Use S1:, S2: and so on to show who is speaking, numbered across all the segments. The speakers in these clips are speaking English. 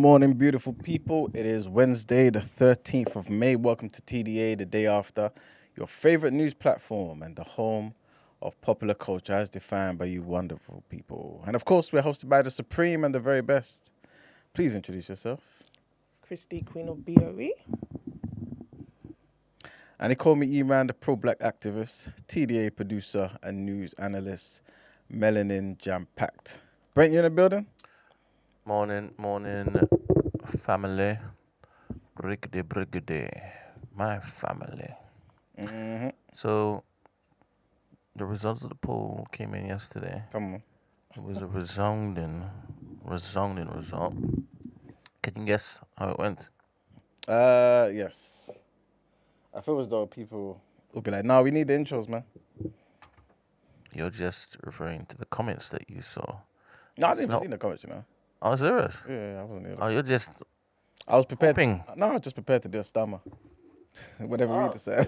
S1: morning, beautiful people. It is Wednesday, the 13th of May. Welcome to TDA, the day after, your favorite news platform and the home of popular culture as defined by you wonderful people. And of course, we're hosted by the supreme and the very best. Please introduce yourself.
S2: Christy, Queen of BOE.
S1: And they call me E-Man, the pro-black activist, TDA producer and news analyst, melanin jam-packed. Brent, you in the building?
S3: Morning, family. Brigade, my family.
S1: Mm-hmm.
S3: So, the results of the poll came in yesterday.
S1: Come on.
S3: It was a resounding result. Can you guess how it went?
S1: Yes. I feel as though people will be like, no, we need the intros, man.
S3: You're just referring to the comments that you saw.
S1: No, I didn't even see the comments, you know.
S3: Oh, serious?
S1: Yeah, I wasn't here.
S3: Oh, you're just
S1: I was prepared.
S3: hoping.
S1: No, I was just prepared to do a Starmer. Whatever we need to say.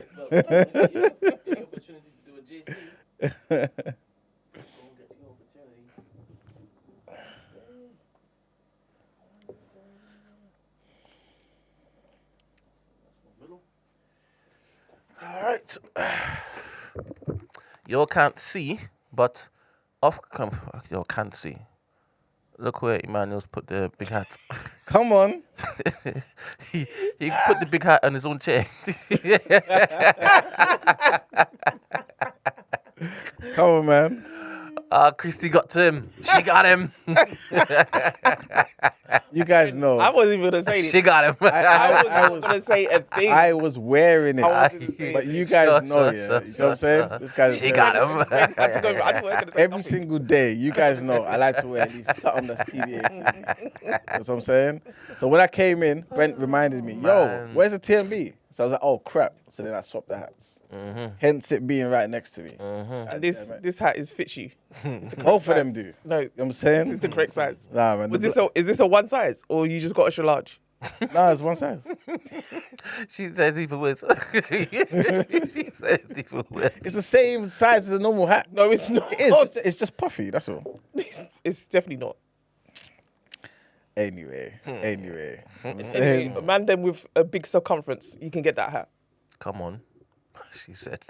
S3: All right. You all can't see, but you all can't see. Look where Emmanuel's put the big hat.
S1: Come on.
S3: he put the big hat on his own chair.
S1: Come on, man.
S3: Christy got to him. She got him.
S1: You guys know.
S2: I wasn't even going to say it.
S3: She got him.
S2: I was going to say a thing.
S1: I was wearing it. But you guys know, yeah. You know what I'm saying? This guy's
S3: she got him.
S1: Every single day, you guys know I like to wear at least something that's TDA. That's what I'm saying? So when I came in, Brent reminded me, yo, where's the TMB? So I was like, oh, crap. So then I swapped the hats.
S3: Mm-hmm.
S1: Hence it being right next to me.
S3: Mm-hmm.
S2: And this hat fits you.
S1: Both of them do.
S2: No,
S1: You know what I'm saying?
S2: this is the correct size.
S1: Nah, man.
S2: Is this a one size or you just got extra large?
S1: No, it's one size.
S3: She says even worse. She says even worse.
S1: It's the same size as a normal hat.
S2: No, it's not.
S1: It is. It's just puffy, that's all.
S2: It's definitely not.
S1: Anyway.
S2: Anyway, a man then with a big circumference, you can get that hat.
S3: Come on, she said.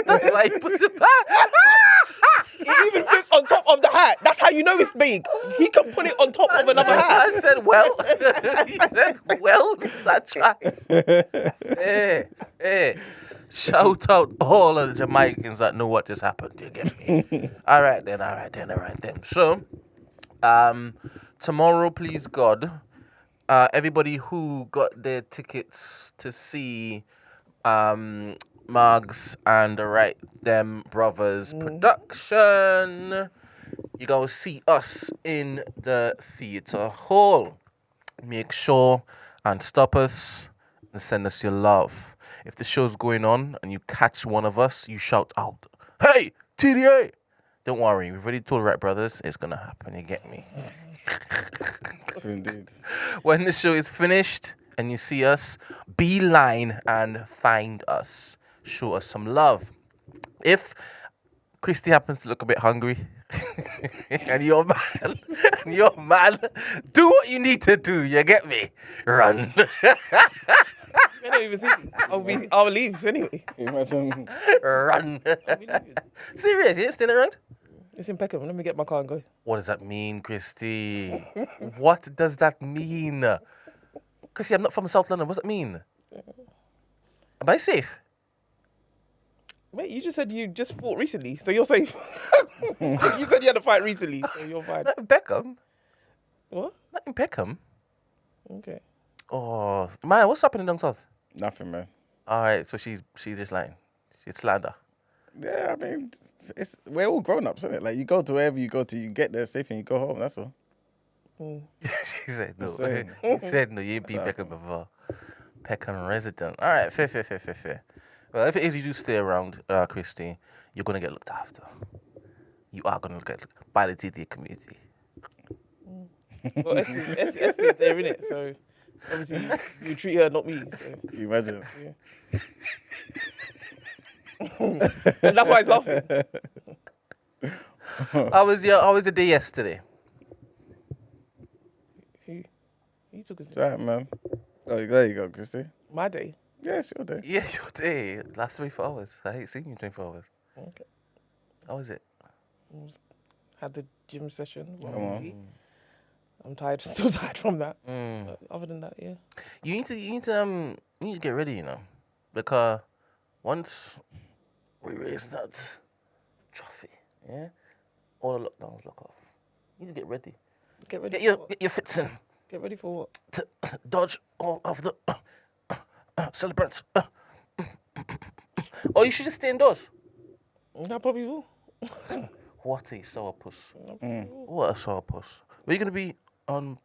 S3: That's why he put the hat.
S2: It even fits on top of the hat. That's how you know it's big. He can put it on top of another hat.
S3: I said, well. He said, well, that's right. Hey. Shout out all of the Jamaicans that know what just happened. You get me? All right then. So, tomorrow, please God, everybody who got their tickets to see Margs and the Right Them Brothers production, you're going to see us in the theatre hall. Make sure and stop us and send us your love. If the show's going on and you catch one of us, you shout out, "Hey, TDA!" Don't worry, we've already told Right Brothers it's going to happen, you get me?
S1: Indeed.
S3: When the show is finished and you see us, beeline and find us. Show us some love. If Christy happens to look a bit hungry and you're man, do what you need to do, you get me? Run.
S2: I don't even see me. I'll leave anyway.
S1: Imagine.
S3: Run. Serious, you ain't staying around?
S2: It's in Peckham. Let me get my car and go.
S3: What does that mean, Christy? What does that mean? Christy, I'm not from South London. What does that mean? Am I safe?
S2: Mate, you just said you just fought recently, so you're safe. You said you had a fight recently, so you're fine.
S3: Not in Peckham.
S2: What?
S3: Not in Peckham.
S2: Okay.
S3: Oh, man, what's happening down south?
S1: Nothing, man.
S3: All right, so she's just lying. She's slander.
S1: Yeah, I mean, we're all grown-ups, isn't it? Like, you go to wherever you go to, you get there safe and you go home, that's all.
S3: She said no.
S1: saying.
S3: She said no, you ain't been Peckham before. Peckham resident. All right, fair. Well, if it is you do stay around, Christy, you're going to get looked after. You are going to get looked after by the TT community.
S2: Well, Esther's there, innit? So, obviously, you treat her, not me. So.
S1: You imagine.
S2: Yeah. And that's why he's laughing.
S3: How was your day yesterday?
S2: Who took it?
S1: Right, man. Oh, there you go, Christy.
S2: My day.
S1: Yes, your day.
S3: Yeah, your day. Last 24 hours. I hate seeing you 24 hours.
S2: Okay.
S3: How was it?
S2: Had the gym session.
S1: Come on.
S2: easy. I'm tired. Still tired from that.
S3: Mm.
S2: But other than that, yeah.
S3: You need to get ready, because once we raise that trophy, yeah, all the lockdowns lock off. You need to get ready.
S2: Get ready.
S3: Get your fits in
S2: Get ready for what?
S3: to dodge all of the celebrants. Or you should just stay indoors.
S2: I probably will.
S3: What a sourpuss!
S2: I probably will.
S3: What a sourpuss! Were you gonna be on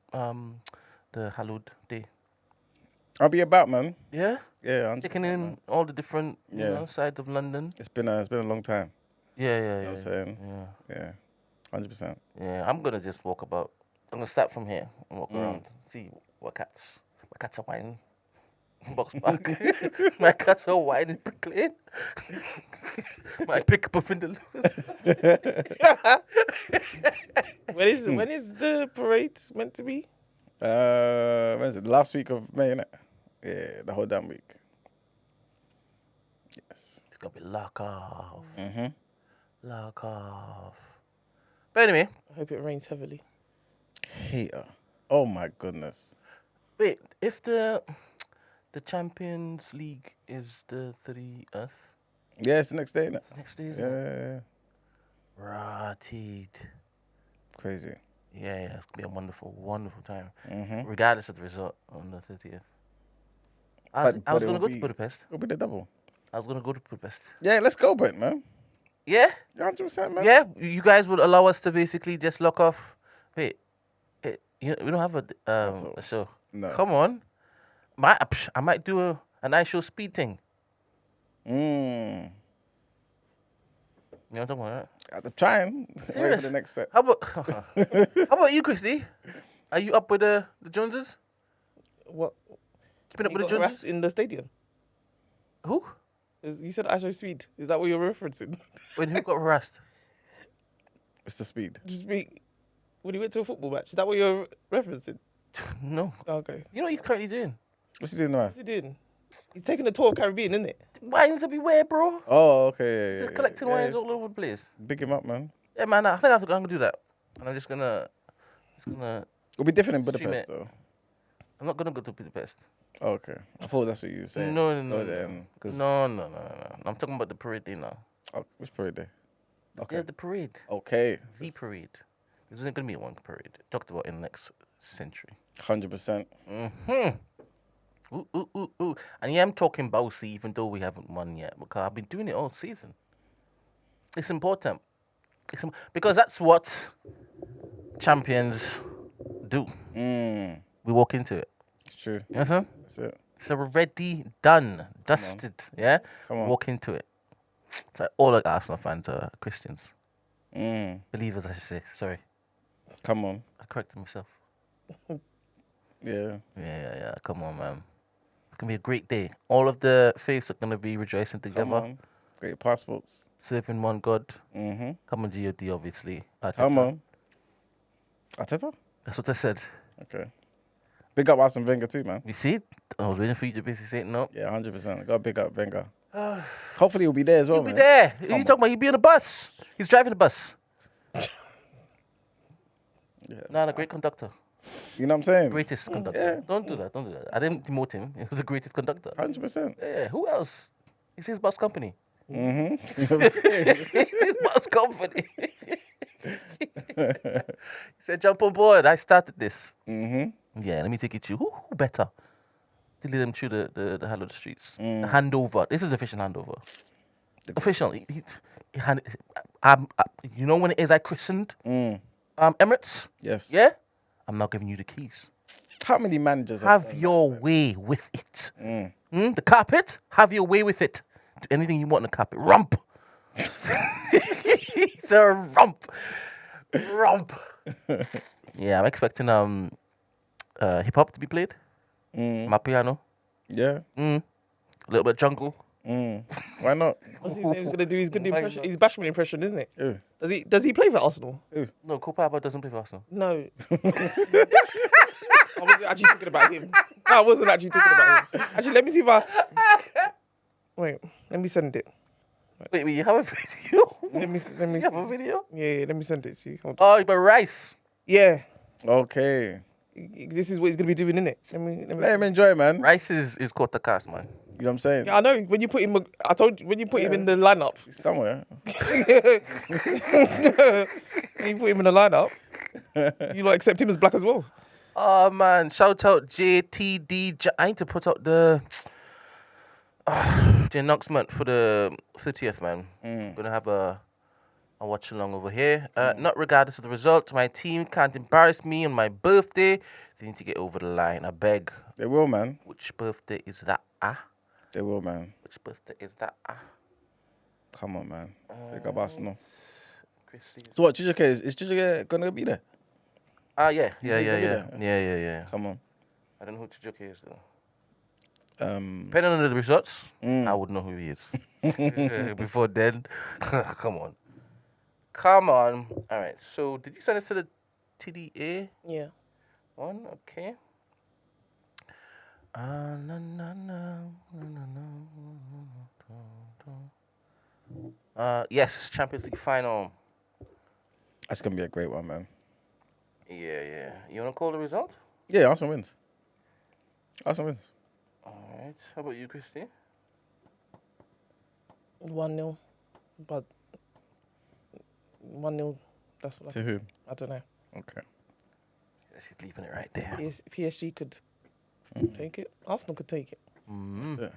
S3: the hallowed day?
S1: I'll be about, man.
S3: Yeah,
S1: Yeah, 100%,
S3: checking in
S1: man.
S3: all the different
S1: Yeah.
S3: sides of London.
S1: It's been a long time.
S3: Yeah,
S1: You know what I'm saying?
S3: yeah.
S1: Yeah, 100%.
S3: Yeah, I'm gonna just walk about. I'm gonna start from here and walk around, see what cats are whining. Box back. My cats are whining, prickling. Might pick up a Findle.
S2: When is the parade meant to be?
S1: When is it? The last week of May, innit? Yeah, the whole damn week. Yes.
S3: It's gonna be lock off. Lock off. But anyway,
S2: I hope it rains heavily.
S1: Hater. Oh my goodness.
S3: wait. If the Champions League is the 30th,
S1: Yeah, it's the next day, innit?
S3: it's the next day, isn't it?
S1: Yeah.
S3: Rotted.
S1: Crazy.
S3: Yeah, it's gonna be a wonderful, wonderful time,
S1: Mm-hmm.
S3: regardless of the result on the 30th.
S1: But
S3: I was
S1: it
S3: gonna
S1: will
S3: go to
S1: be-
S3: Budapest.
S1: It'll be the double.
S3: I was gonna go to Budapest.
S1: Yeah, let's go, Brent, man.
S3: Yeah,
S1: 100%, man.
S3: yeah. You guys would allow us to basically just lock off. Wait, we don't have a show.
S1: No.
S3: Come on, I might do a nice show speed thing.
S1: Mm.
S3: You know what I'm talking about? Right?
S1: I'm trying. Wait for
S3: Serious?
S1: the next set.
S3: How about you, Christy? Are you up with the Joneses?
S2: What?
S3: Keeping up
S2: You
S3: with the
S2: got harassed
S3: Joneses?
S2: in the stadium?
S3: Who?
S2: You said Asho Speed. Is that what you're referencing?
S3: When who got harassed?
S1: It's the speed.
S2: Just speak. When he went to a football match. Is that what you're referencing?
S3: No.
S2: Okay.
S3: You know what he's currently doing?
S1: What's he doing now?
S2: What's he doing? He's taking the tour of Caribbean, isn't it?
S3: Wines everywhere, bro.
S1: Oh, okay. Yeah,
S3: He's
S1: yeah,
S3: just collecting
S1: yeah,
S3: wines
S1: yeah.
S3: all over the place.
S1: Big him up, man.
S3: Yeah, man. I think I'm gonna do that, and I'm just gonna.
S1: It'll be different in
S3: Stream
S1: Budapest,
S3: it.
S1: though.
S3: I'm not gonna go to Budapest.
S1: Oh, okay. I thought that's what you were saying.
S3: No.
S1: No.
S3: I'm talking about the parade day now.
S1: Oh, which parade day? Okay.
S3: Yeah, the parade.
S1: Okay.
S3: The parade. There's only gonna be one parade. Talked about in the next century.
S1: 100%.
S3: Ooh. And yeah, I'm talking bossy, even though we haven't won yet, because I've been doing it all season. It's important. Because that's what champions do. We walk into it.
S1: It's true.
S3: You know what I'm saying?
S1: That's it.
S3: So we're ready, done, dusted. Yeah?
S1: Come on.
S3: Walk into it. It's like all the Arsenal fans are Christians.
S1: Believers,
S3: Believers, I should say. Sorry.
S1: Come on.
S3: I corrected myself.
S1: Yeah.
S3: Yeah. Come on, man. It's going to be a great day. All of the faiths are going to be rejoicing
S1: Come
S3: together,
S1: on. Great passports.
S3: serving one God.
S1: Mm-hmm.
S3: Come on, God, obviously. Arteta.
S1: Come on. Arteta?
S3: That's what I said.
S1: Okay. Big up Arsene Wenger too, man.
S3: You see? I was waiting for you to basically say no.
S1: Yeah, 100%. Got big up Wenger. Hopefully he'll be there as well,
S3: He'll be
S1: man.
S3: there.
S1: Come
S3: He's
S1: on.
S3: talking about he'll be on the bus. He's driving the bus.
S1: Yeah.
S3: No, the great conductor.
S1: You know what I'm saying?
S3: Greatest conductor.
S1: Yeah.
S3: Don't do that. I didn't demote him. He was the greatest conductor.
S1: 100%.
S3: Yeah, who else? It's his bus company.
S1: Mm-hmm. You know what I'm saying?
S3: It's his bus company. He said, jump on board. I started this.
S1: Mm-hmm.
S3: Yeah, let me take it to you. Who better to lead them through the hallowed streets? The
S1: Mm.
S3: handover. This is official handover. Official. You know when it is I christened Emirates?
S1: Yes.
S3: Yeah? I'm not giving you the keys.
S1: How many managers
S3: Have
S1: done
S3: your way with it. The carpet? Have your way with it. Do anything you want on the carpet. Rump. It's a rump. Rump. Yeah, I'm expecting hip hop to be played.
S1: that?
S3: My piano.
S1: Yeah.
S3: A little bit of jungle.
S1: Why not?
S2: What's his name's gonna do his good
S3: Why
S2: impression?
S3: not?
S2: His Bashman impression, isn't it?
S1: Ew.
S2: Does he play for Arsenal?
S3: No, Copapa doesn't play for Arsenal.
S2: No. I wasn't actually talking about him. No, I wasn't actually talking about him. Actually, let me see if I. Wait, let me send it.
S3: Wait, you have a video?
S2: Let me
S3: You have a video?
S2: Yeah, let me send it to you. Hold on.
S3: Oh, but Rice.
S2: Yeah,
S1: Okay.
S2: this is what he's gonna be doing, innit? Let me.
S1: Let him enjoy, man.
S3: Rice is quarter cast, man.
S1: You know what I'm saying?
S2: Yeah, I know. When you put him, I told you when you put him in the lineup.
S1: He's somewhere.
S2: When you put him in the lineup, you like accept him as black as well.
S3: Oh man, shout out JTD. I need to put out the announcement for the 30th, man. Gonna have a watch along over here. Not regardless of the result, my team can't embarrass me on my birthday. They need to get over the line. I beg.
S1: They will, man.
S3: Which birthday is that?
S1: They will, man.
S3: Which birthday is that?
S1: Come on, man. Big up Arsenal.
S3: Chrissy.
S1: So what, Chijoke, is Chijoke gonna be there?
S3: Yeah.
S1: You think he'll be there?
S3: Yeah.
S1: Come on.
S3: I don't know who Chijoke is though.
S2: Depending
S3: on the results, I would know who he is. Before then, come on. All right. So, did you send us to the TDA
S2: Yeah.
S3: one? Okay. Yes, Champions League final.
S1: That's gonna be a great one, man.
S3: Yeah. You wanna call the result?
S1: Yeah, Arsenal wins. Arsenal wins.
S3: All right. How about you, Christy?
S2: 1-0, but 1-0. That's what
S1: To who?
S2: I don't know.
S1: Okay.
S3: She's leaving it right there.
S2: PSG could take it. Arsenal could take it.
S1: Yeah.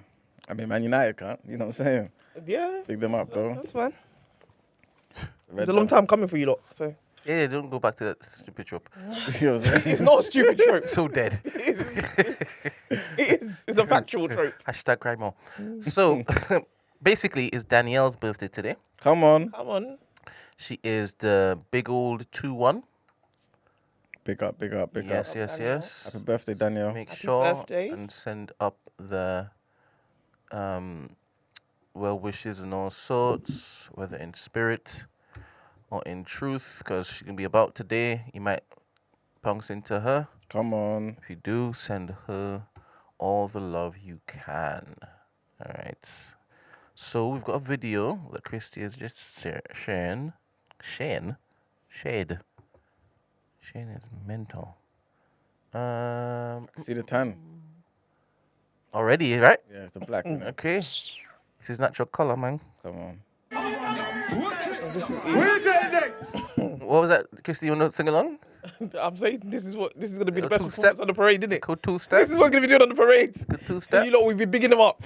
S1: I mean, Man United can't. You know what I'm saying?
S2: Yeah.
S1: Pick them up, though.
S2: That's fine. It's a long time coming for you lot. So
S3: Yeah, don't go back to that stupid trope.
S1: You know what I'm saying?
S2: it's not a stupid trope.
S3: So dead.
S2: It's a factual trope.
S3: Hashtag cry more. So, basically, it's Danielle's birthday today.
S1: Come on.
S2: Come on.
S3: She is the big old 2-1.
S1: Big up.
S3: Yes.
S1: Happy birthday, Danielle.
S3: Make
S2: Happy
S3: sure
S2: birthday.
S3: and send up the well wishes and all sorts, whether in spirit or in truth, because she can be about today. You might bounce into her.
S1: Come on.
S3: If you do, send her all the love you can. All right. So we've got a video that Christy has just shared. Shane is mental.
S1: See the tan?
S3: Already, right?
S1: Yeah, it's the black. You know?
S3: Okay. This is natural color, man.
S1: Come on.
S3: What was that, Christy? You want to sing along?
S2: I'm saying this is gonna be the
S3: A
S2: best
S3: two-step.
S2: performance on the parade, isn't it?
S3: Go two
S2: This
S3: steps.
S2: is what's gonna be doing on the parade.
S3: Good two
S2: And
S3: step.
S2: you lot will be bigging them up.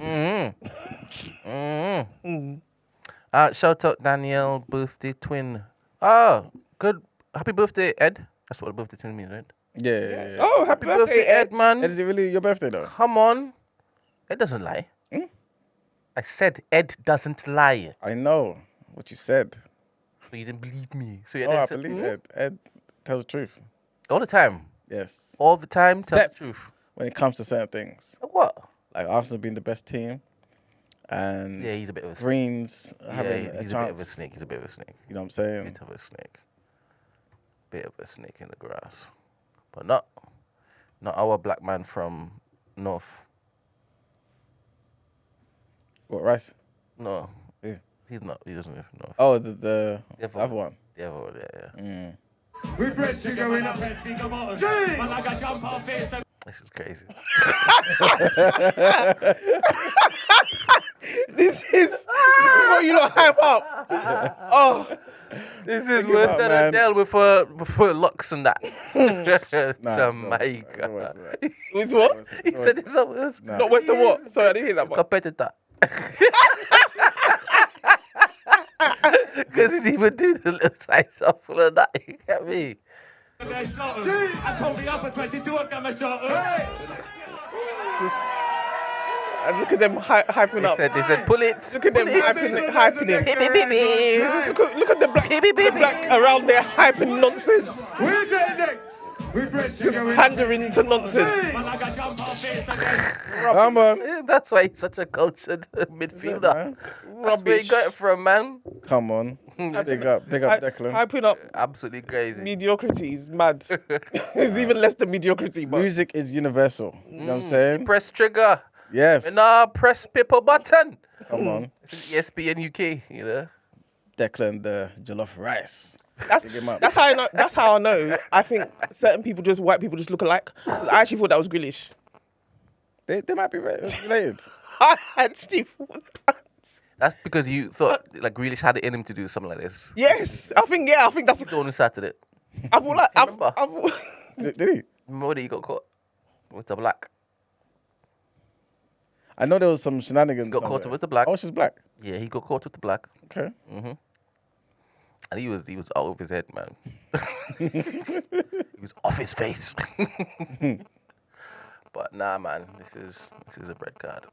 S3: Shout out Danielle, birthday twin. Good. Happy birthday, Ed. That's what a birthday twin means, right?
S1: Yeah.
S2: Oh, happy birthday, Ed.
S3: man.
S1: Ed, is it really your birthday, though?
S3: Come on. Ed doesn't lie. I said Ed doesn't lie.
S1: I know what you said.
S3: But you didn't believe me. So
S1: Oh, I
S3: said,
S1: believe Ed. Ed tells the truth.
S3: all the time.
S1: Yes.
S3: All the time, tell
S1: Except
S3: the truth.
S1: when it comes to certain things.
S3: What?
S1: Like Arsenal being the best team and
S3: Yeah, he's a bit of a snake.
S1: Greens having
S3: Yeah,
S1: a
S3: he's
S1: chance.
S3: a bit of a snake. He's a bit of a snake.
S1: You know what I'm saying?
S3: Bit of a snake. Bit of a snake in the grass. But not our black man from North.
S1: What, Rice?
S3: No.
S1: Yeah.
S3: He doesn't live in North.
S1: Oh, the
S3: other
S1: other one.
S3: The other one, yeah.
S4: We press you going up.
S3: This is crazy.
S2: This is what you lot hype up. Oh,
S3: This is
S1: Think
S3: worse
S1: about,
S3: than
S1: man.
S3: Adele with her locks and that.
S1: Nah,
S3: Jamaica.
S2: with what?
S3: He said it's not worse.
S1: Nah.
S2: Not Western what? Sorry, I didn't hear that one.
S3: Competitor. Because he's even doing the little side shuffle and that. You get me?
S2: And look at them hyping up.
S3: They said, pull it.
S2: Look at them hyping him.
S3: Beep, beep, beep, beep.
S2: Look at the black around there hyping nonsense.
S4: We fresh
S2: Just
S4: going up.
S2: pandering to nonsense.
S1: Come on.
S3: Yeah, that's why he's such a cultured midfielder.
S1: Man.
S3: That's where he got it from, man.
S1: Come on. Big up Declan.
S2: Hyping up
S3: Absolutely crazy.
S2: mediocrity is mad. It's even less than mediocrity, but
S1: Music is universal. You know what I'm saying?
S3: Press trigger.
S1: Yes.
S3: And press people button.
S1: Come on.
S3: It's ESPN UK, you know.
S1: Declan the jollof rice.
S2: that's
S1: Big him up.
S2: that's how I know. That's how I know. I think certain people, just white people, just look alike. I actually thought that was Grealish.
S1: They might be related.
S2: I actually thought that.
S3: That's because you thought like Grealish had it in him to do something like this.
S2: Yes, I think that's.
S3: He's the one who started it.
S2: I thought like.
S3: Remember?
S2: I thought,
S1: Did he?
S3: Remember that he got caught with the black?
S1: I know there was some shenanigans.
S3: He got caught
S1: somewhere.
S3: with the black.
S1: Oh, she's black.
S3: Yeah, he got caught with the black.
S1: Okay.
S3: And he was out of his head, man. He was off his face. But nah, man, this is a red card.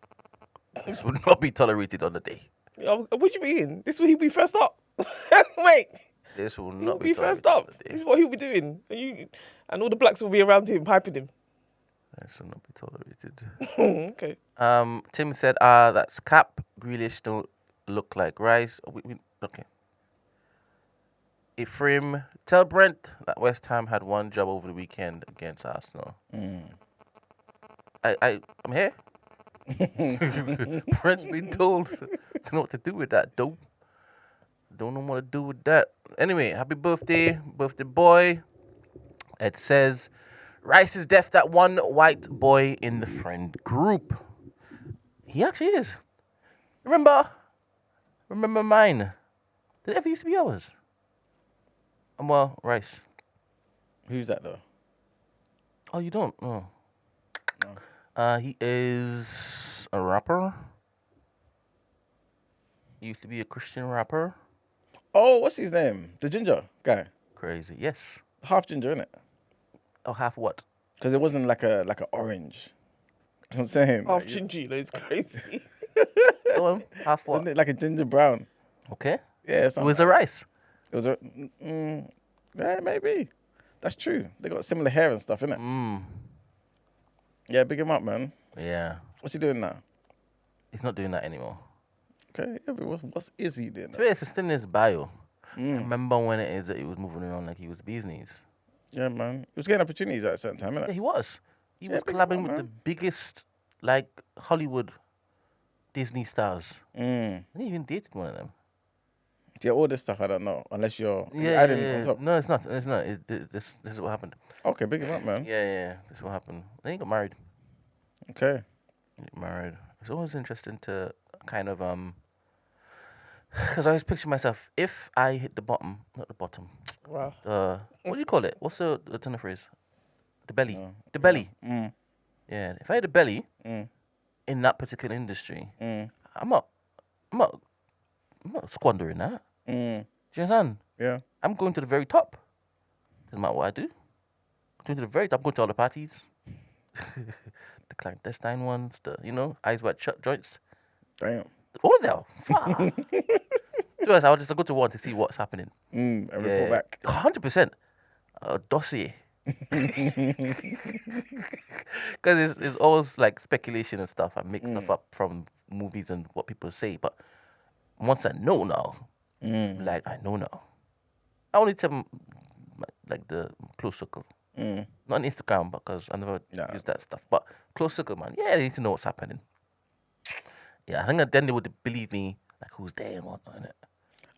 S3: This would not be tolerated on the day.
S2: what do you mean? This will he be first up? Wait,
S3: This will
S2: he'll
S3: not
S2: be
S3: be
S2: first
S3: tolerated on
S2: up.
S3: the
S2: This is
S3: day.
S2: what he'll be doing, and all the blacks will be around him, hyping him.
S3: This will not be tolerated.
S2: Okay.
S3: Tim said, that's cap. Grealish don't look like Rice. Okay. Ephraim, tell Brent that West Ham had one job over the weekend against Arsenal. I'm here. Brent's been told to know what to do with that, though. Don't know what to do with that. Anyway, happy birthday boy. It says, Rice is deaf, that one white boy in the friend group. He actually is. Remember mine? Did it ever used to be ours? Well, Rice.
S1: Who's that though?
S3: Oh, you don't? Oh.
S1: No.
S3: He is a rapper. He used to be a Christian rapper.
S1: Oh, what's his name? The ginger guy.
S3: Crazy. Yes.
S1: Half ginger, innit?
S3: Oh, half what?
S1: Because it wasn't like a orange. You know what I'm saying?
S2: Half
S1: Like,
S2: Chinchi, it's crazy.
S3: Go on. Half what?
S1: wasn't it like a ginger brown?
S3: Okay.
S1: Yeah,
S3: It was a Rice.
S1: It was a. Yeah, maybe. That's true. They got similar hair and stuff, innit? Yeah, big him up, man.
S3: Yeah.
S1: What's he doing now?
S3: He's not doing that anymore.
S1: Okay, yeah, but what is he doing now?
S3: So it's still in his bio. I remember when it is that he was moving around like he was bee's knees.
S1: Yeah, man. He was getting opportunities at a certain time, innit?
S3: Yeah, he was. He
S1: Yeah,
S3: was
S1: big
S3: collabing
S1: man,
S3: with the
S1: man.
S3: biggest, like, Hollywood Disney stars.
S1: Mm.
S3: He even dated one of them.
S1: Yeah, all this stuff I don't know, unless you're
S3: Yeah,
S1: adding
S3: yeah,
S1: on
S3: yeah.
S1: top.
S3: No, it's not. It's not. This is what happened.
S1: Okay, big him up, man.
S3: Yeah. This is what happened. Then he got married.
S1: Okay.
S3: It's always interesting to kind of because I always picture myself if I hit the bottom, not the bottom.
S2: Wow.
S3: What do you call it? What's the turn of phrase? The belly.
S1: Oh,
S3: The belly.
S1: Mm.
S3: Yeah. If I hit the belly
S1: Mm.
S3: in that particular industry,
S1: Mm.
S3: I'm not squandering that.
S1: Mm.
S3: Do you understand?
S1: Yeah.
S3: I'm going to the very top. Doesn't matter what I do. I'm going to the very top. I'm going to all the parties. The clandestine ones, the, eyes wide shut joints.
S1: Damn.
S3: All of them. Fuck. To be honest, I'll just go to one to see what's happening.
S1: And report back.
S3: 100%. A dossier. Because it's always like speculation and stuff. I make stuff up from movies and what people say. But once I know now, like I know now, I only tell like the close circle. Not on Instagram because I never use that stuff. But close circle, man. Yeah, they need to know what's happening. Yeah, I think then they would believe me, like who's there and whatnot. Innit?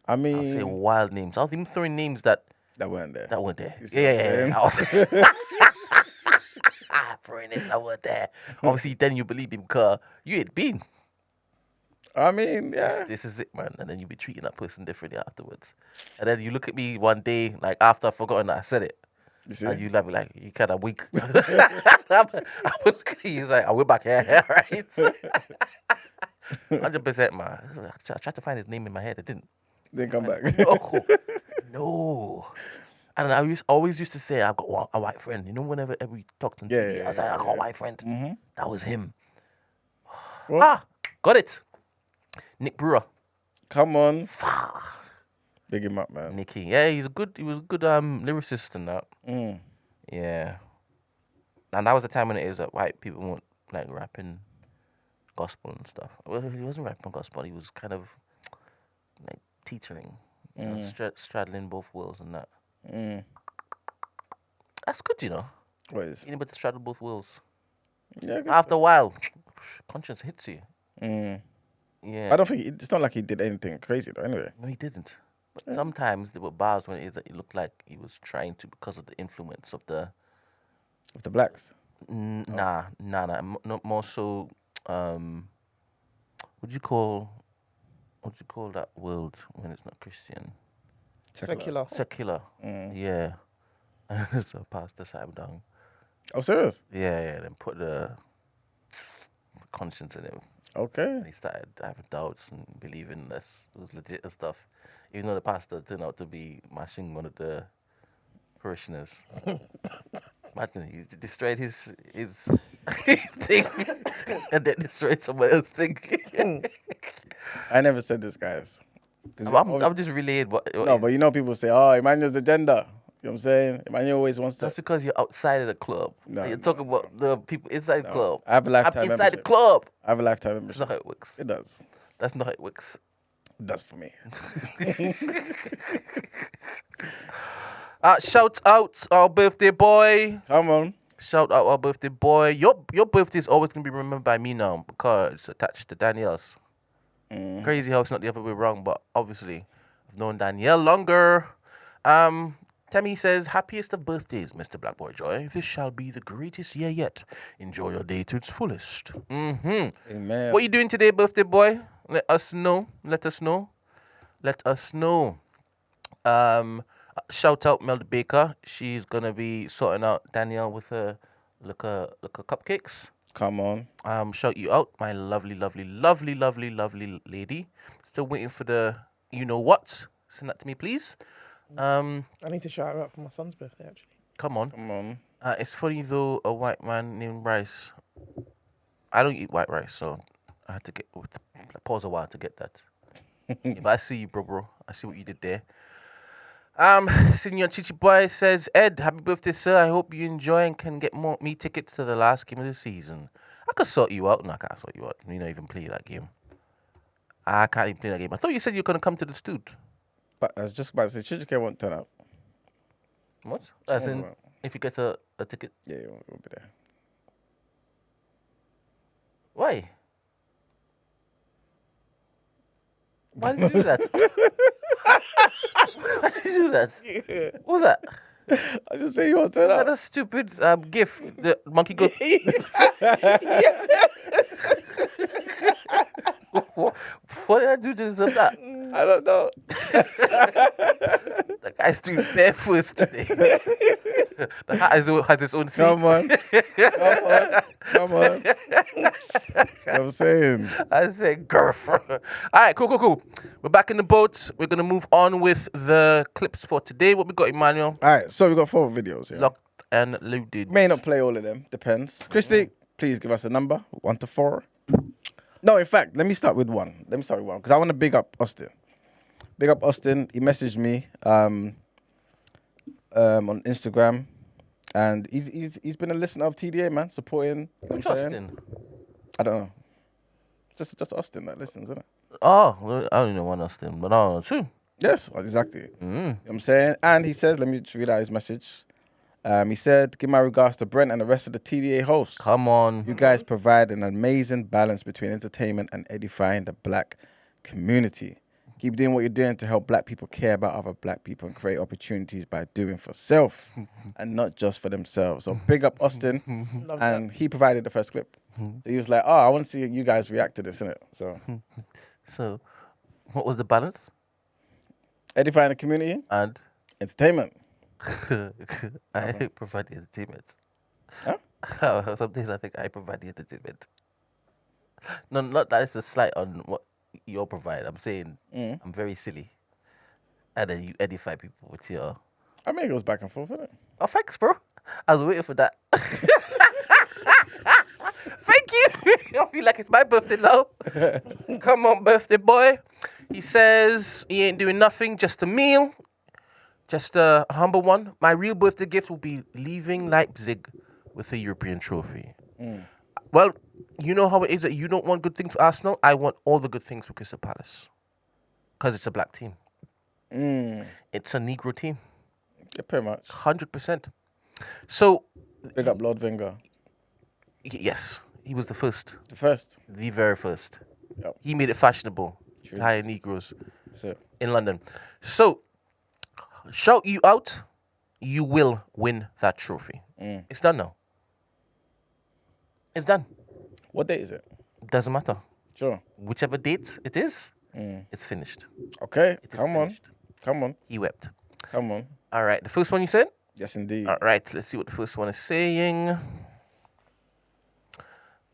S1: I mean,
S3: I'll say wild names. I was even throwing names that
S1: weren't there.
S3: weren't there.
S1: You see what I'm
S3: Yeah. I was throwing names that weren't there. Obviously, then you believe me because you had been.
S1: I mean, yeah.
S3: This is it, man. And then you be treating that person differently afterwards. And then you look at me one day, like after I've forgotten that I said it.
S1: You see?
S3: And you like you kind of weak. I would look at you, he's like, we're back here, right? 100%, man. I tried to find his name in my head. It didn't.
S1: Didn't come back.
S3: No. And I always used to say, I've got a white friend. You know, whenever we talked on TV, I was like, I got a white friend.
S1: Mm-hmm.
S3: That was him.
S1: What?
S3: Got it. Nick Brewer.
S1: Come on. Big him up, man.
S3: Nicky. Yeah, he was a good lyricist and that. Yeah. And that was the time when it is that white people weren't like rapping gospel and stuff. Well, he wasn't rapping gospel. He was kind of like teetering, straddling both worlds and that.
S1: Mm.
S3: That's good, you know.
S1: What is?
S3: Being able to straddle both worlds.
S1: Yeah. I guess
S3: After a while, conscience hits you.
S1: so. Mm.
S3: Yeah.
S1: I don't think it's not like he did anything crazy though. Anyway.
S3: No, he didn't. But
S1: Yeah.
S3: sometimes there were bars when it is that it looked like he was trying to because of the influence of the.
S1: With the blacks.
S3: Nah. No, more so. What do you call that world when it's not Christian?
S2: Secular.
S3: Secular.
S1: Mm.
S3: Yeah. So pastor sat him down.
S1: Oh, serious?
S3: Yeah. Then put the conscience in him.
S1: Okay.
S3: And he started having doubts and believing this was legit and stuff. Even though the pastor turned out to be mashing one of the parishioners. Imagine he destroyed his thing and then destroyed someone else's thing.
S1: I never said this, guys. 'Cause
S3: I'm just relaying what.
S1: no, but you know, people say, "Oh, Emmanuel's agenda." You know what I'm saying? Emmanuel always wants to.
S3: That's because you're outside of the club.
S1: No,
S3: You're
S1: no,
S3: talking about the people inside the club.
S1: I have a lifetime
S3: I'm inside
S1: membership.
S3: the club.
S1: I have a lifetime
S3: That's
S1: membership.
S3: not how it works.
S1: It does.
S3: That's not how it works.
S1: It does for me.
S3: Shout out our birthday boy.
S1: Come on.
S3: Shout out our birthday boy. Your birthday is always gonna be remembered by me now because it's attached to Danielle's.
S1: Mm.
S3: Crazy how it's not the other way around, but obviously I've known Danielle longer. Tammy says, happiest of birthdays, Mr. Blackboy Joy. This shall be the greatest year yet. Enjoy your day to its fullest.
S1: Amen.
S3: What are you doing today, birthday boy? Let us know. Let us know. Shout out Melda Baker. She's gonna be sorting out Danielle with her look a cupcakes.
S1: Come on.
S3: Shout you out, my lovely lady. Still waiting for the you know what. Send that to me, please.
S2: I need to shout her out for my son's birthday, actually.
S3: Come on.
S1: Come on.
S3: It's funny though, a white man named Rice. I don't eat white rice, so I had to pause a while to get that. But I see you, bro. I see what you did there. Senior Chichi Boy says, Ed, happy birthday, sir. I hope you enjoy and can get me tickets to the last game of the season. I could sort you out. No, I can't sort you out. You don't even play that game. I can't even play that game. I thought you said you were going to come to the stud.
S1: But I was just about to say, Chichike won't turn up.
S3: What? As in, if you get a ticket?
S1: Yeah, he won't be there.
S3: Why? Why did you do that? Why did you do that? What was that?
S1: I just say you won't turn
S3: Was that
S1: up.
S3: a stupid gif? The monkey go. What did I do to deserve that?
S1: I don't know.
S3: The guy's doing barefoot today. The hat has its own seat.
S1: Come on. Come on. You know what I'm saying?
S3: I say, girl. All right, cool. We're back in the boat. We're going to move on with the clips for today. What we got, Emmanuel?
S1: All right, so we got 4 videos here.
S3: Locked and loaded.
S1: May not play all of them. Depends. Christy, please give us a number. 1 to 4. No, in fact, let me start with 1. Because I want to big up Austin. Big up Austin. He messaged me on Instagram. And he's been a listener of TDA, man. Supporting.
S3: Which Austin?
S1: I don't know. Just Austin that listens, isn't it?
S3: Oh, well, I don't know one Austin, but no, true.
S1: Yes, exactly.
S3: Mm.
S1: You know what I'm saying? And he says, let me just read out his message. He said, give my regards to Brent and the rest of the TDA hosts.
S3: Come on.
S1: You guys provide an amazing balance between entertainment and edifying the black community. Keep doing what you're doing to help black people care about other black people and create opportunities by doing for self and not just for themselves. So big up Austin.
S2: Love
S1: And he provided the first clip. So he was like, oh, I want to see you guys react to this, innit?
S3: So, what was the balance?
S1: Edifying the community,
S3: And
S1: entertainment.
S3: I provide the entertainment.
S1: Huh?
S3: Some days I think I provide the entertainment. No, not that it's a slight on what you provide. I'm saying I'm very silly. And then you edify people with your...
S1: I mean, it goes back and forth, innit?
S3: Oh, thanks, bro. I was waiting for that. Thank you. I feel like it's my birthday now. Come on, birthday boy. He says he ain't doing nothing, just a meal. Just a humble one. My real birthday gift will be leaving Leipzig with a European trophy. Well, you know how it is that you don't want good things for Arsenal. I want all the good things for Crystal Palace because it's a black team. It's a Negro team.
S1: Yeah, pretty much.
S3: 100%. So,
S1: Big up Lord Wenger.
S3: yes, he was the first.
S1: The first.
S3: The very first.
S1: Yep.
S3: He made it fashionable
S1: True.
S3: to hire Negroes
S1: So,
S3: in London. So, shout you out. You will win that trophy. It's done now. It's done.
S1: what date is it?
S3: Doesn't matter.
S1: Sure.
S3: Whichever date it is, it's finished.
S1: Okay.
S3: It is
S1: Come on.
S3: finished.
S1: Come on.
S3: He wept.
S1: Come on.
S3: All right. The first one you said?
S1: Yes, indeed.
S3: All right. Let's see what the first one is saying.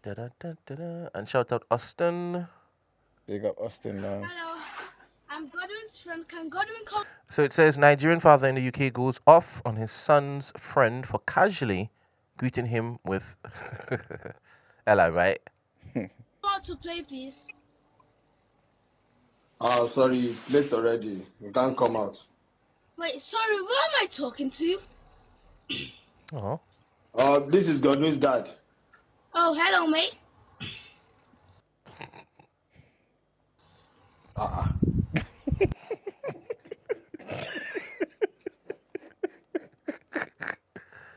S3: Da-da-da-da-da. And shout out Austin.
S1: Big up Austin now.
S5: Hello, I'm Godwin's friend. Can Godwin come?
S3: So it says Nigerian father in the UK goes off on his son's friend for casually greeting him with hello, right?
S5: Out to play, please.
S6: Oh, sorry, late already. You can't come out.
S5: Wait, sorry, who am I talking to?
S3: Oh.
S6: This is Godwin's dad.
S5: Oh, hello, mate.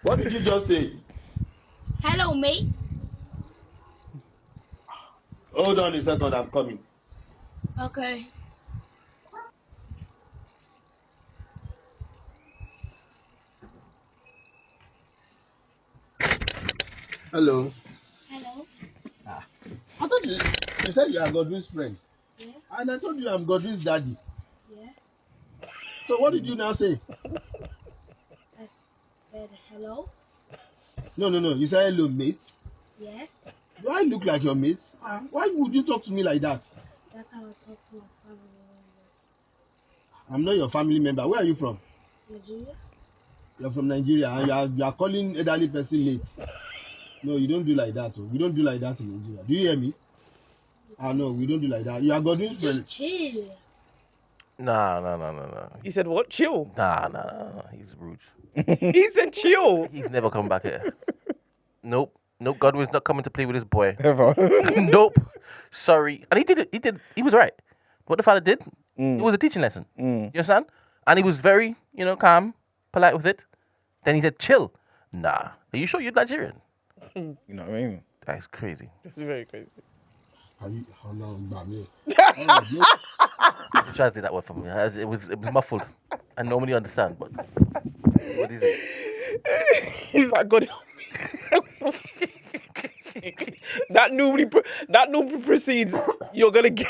S6: What did you just say?
S5: Hello, mate.
S6: Hold on a second, I'm coming.
S5: Okay.
S6: Hello.
S5: Hello.
S6: I thought you said you are Godwin's friend.
S5: Yeah.
S6: And I told you I'm Godwin's daddy.
S5: Yeah.
S6: So what did you now say?
S5: I said hello.
S6: No. You said hello, mate.
S5: Yes.
S6: Do I look like your mate? Why would you talk to me like that?
S5: That's how I talk to my family members.
S6: I'm not your family member. Where are you from?
S5: Nigeria.
S6: You're from Nigeria and you are calling elderly person late. No, you don't do like that. We don't do like that in Nigeria. Do you hear me? No, we don't do like that. You are Godwin's friend.
S5: Just chill.
S3: No.
S2: He said what? Chill.
S3: Nah. He's rude.
S2: He said chill.
S3: He's never coming back here. Nope. Godwin's not coming to play with his boy.
S1: Ever.
S3: Nope. Sorry. And he did it. He was right. What the father did, it was a teaching lesson. You understand? And he was very, calm, polite with it. Then he said, chill. Nah. Are you sure you're Nigerian?
S1: You know what I mean?
S3: That's crazy.
S2: This is very crazy.
S3: Try to say that word for me. It was muffled. I normally understand, but what is it?
S2: He's like, God help me. that normally precedes. You're gonna get.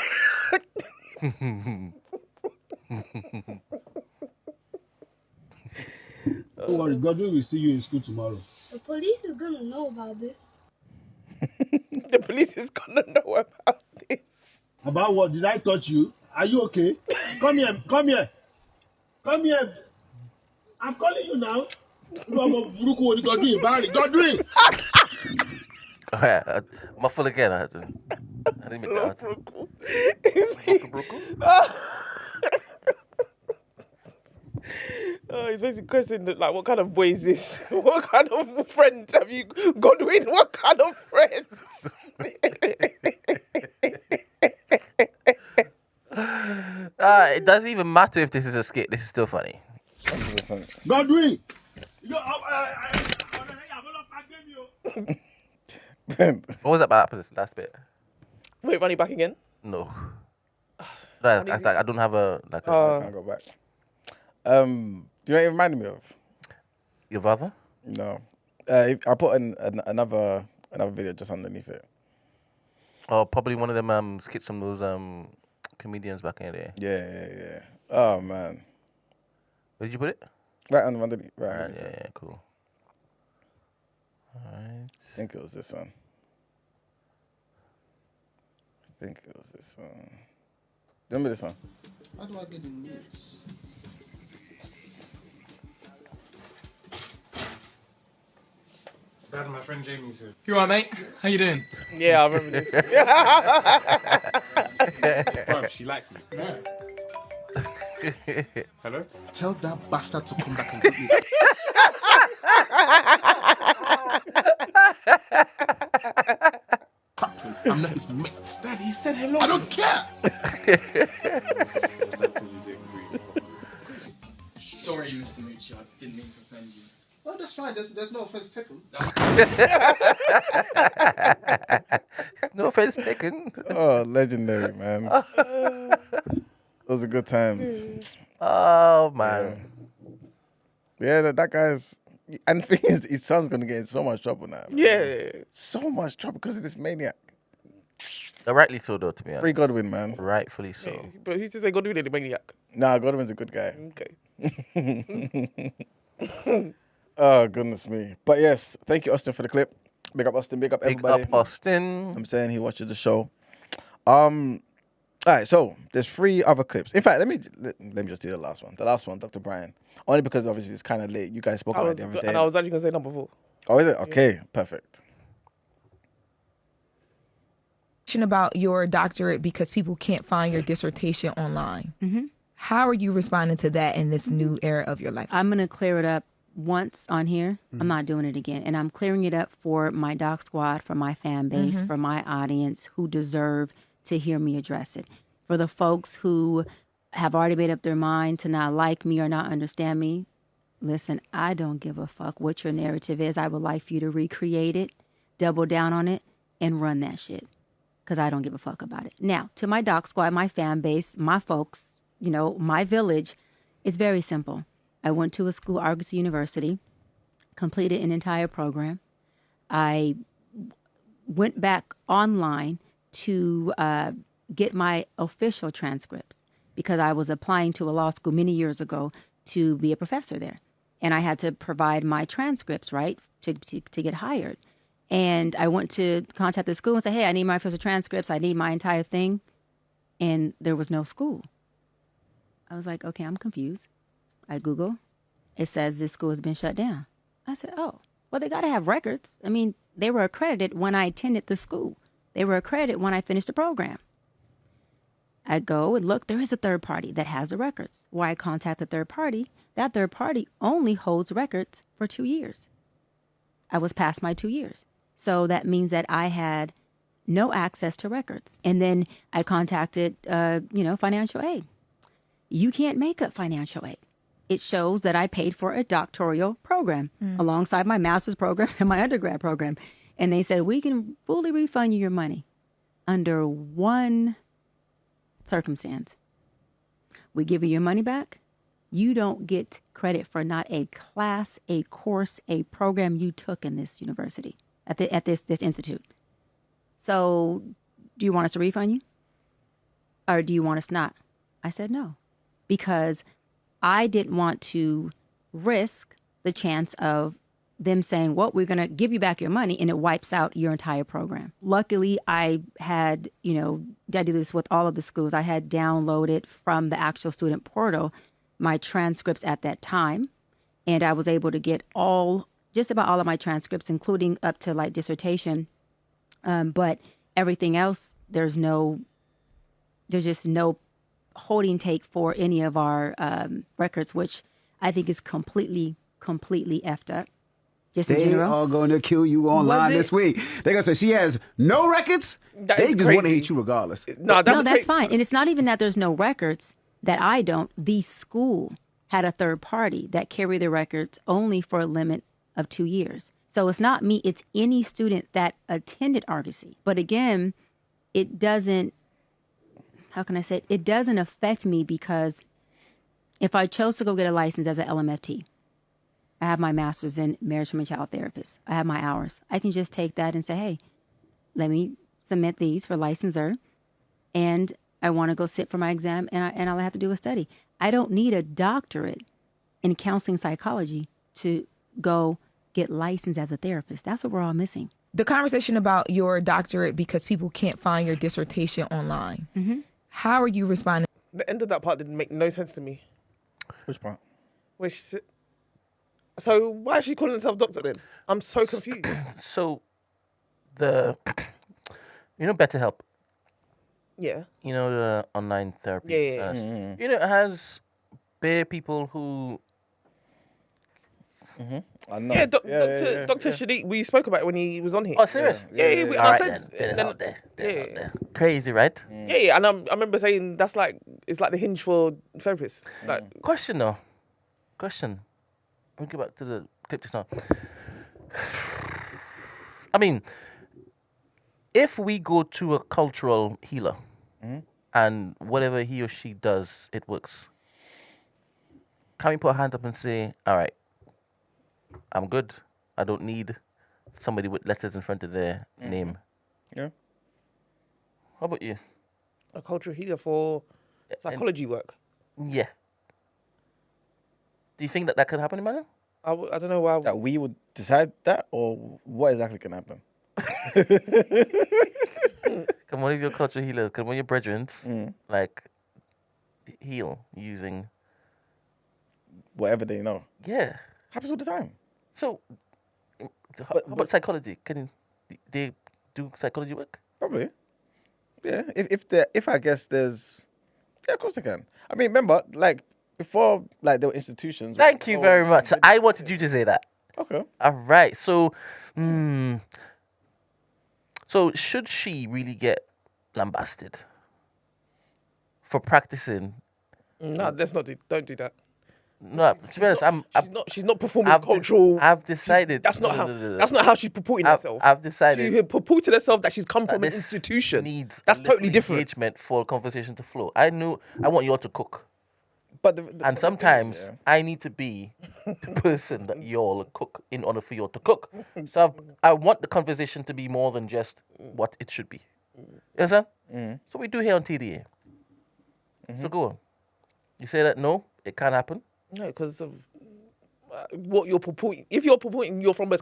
S6: Don't worry, Godwin will see you in school tomorrow.
S5: The police is gonna know about this.
S2: The police is gonna know about this.
S6: About what? Did I touch you? Are you okay? Come here. I'm calling you now. Godwin!
S3: Muffled again. I didn't make that out.
S2: Oh, he's basically questioning like, what kind of boy is this? What kind of friend have you got with? What kind of friends?
S3: It doesn't even matter if this is a skit. This is still funny.
S1: 100%.
S6: Godwin!
S3: What was that about this last bit?
S2: Wait, run it back again?
S3: No. I don't have a
S1: I can't go back. Do you know what it reminded me of?
S3: your brother?
S1: No. I put another video just underneath it.
S3: Or probably one of them skits from those comedians back in the day.
S1: Yeah. Oh man.
S3: Where did you put it?
S1: Right underneath. Right.
S3: Alright,
S1: underneath it.
S3: yeah, cool. Alright.
S1: I think it was this one. Remember this one?
S6: How do I get the news?
S4: Dad, my friend Jamie's here. You alright, mate? How you doing?
S2: Yeah, I remember this.
S4: Bro, she likes me.
S7: Hello?
S8: Tell that bastard to come back and get me. Properly. I'm not his mate.
S7: Dad, he said hello.
S8: I don't care.
S4: Sorry, Mr. MOUTCHI. I didn't mean to offend you.
S8: Oh, that's fine. There's no offense taken.
S3: No offense taken.
S1: Oh, legendary, man. Those are good times.
S3: Oh man.
S1: Yeah, that guy's. And the thing is, his son's gonna get in so much trouble now. Man.
S2: Yeah.
S1: So much trouble because of this maniac.
S3: Rightly so, though, to be honest.
S1: Free Godwin, man.
S3: Rightfully so.
S2: Yeah. But who's to say God do the maniac?
S1: Nah, Godwin's a good guy.
S2: Okay.
S1: Oh, goodness me. But yes, thank you, Austin, for the clip. Big up, Austin. Big up,
S3: Big
S1: everybody.
S3: up, Austin.
S1: I'm saying he watches the show. All right, so there's 3 other clips. In fact, let me just do the last one. The last one, Dr. Brian. Only because obviously it's kind of late. You guys spoke about it the other day.
S2: And I was actually going to say number 4.
S1: Oh, is it? Okay, perfect.
S9: About your doctorate because people can't find your dissertation online.
S10: Mm-hmm.
S9: How are you responding to that in this new era of your life?
S10: I'm going to clear it up once on here. I'm not doing it again. And I'm clearing it up for my doc squad, for my fan base, for my audience who deserve to hear me address it. For the folks who have already made up their mind to not like me or not understand me, listen, I don't give a fuck what your narrative is. I would like for you to recreate it, double down on it, and run that shit. Because I don't give a fuck about it. Now, to my doc squad, my fan base, my folks, you know, my village, it's very simple. I went to a school, Argosy University, completed an entire program. I went back online to get my official transcripts because I was applying to a law school many years ago to be a professor there. And I had to provide my transcripts, right, to get hired. And I went to contact the school and say, hey, I need my official transcripts. I need my entire thing. And there was no school. I was like, okay, I'm confused. I Google. It says this school has been shut down. I said, oh, well, they got to have records. I mean, they were accredited when I attended the school. They were accredited when I finished the program. I go and look, there is a third party that has the records. Why I contact the third party, that third party only holds records for 2 years. I was past my 2 years. So that means that I had no access to records. And then I contacted, financial aid. You can't make up financial aid. It shows that I paid for a doctoral program alongside my master's program and my undergrad program. And they said, we can fully refund you your money under one circumstance. We give you your money back. You don't get credit for not a class, a course, a program you took in this university, at this institute. So do you want us to refund you? Or do you want us not? I said no, because I didn't want to risk the chance of them saying, well, we're going to give you back your money, and it wipes out your entire program. Luckily, I had, I do this with all of the schools. I had downloaded from the actual student portal my transcripts at that time, and I was able to get just about all of my transcripts, including up to like dissertation. But everything else, there's just no holding take for any of our records, which I think is completely effed up. Just in
S11: They
S10: general.
S11: are going to kill you online this week. They're going to say she has no records. They just want to hate you regardless.
S10: No, that's fine. And it's not even that there's no records that I don't. The school had a third party that carried the records only for a limit of 2 years. So it's not me. It's any student that attended Argosy. But again, it doesn't, how can I say it? It doesn't affect me because if I chose to go get a license as an LMFT, I have my master's in marriage and child therapist. I have my hours. I can just take that and say, hey, let me submit these for licensure, and I want to go sit for my exam, and all I have to do is study. I don't need a doctorate in counseling psychology to go get licensed as a therapist. That's what we're all missing.
S9: The conversation about your doctorate because people can't find your dissertation online.
S10: Mm-hmm.
S9: How are you responding?
S2: The end of that part didn't make no sense to me.
S1: Which part?
S2: Where she said, so why is she calling herself doctor then? I'm so confused.
S3: So, BetterHelp.
S2: Yeah.
S3: The online therapy.
S2: Yeah.
S3: It has bare people who.
S1: I know.
S2: Yeah,
S1: yeah,
S2: Dr. Shadiq, we spoke about it when he was on here.
S3: Oh, serious?
S2: Yeah, and
S3: All
S2: I
S3: right,
S2: said,
S3: then it's out there. Then it's
S2: yeah.
S3: out there. Crazy, right?
S2: Yeah, and I remember saying that's like it's like the hinge for therapists. Like,
S3: Question though. Question. Let me go back to the clip just now. I mean, if we go to a cultural healer and whatever he or she does, it works, can we put our hands up and say, all right, I'm good. I don't need somebody with letters in front of their name.
S1: Yeah.
S3: How about you?
S2: a cultural healer for psychology work.
S3: Yeah. Do you think that could happen, Emmanuel?
S2: I don't know why.
S1: That we would decide that, or what exactly can happen?
S3: Can one of your cultural healers, can one of your brethren, like, heal using
S1: whatever they know?
S3: Yeah.
S1: Happens all the time.
S3: So, how about psychology? Can they do psychology work?
S1: Probably. Yeah. If I guess there's, yeah, of course they can. I mean, remember, like before, like there were institutions.
S3: Thank you very much. I wanted you to say that.
S1: Okay.
S3: All right. So, so should she really get lambasted for practicing?
S2: No, let's not do. Don't do that.
S3: No, to be honest,
S2: she's not performing cultural.
S3: I've decided
S2: That's not how. That's not how she's purporting herself.
S3: I've decided.
S2: She purported herself that she's come from an institution. That's totally different.
S3: Engagement for a conversation to flow. I want you all to cook.
S1: But
S3: and sometimes I need to be the person that you all cook in order for you all to cook. So I want the conversation to be more than just what it should be. You understand? So we do here on TDA. So go on. You say that no, it can't happen.
S2: No, because of what you're purporting. If you're purporting you're from an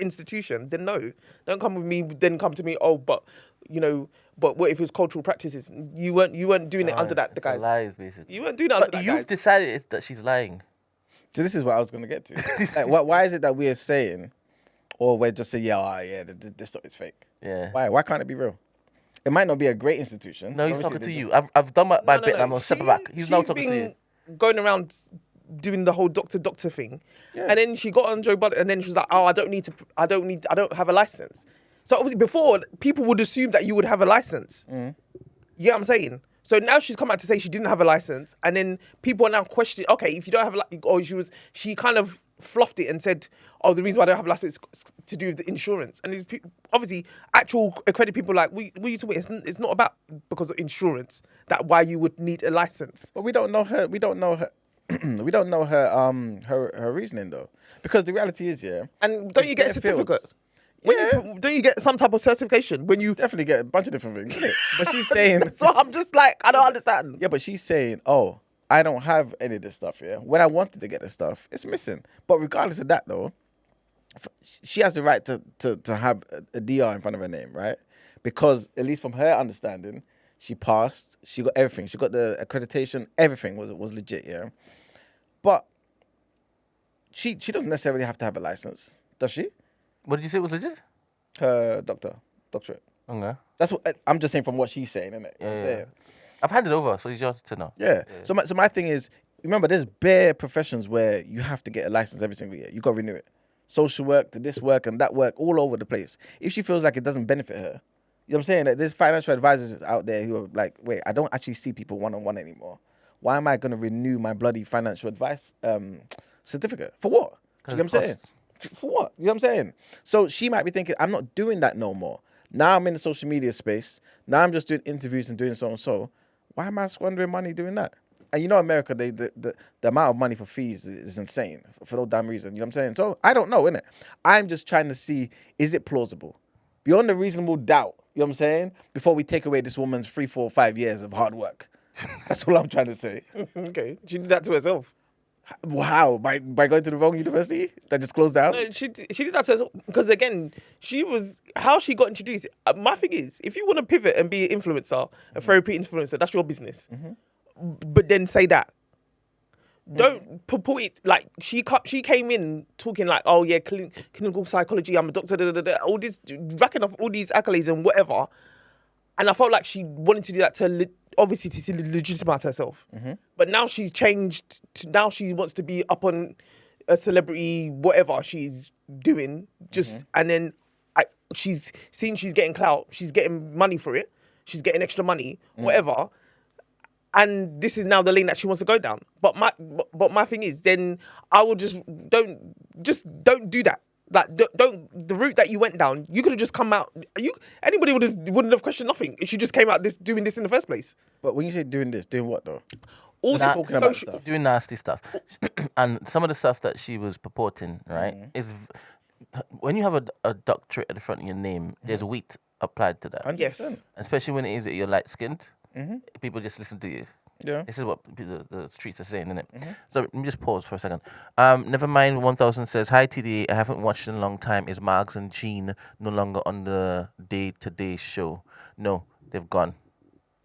S2: institution, then no. Don't come with me. Then come to me. Oh, but but what if it's cultural practices? You weren't doing it under that. The guys.
S3: Lies, basically.
S2: You weren't doing it under that.
S3: But you've decided that she's lying.
S1: So this is what I was going to get to. Like, why is it that we're saying, or we're just saying, this stuff is fake?
S3: Yeah.
S1: Why can't it be real? It might not be a great institution.
S3: No, he's talking to you. I've done my bit. And I'm gonna step back. He's now talking to you.
S2: Going around doing the whole doctor thing, and then she got on Joe Budden, and then she was like, "Oh, I don't have a license." So obviously, before people would assume that you would have a license. You get what I'm saying? So now she's come out to say she didn't have a license, and then people are now questioning. Okay, if you don't have a license, or she kind of fluffed it and said, "Oh, the reason why I don't have a license is to do with the insurance." And it's obviously actual accredited people like we talking. It's not about because of insurance that why you would need a license.
S1: But we don't know her. We don't know her. We don't know her reasoning though, because the reality is,
S2: And don't you get a certificate? Don't you get some type of certification when you
S1: definitely get a bunch of different things? But she's saying,
S2: so I'm just like, I don't understand.
S1: Yeah, but she's saying, oh, I don't have any of this stuff here. When I wanted to get this stuff, it's missing. But regardless of that, though, she has the right to have a DR in front of her name, right? Because at least from her understanding, she passed. She got everything. She got the accreditation. Everything was legit, yeah. But she doesn't necessarily have to have a license, does she?
S3: What did you say was legit?
S1: Her doctorate.
S3: Okay.
S1: That's what I'm just saying from what she's saying, isn't it?
S3: Yeah. I've handed over, so it's yours to know.
S1: Yeah. So my thing is, remember, there's bare professions where you have to get a license every single year. You got to renew it. Social work, to this work and that work, all over the place. If she feels like it doesn't benefit her, you know what I'm saying? Like, there's financial advisors out there who are like, wait, I don't actually see people one-on-one anymore. Why am I going to renew my bloody financial advice certificate? For what? You know what I'm saying? For what? You know what I'm saying? So she might be thinking, I'm not doing that no more. Now I'm in the social media space. Now I'm just doing interviews and doing so and so. Why am I squandering money doing that? And America, the amount of money for fees is insane for no damn reason. You know what I'm saying? So I don't know, innit? I'm just trying to see, is it plausible? Beyond a reasonable doubt, you know what I'm saying? Before we take away this woman's 3, 4, 5 years of hard work. That's all I'm trying to say.
S2: Okay. She did that to herself.
S1: How? By going to the wrong university that just closed down?
S2: No, she did that to herself because again, how she got introduced. My thing is, if you want to pivot and be an influencer, a therapy influencer, that's your business. But then say that. Don't purport it like she came in talking like, oh yeah, clinical psychology, I'm a doctor, all this, racking off all these accolades and whatever. And I felt like she wanted to do that to obviously to legitimize herself. But now she's changed. Now she wants to be up on a celebrity, whatever she's doing. And then she's seen she's getting clout. She's getting money for it. She's getting extra money, whatever. And this is now the lane that she wants to go down. But my thing is, then I will don't do that. Like don't the route that you went down. You could have just come out. Anybody wouldn't have questioned nothing if she just came out doing this in the first place.
S1: But when you say doing this, doing what though?
S2: All this
S1: talking about stuff.
S3: Doing nasty stuff. And some of the stuff that she was purporting, right, is when you have a doctorate at the front of your name, there's weight applied to that.
S1: 100%.
S2: Yes.
S3: Especially when it is that you're light skinned. People just listen to you.
S1: Yeah.
S3: This is what the streets are saying, isn't it? So let me just pause for a second. Never mind. 1000 says, "Hi TD, I haven't watched in a long time. Is Margs and Jean no longer on the day-to-day show?" No, they've gone.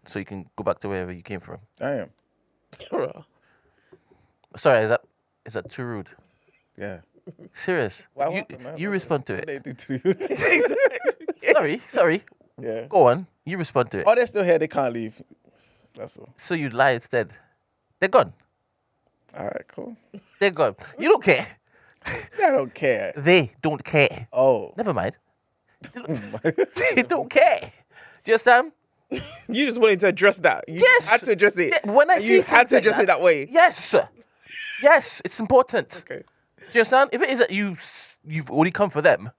S3: So you can go back to wherever you came from.
S1: I am.
S3: Sorry, is that too rude?
S1: Yeah.
S3: Serious?
S1: Why
S3: You respond to
S1: What
S3: it.
S1: they do to you?
S3: Sorry.
S1: Yeah.
S3: Go on. You respond to it.
S1: Oh, they're still here. They can't leave. That's all.
S3: So you lie instead. They're gone.
S1: All right, cool.
S3: They're gone. You don't care.
S1: I don't care.
S3: They don't care.
S1: Oh.
S3: Never mind. They don't care. Do you understand?
S2: You just wanted to address that. You
S3: Yes.
S2: had to address it.
S3: Yeah, when I see
S2: you had to
S3: things like
S2: address it that way.
S3: Yes. Yes, it's important.
S2: Okay.
S3: Do you understand? If it is that you've only come for them.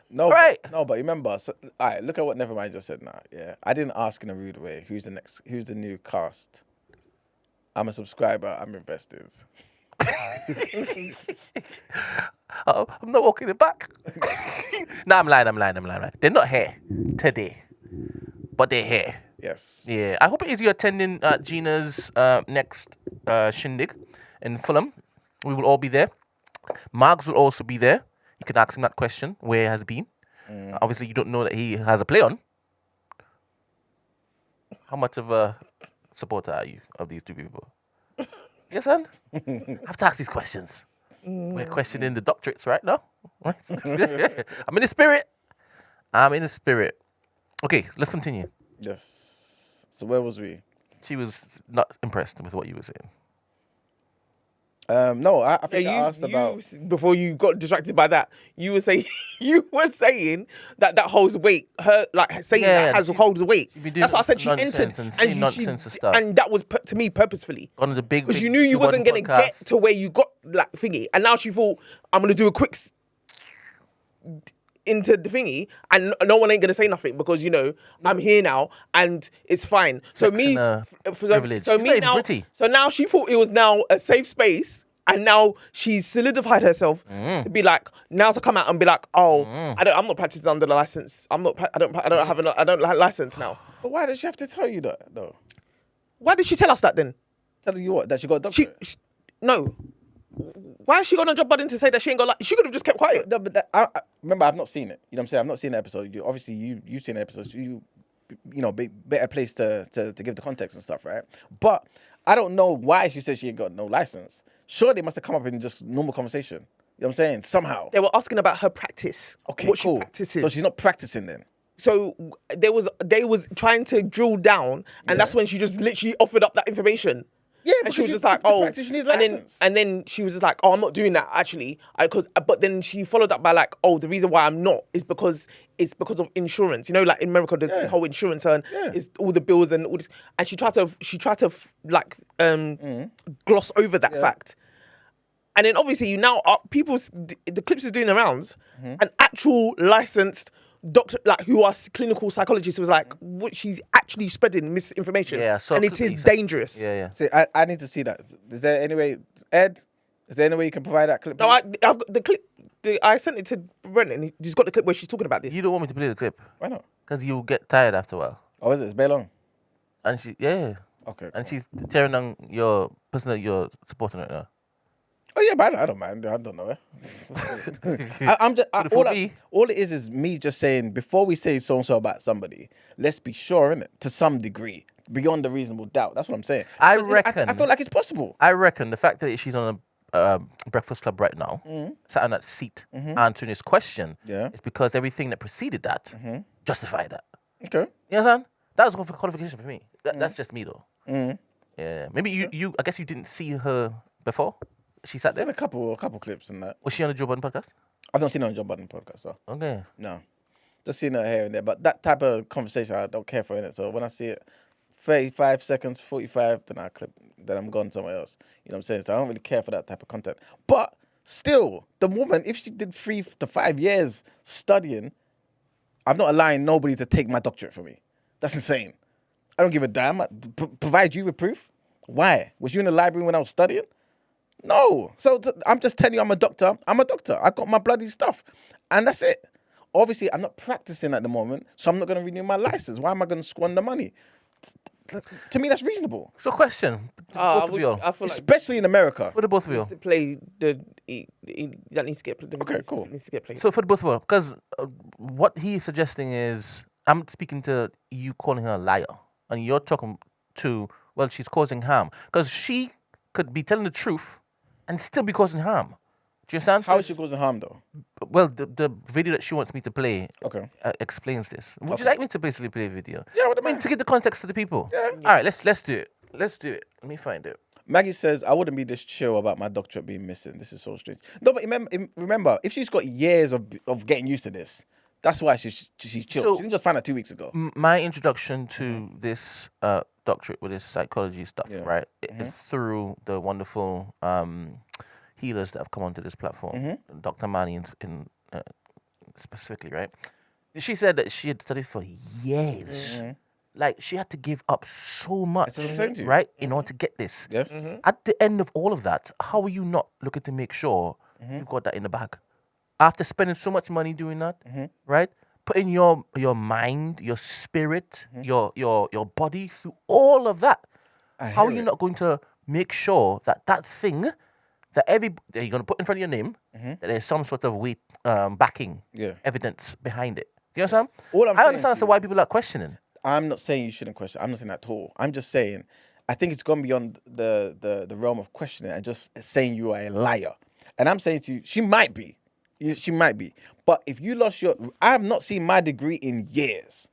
S1: No,
S3: Right.
S1: But remember, all right, look at what Nevermind just said now. Yeah. I didn't ask in a rude way. Who's the new cast? I'm a subscriber. I'm invested.
S3: I'm not walking it back. No, I'm lying. They're not here today, but they're here.
S1: Yes.
S3: Yeah, I hope it is you attending Gina's next shindig in Fulham. We will all be there. Margs will also be there. You can ask him that question, where he has been. Obviously, you don't know that he has a play on. How much of a supporter are you of these two people? Yes, son? I have to ask these questions. We're questioning the doctorates right now. Right? I'm in the spirit. Okay, let's continue.
S1: Yes. So where was we?
S3: She was not impressed with what you were saying.
S1: No, I think I asked about
S2: before you got distracted by that. You were saying that holds weight. Her holds weight. That's what I said. She entered
S3: and nonsense and stuff.
S2: And that was to me purposefully.
S3: One of the big
S2: because you knew you wasn't gonna get to where you got like thingy, and now she thought I'm gonna do a quick into the thingy, and no one ain't gonna say nothing because I'm here now and it's fine. So so now she thought it was now a safe space, and now she's solidified herself to be like now to come out and be like, I'm not practicing under the license. I don't have license now.
S1: But why does she have to tell you that though?
S2: Why did she tell us that then?
S1: Tell you what? That she got a doctorate?
S2: No. Why has she got a job budding to say that she ain't got she could have just kept quiet.
S1: No, but I remember I've not seen it. You know what I'm saying? I've not seen the episode. You've seen the episode. So you better place to give the context and stuff, right? But I don't know why she said she ain't got no license. Sure, they must have come up in just normal conversation. You know what I'm saying? Somehow.
S2: They were asking about her practice.
S1: Okay,
S2: what
S1: cool.
S2: she practices.
S1: So she's not practicing then.
S2: So they was trying to drill down, and that's when she just literally offered up that information.
S1: Yeah,
S2: and she was just like, and then she was just like, I'm not doing that actually, but then she followed up by like, the reason why I'm not is because of insurance. Like in America, there's the whole insurance and it's all the bills and all this, and she tried to like gloss over that fact. And then obviously the clips is doing the rounds. An actual licensed doctor, like who are clinical psychologists, was like, what she's actually spreading misinformation.
S3: Yeah, so
S2: and it is dangerous.
S3: Yeah.
S1: See, I need to see that. Is there any way, Ed? Is there any way you can provide that clip?
S2: No, I've got the clip. I sent it to Brent, and he's got the clip where she's talking about this.
S3: You don't want me to play the clip?
S1: Why not?
S3: Because you'll get tired after a while.
S1: Oh, is it? It's very long.
S3: And she,
S1: Okay.
S3: And she's tearing down your person that you're supporting right now.
S1: Oh yeah, but I don't mind. I don't know. All it is me just saying before we say so and so about somebody, let's be sure, innit? To some degree, beyond a reasonable doubt. That's what I'm saying.
S3: I reckon.
S1: I feel like it's possible.
S3: I reckon the fact that she's on a Breakfast Club right now, sat on that seat, answering this question, is because everything that preceded that justified that.
S1: Okay.
S3: You understand? That was a qualification for me. That's just me though.
S1: Mm.
S3: Yeah. Maybe you. I guess you didn't see her before. She sat
S1: I've seen
S3: there.
S1: a couple clips and that.
S3: Was she on the Joe Budden podcast?
S1: I've not seen her on Joe Budden podcast, so
S3: Okay.
S1: no. Just seen her here and there. But that type of conversation, I don't care for in it. So when I see it, 35 seconds, 45, then I clip, then I'm gone somewhere else. You know what I'm saying? So I don't really care for that type of content. But still, the woman, if she did 3 to 5 years studying, I'm not allowing nobody to take my doctorate from me. That's insane. I don't give a damn. Provide you with proof. Why? Was you in the library when I was studying? No. So I'm just telling you I'm a doctor. I'm a doctor. I got my bloody stuff. And that's it. Obviously, I'm not practicing at the moment, so I'm not going to renew my license. Why am I going to squander money? To me, that's reasonable.
S3: So, question. Both of you all.
S2: I feel like
S1: Especially in America.
S3: For the both of you all.
S2: to play that needs to get played.
S1: Okay, cool.
S2: Needs to get played.
S3: So, for the both of you all, because what he's suggesting is, I'm speaking to you calling her a liar. And you're talking to, well, she's causing harm. Because she could be telling the truth and still be causing harm. Do you understand?
S1: How is she causing harm, though?
S3: Well, the video that she wants me to play explains this. Would you like me to basically play a video?
S1: Yeah, what
S3: I mean, to give the context to the people.
S1: Yeah.
S3: All right, let's do it. Let's do it. Let me find it.
S1: Maggie says, I wouldn't be this chill about my doctorate being missing. This is so strange. No, but remember, if she's got years of getting used to this, that's why she's chill.
S3: So,
S1: She didn't just find out 2 weeks ago.
S3: My introduction to this doctorate with this psychology stuff, right, is through the wonderful healers that have come onto this platform, Dr. Mani in specifically, right? She said that she had studied for years. Like, she had to give up so much, right, in order to get this.
S1: Yes.
S3: At the end of all of that, how are you not looking to make sure you've got that in the bag? After spending so much money doing that, right? Putting your mind, your spirit, your body through all of that. How are you not going to make sure that thing that you're going to put in front of your name, that there's some sort of weight, backing, evidence behind it? Do you understand? I understand why people are questioning.
S1: I'm not saying you shouldn't question. I'm not saying that at all. I'm just saying, I think it's gone beyond the realm of questioning and just saying you are a liar. And I'm saying to you, she might be. She might be. But if you lost I have not seen my degree in years.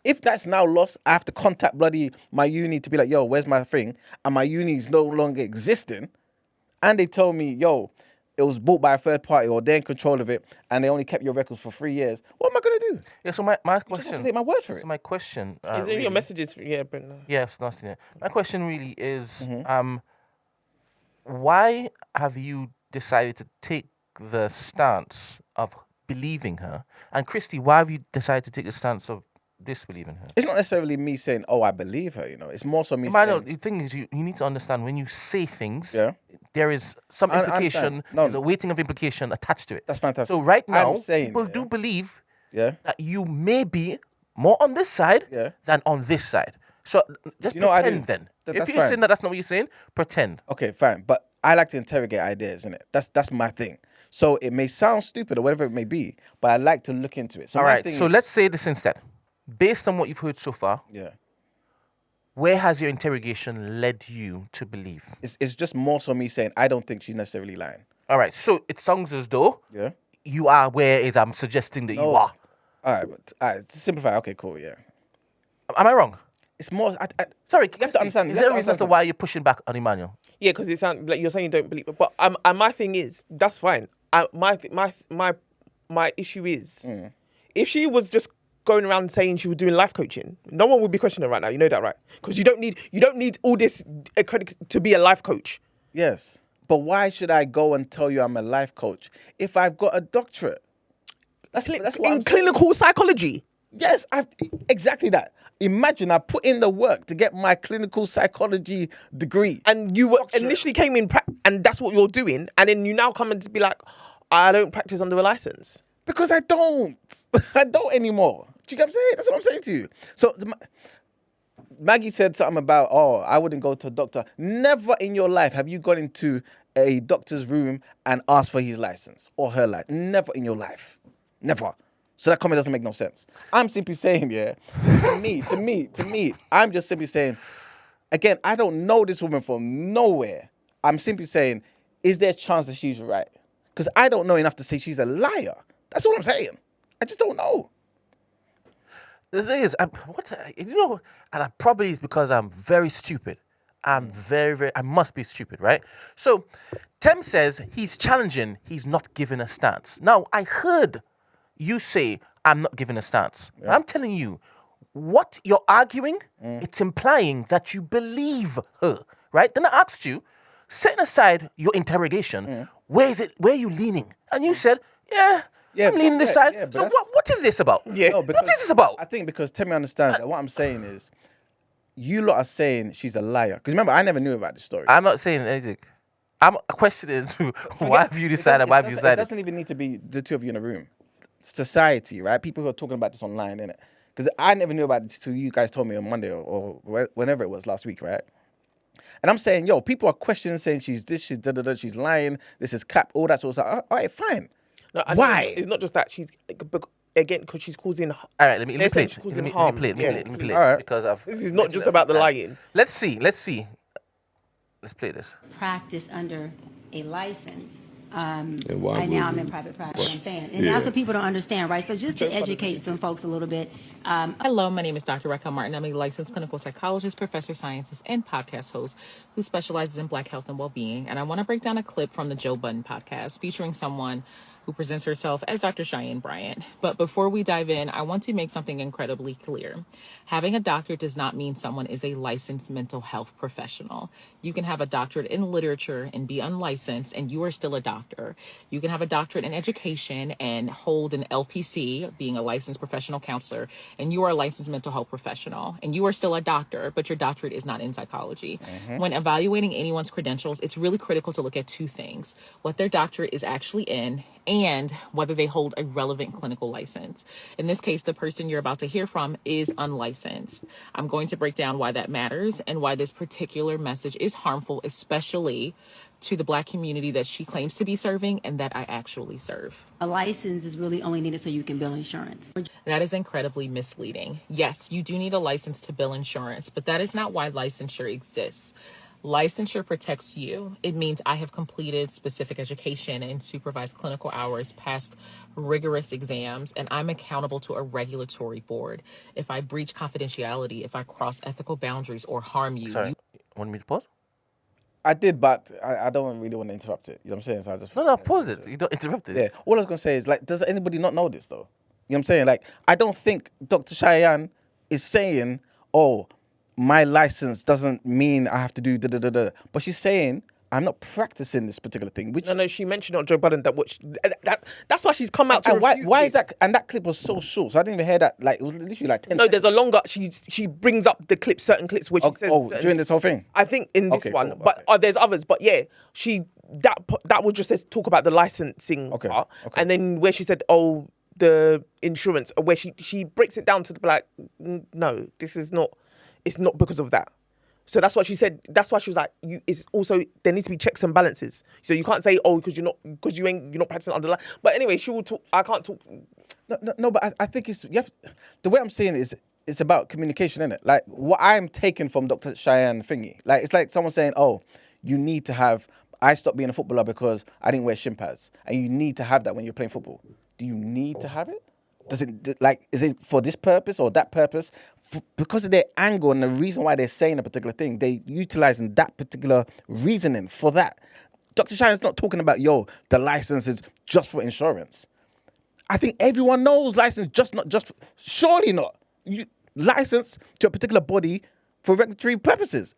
S1: If that's now lost, I have to contact my uni to be like, yo, where's my thing? And my uni is no longer existing. And they told me, yo, it was bought by a third party or they're in control of it and they only kept your records for 3 years. What am I going to do?
S3: Yeah, so my question...
S1: Just have to take my word for it.
S3: So my question...
S2: Is it your messages? Yeah, Brent.
S3: Yes, nothing. Yeah. My question really is, why have you decided to take the stance of believing her? And Christy, why have you decided to take the stance of disbelieving her?
S1: It's not necessarily me saying, oh, I believe her, It's more so me saying...
S3: The thing is, you need to understand when you say things,
S1: Yeah.
S3: there is some implication,
S1: No.
S3: there's a weighting of implication attached to it.
S1: That's fantastic.
S3: So right now,
S1: I'm saying,
S3: people do believe
S1: that
S3: you may be more on this side than on this side. So just pretend then. If you're saying that's not what you're saying, pretend.
S1: Okay, fine. But I like to interrogate ideas, innit? That's my thing. So it may sound stupid or whatever it may be, but I like to look into it. So
S3: all right, so let's say this instead. Based on what you've heard so far, where has your interrogation led you to believe?
S1: It's just more so me saying, I don't think she's necessarily lying.
S3: All right, so it sounds as though you are where I'm suggesting that you are.
S1: All right, to simplify, okay, cool, yeah.
S3: Am I wrong?
S1: It's more...
S3: Sorry,
S1: you have to understand.
S3: Is there a reason as to why you're pushing back on Emmanuel?
S2: Yeah, because it sounds like you're saying you don't believe it. But my thing is, that's fine. My issue is, if she was just going around saying she was doing life coaching, no one would be questioning her right now. You know that, right? Because you don't need all this credit to be a life coach.
S1: Yes, but why should I go and tell you I'm a life coach if I've got a doctorate? That's what
S2: in clinical psychology.
S1: Yes, exactly that. Imagine I put in the work to get my clinical psychology degree.
S2: And you initially came in and that's what you're doing. And then you now come in to be like, I don't practice under a license.
S1: Because I don't. I don't anymore. Do you get what I'm saying? That's what I'm saying to you. So Maggie said something about, I wouldn't go to a doctor. Never in your life have you gone into a doctor's room and asked for his license or her license. Never in your life. Never. So that comment doesn't make no sense. I'm simply saying, to me, I'm just simply saying, again, I don't know this woman from nowhere. I'm simply saying, is there a chance that she's right? Because I don't know enough to say she's a liar. That's all I'm saying. I just don't know.
S3: The thing is, and I probably is because I'm very stupid. I'm very, I must be stupid, right? So, Tem says he's challenging, he's not giving a stance. Now, I heard you say, I'm not giving a stance.
S1: Yeah.
S3: I'm telling you, what you're arguing, it's implying that you believe her, right? Then I asked you, setting aside your interrogation, where are you leaning? And you said, I'm leaning this side.
S1: Yeah,
S3: so what is this about?
S2: Yeah.
S1: No,
S3: What is this about?
S1: I think because Temi understands that what I'm saying is, you lot are saying she's a liar. Because remember, I never knew about this story.
S3: I'm not saying anything. I'm questioning why have you decided, why have you
S1: It
S3: decided?
S1: doesn't even need to be the two of you in a room. Society, right? People who are talking about this online, innit? Because I never knew about it till you guys told me on Monday or whenever it was last week, right? And I'm saying, yo, people are questioning, saying she's this, she's da-da-da, she's lying, this is cap, all that sort of stuff. All right, fine.
S2: No,
S1: Why?
S2: It's not just that. She's, again, because she's causing...
S3: All right, let me
S2: they're
S3: play
S2: saying she's
S3: it.
S2: causing
S3: Let
S2: harm.
S3: me play it. Let me play it.
S1: All right.
S3: Because I've...
S2: This is not just about the lying.
S3: Let's see. Let's play this.
S10: Practice under a license.
S7: why
S10: Right now, I'm
S7: would
S10: in
S7: we?
S10: private practice. I'm saying, and
S7: Yeah.
S10: that's what people don't understand, right? So just to educate some folks a little bit.
S12: Hello, my name is Dr. Raquel Martin. I'm a licensed clinical psychologist, professor, scientist, and podcast host who specializes in Black health and well-being. And I want to break down a clip from the Joe Budden podcast featuring someone who presents herself as Dr. Cheyenne Bryant. But before we dive in, I want to make something incredibly clear. Having a doctorate does not mean someone is a licensed mental health professional. You can have a doctorate in literature and be unlicensed, and you are still a doctor. You can have a doctorate in education and hold an LPC, being a licensed professional counselor, and you are a licensed mental health professional, and you are still a doctor, but your doctorate is not in psychology. When evaluating anyone's credentials, it's really critical to look at two things: what their doctorate is actually in, and whether they hold a relevant clinical license. In this case, the person you're about to hear from is unlicensed. I'm going to break down why that matters and why this particular message is harmful, especially to the Black community that she claims to be serving and that I actually serve.
S10: A license is really only needed so you can bill insurance.
S12: That is incredibly misleading. Yes, you do need a license to bill insurance, but that is not why licensure exists. Licensure protects you. It means I have completed specific education and supervised clinical hours, passed rigorous exams, and I'm accountable to a regulatory board. If I breach confidentiality, if I cross ethical boundaries or harm you,
S3: Sorry, want me to pause?
S1: I did, but I don't really want to interrupt it. You know what I'm saying? So I just...
S3: No, pause it. You don't interrupt it.
S1: Yeah. All I was going to say is, like, does anybody not know this, though? You know what I'm saying? Like, I don't think Dr. Cheyenne is saying, oh, my license doesn't mean I have to do da-da-da-da. But she's saying, I'm not practicing this particular thing. Which
S2: No, she mentioned on Joe Budden that's why she's come out to
S1: and why is
S2: this.
S1: that? And that clip was so short, so I didn't even hear that. Like, it was literally like 10
S2: No, there's a longer. She brings up the clips, certain clips, which she says.
S1: during this whole thing?
S2: I think in this
S1: Okay,
S2: one,
S1: cool,
S2: but there's others. But yeah, that would just says talk about the licensing part, and then where she said, oh, the insurance, where she breaks it down to the like, no, this is not. It's not because of that. So that's what she said. That's why she was like, it's also there needs to be checks and balances. So you can't say, oh, because you're not practicing under. But anyway, she will talk. I can't talk.
S1: No, but I think the way I'm saying it is it's about communication, isn't it? Like what I'm taking from Dr. Cheyenne thingy. Like it's like someone saying, oh, you need to have. I stopped being a footballer because I didn't wear shin pads, and you need to have that when you're playing football. Do you need to have it? Does it is it for this purpose or that purpose? Because of their angle and the reason why they're saying a particular thing, they utilizing that particular reasoning for that. Dr. Cheyenne's not talking about, the license is just for insurance. I think everyone knows license surely not. License to a particular body for regulatory purposes.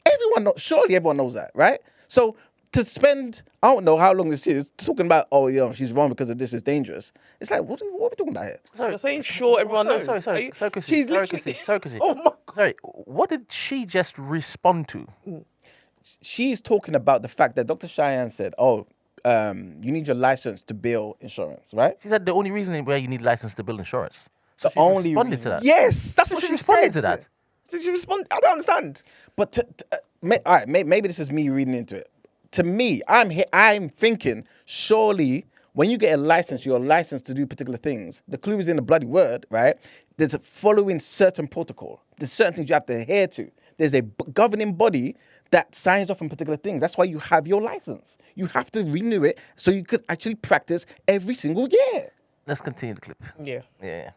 S1: Surely everyone knows that, right? So to spend, I don't know how long this is, talking about, she's wrong because of this is dangerous. It's like, what are we talking about here?
S2: You're saying sure everyone knows.
S3: Sorry,
S2: She's literally... Oh my God.
S3: Sorry, what did she just respond to?
S1: She's talking about the fact that Dr. Cheyenne said, you need your license to bill insurance, right?
S3: She said the only reason where you need license to bill insurance. So she responded to that.
S2: Yes, that's what she
S3: responded to that.
S2: So she responded. I don't understand.
S1: But all right, maybe this is me reading into it. To me, I'm thinking, surely when you get a license, you're licensed to do particular things. The clue is in the bloody word, right? There's a following certain protocol. There's certain things you have to adhere to. There's a governing body that signs off on particular things. That's why you have your license. You have to renew it so you could actually practice every single year.
S3: Let's continue the clip.
S2: Yeah.
S3: Yeah.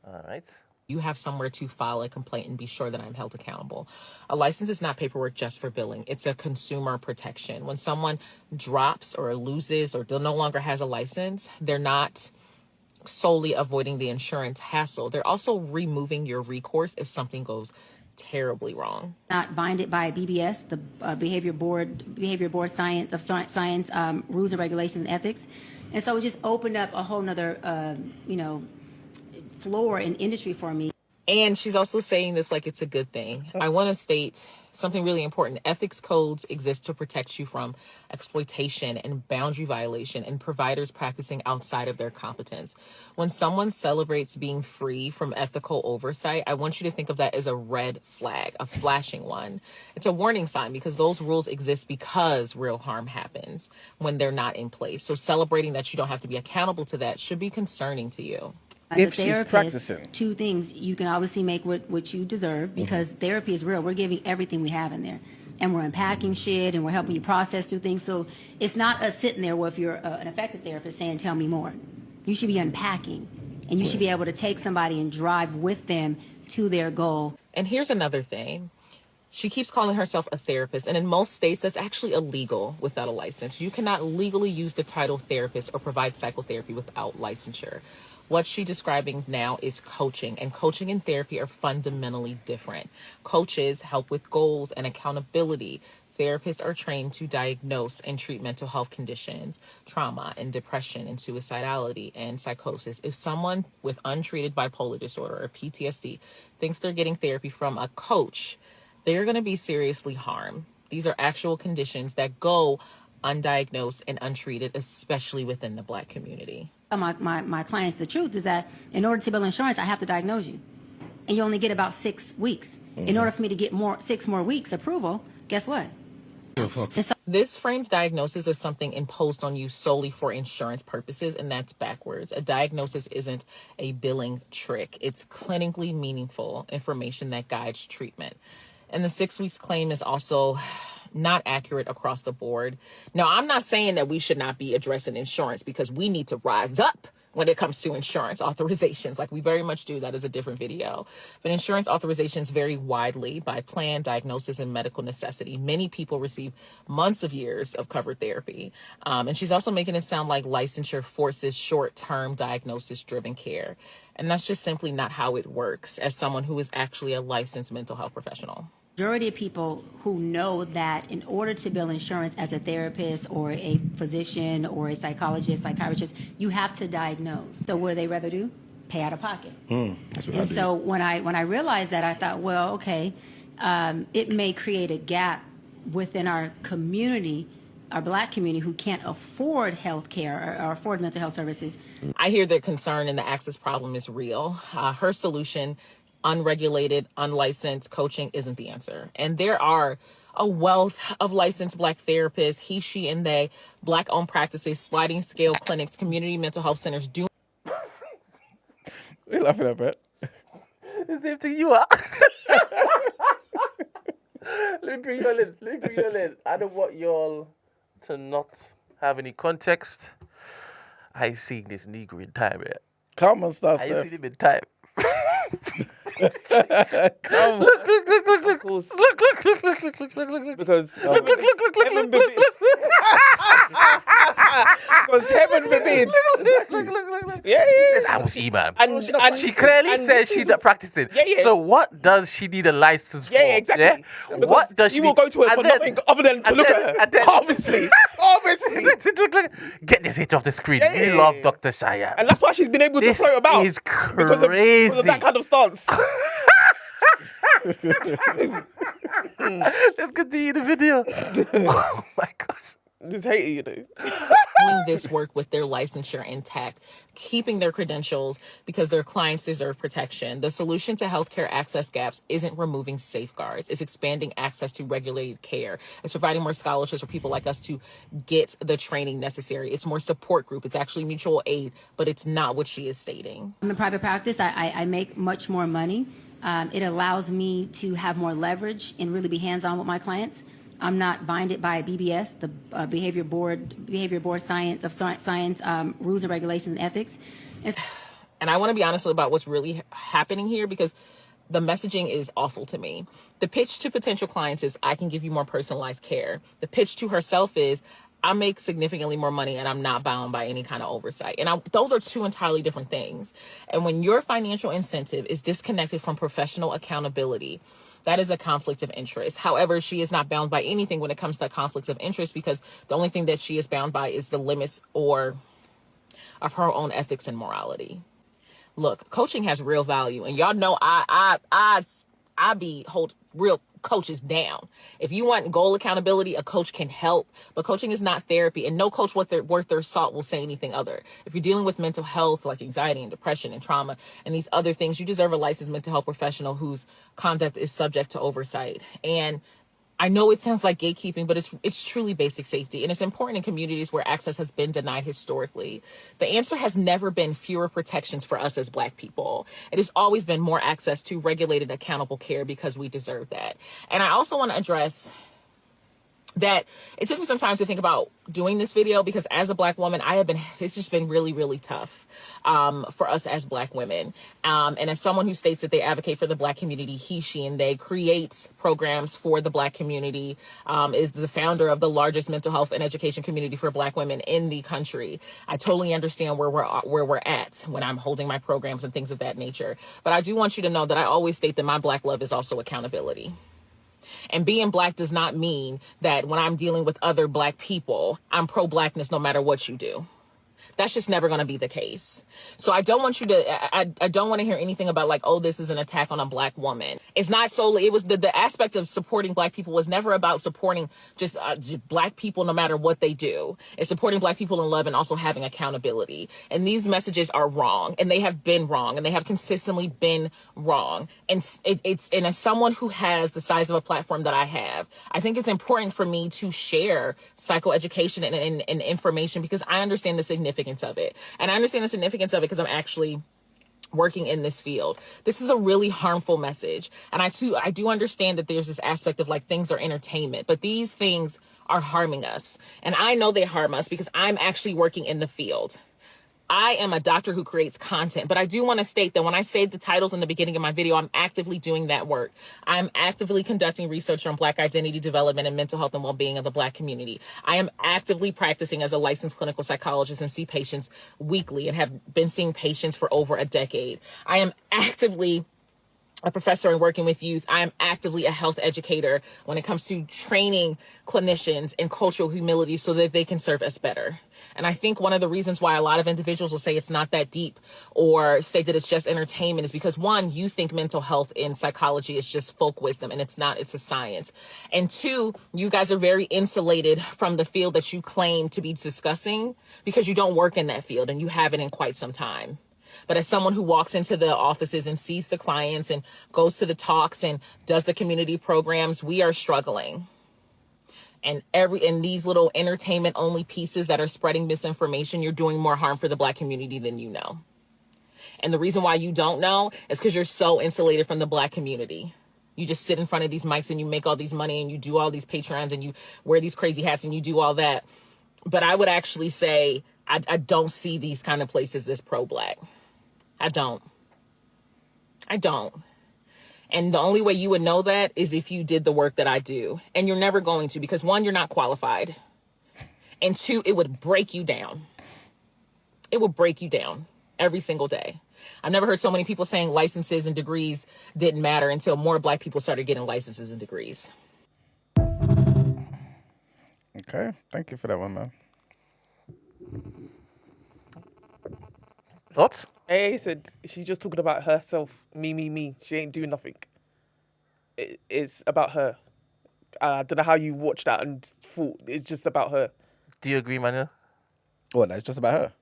S3: All right.
S12: You have somewhere to file a complaint and be sure that I'm held accountable. A license is not paperwork just for billing. It's a consumer protection. When someone drops or loses or no longer has a license, they're not solely avoiding the insurance hassle. They're also removing your recourse if something goes terribly wrong.
S10: Not binded by BBS, the Behavior Board Science Rules and Regulations and Ethics. And so it just opened up a whole nother, floor in industry for me.
S12: And she's also saying this like it's a good thing. I want to state something really important. Ethics codes exist to protect you from exploitation and boundary violation and providers practicing outside of their competence. When someone celebrates being free from ethical oversight, I want you to think of that as a red flag, a flashing one. It's a warning sign because those rules exist because real harm happens when they're not in place. So celebrating that you don't have to be accountable to that should be concerning to you.
S10: As a therapist, two things. You can obviously make what you deserve because therapy is real. We're giving everything we have in there. And we're unpacking shit and we're helping you process through things. So it's not us sitting there where if you're an effective therapist saying, tell me more. You should be unpacking. And you should be able to take somebody and drive with them to their goal.
S12: And here's another thing. She keeps calling herself a therapist, and in most states, that's actually illegal without a license. You cannot legally use the title therapist or provide psychotherapy without licensure. What she's describing now is coaching, and coaching and therapy are fundamentally different. Coaches help with goals and accountability. Therapists are trained to diagnose and treat mental health conditions, trauma and depression and suicidality and psychosis. If someone with untreated bipolar disorder or PTSD thinks they're getting therapy from a coach, they're going to be seriously harmed. These are actual conditions that go undiagnosed and untreated, especially within the Black community.
S10: My clients, the truth is that in order to bill insurance, I have to diagnose you. And you only get about 6 weeks. In order for me to get 6 more weeks approval, guess what?
S12: This frames diagnosis as something imposed on you solely for insurance purposes, and that's backwards. A diagnosis isn't a billing trick. It's clinically meaningful information that guides treatment. And the 6 weeks claim is also not accurate across the board. Now, I'm not saying that we should not be addressing insurance because we need to rise up when it comes to insurance authorizations. Like we very much do. That is a different video. But insurance authorizations vary widely by plan, diagnosis, and medical necessity. Many people receive months of years of covered therapy. And she's also making it sound like licensure forces short-term diagnosis-driven care. And that's just simply not how it works as someone who is actually a licensed mental health professional.
S10: Majority of people who know that in order to bill insurance as a therapist or a physician or a psychologist, psychiatrist, you have to diagnose. So what do they rather do? Pay out of pocket.
S11: That's what I
S10: And
S11: do.
S10: so when I realized that, I thought, well, okay, it may create a gap within our community, our Black community, who can't afford health care or afford mental health services.
S12: I hear the concern and the access problem is real. Her solution, unregulated, unlicensed coaching, isn't the answer. And there are a wealth of licensed Black therapists, he, she, and they, Black-owned practices, sliding scale clinics, community mental health centers.
S1: We're laughing at Brett.
S3: The same thing you are. Let me bring you in. I don't want y'all to not have any context. I seen this Negro in time, man.
S1: Come on, start.
S3: I seen him in time.
S1: Come.
S3: Look.
S2: Because
S3: Look.
S2: because heaven forbid. Yeah.
S3: He says I was Imam.
S2: And
S3: she clearly says she's not practicing.
S2: Yeah.
S3: So what does she need a license for?
S2: Yeah, exactly.
S3: Yeah? What does she
S2: you will
S3: need?
S2: go to her
S3: And
S2: for
S3: then-
S2: nothing other than to
S3: and
S2: look
S3: then-
S2: at her.
S3: and then-
S2: Obviously.
S3: Get this hit off the screen.
S2: Yeah.
S3: We love Dr. Shaya.
S2: And that's why she's been able
S3: This
S2: to float about.
S3: is
S2: Because of that kind of stance.
S3: Let's continue the video. Oh my gosh.
S2: Just hate it, you know.
S12: Doing this work with their licensure intact, keeping their credentials because their clients deserve protection. The solution to healthcare access gaps isn't removing safeguards. It's expanding access to regulated care. It's providing more scholarships for people like us to get the training necessary. It's more support group. It's actually mutual aid, but it's not what she is stating.
S10: I'm in private practice. I make much more money. It allows me to have more leverage and really be hands-on with my clients. I'm not binded by BBS, the Behavior Board Science Rules and Regulations and Ethics.
S12: And I want to be honest about what's really happening here, because the messaging is awful to me. The pitch to potential clients is, I can give you more personalized care. The pitch to herself is, I make significantly more money and I'm not bound by any kind of oversight. And those are two entirely different things. And when your financial incentive is disconnected from professional accountability, that is a conflict of interest. However, she is not bound by anything when it comes to conflicts of interest, because the only thing that she is bound by is the limits of her own ethics and morality. Look, coaching has real value, and y'all know I hold real coaches down. If you want goal accountability, a coach can help, but coaching is not therapy, and no coach worth their salt will say anything other. If you're dealing with mental health, like anxiety and depression and trauma and these other things, you deserve a licensed mental health professional whose conduct is subject to oversight. And I know it sounds like gatekeeping, but it's truly basic safety. And it's important in communities where access has been denied historically. The answer has never been fewer protections for us as Black people. It has always been more access to regulated, accountable care, because we deserve that. And I also want to address that it took me some time to think about doing this video, because as a Black woman, it's just been really, really tough for us as Black women. And as someone who states that they advocate for the Black community, he, she, and they creates programs for the Black community, is the founder of the largest mental health and education community for Black women in the country. I totally understand where we're at when I'm holding my programs and things of that nature. But I do want you to know that I always state that my Black love is also accountability. And being Black does not mean that when I'm dealing with other Black people, I'm pro-Blackness no matter what you do. That's just never going to be the case. So I don't want you to, I don't want to hear anything about like, oh, this is an attack on a Black woman. It's not solely, it was the aspect of supporting Black people was never about supporting just Black people no matter what they do. It's supporting Black people in love and also having accountability. And these messages are wrong, and they have been wrong, and they have consistently been wrong. And and as someone who has the size of a platform that I have, I think it's important for me to share psychoeducation and information, because I understand the significance of it. And I understand the significance of it because I'm actually working in this field. This is a really harmful message. And I do understand that there's this aspect of like things are entertainment, but these things are harming us. And I know they harm us because I'm actually working in the field. I am a doctor who creates content, but I do want to state that when I say the titles in the beginning of my video, I'm actively doing that work. I'm actively conducting research on Black identity development and mental health and well-being of the Black community. I am actively practicing as a licensed clinical psychologist and see patients weekly and have been seeing patients for over a decade. I am actively a professor and working with youth. I am actively a health educator when it comes to training clinicians in cultural humility so that they can serve us better. And I think one of the reasons why a lot of individuals will say it's not that deep or state that it's just entertainment is because, one, you think mental health in psychology is just folk wisdom, and it's not, it's a science. And two, you guys are very insulated from the field that you claim to be discussing because you don't work in that field and you haven't in quite some time. But as someone who walks into the offices and sees the clients and goes to the talks and does the community programs, we are struggling. And in these little entertainment only pieces that are spreading misinformation, you're doing more harm for the Black community than you know. And the reason why you don't know is because you're so insulated from the Black community. You just sit in front of these mics and you make all these money and you do all these Patreons and you wear these crazy hats and you do all that. But I would actually say I don't see these kind of places as pro-Black. I don't. And the only way you would know that is if you did the work that I do. And you're never going to, because one, you're not qualified. And two, it would break you down. It will break you down every single day. I've never heard so many people saying licenses and degrees didn't matter until more Black people started getting licenses and degrees.
S1: Okay, thank you for that one, man.
S3: Thoughts?
S2: AA said she's just talking about herself. Me. She ain't doing nothing. It's about her. I don't know how you watched that and thought it's just about her.
S3: Do you agree, Manuel?
S1: What, that's just about her?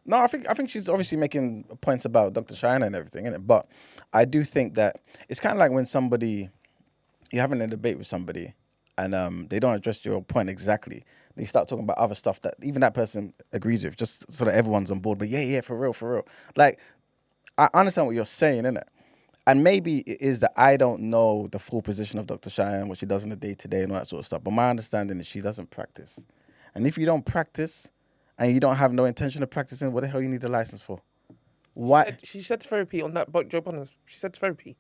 S1: No, I think she's obviously making points about Dr. Cheyenne and everything, innit? But I do think that it's kind of like when you're having a debate with somebody and they don't address your point exactly. They start talking about other stuff that even that person agrees with, just so that everyone's on board. But yeah, for real. Like, I understand what you're saying, innit? And maybe it is that I don't know the full position of Dr. Cheyenne, what she does in the day-to-day and all that sort of stuff. But my understanding is she doesn't practice. And if you don't practice and you don't have no intention of practicing, what the hell you need a license for? Why?
S2: She said therapy on that Joe Budden. She said therapy.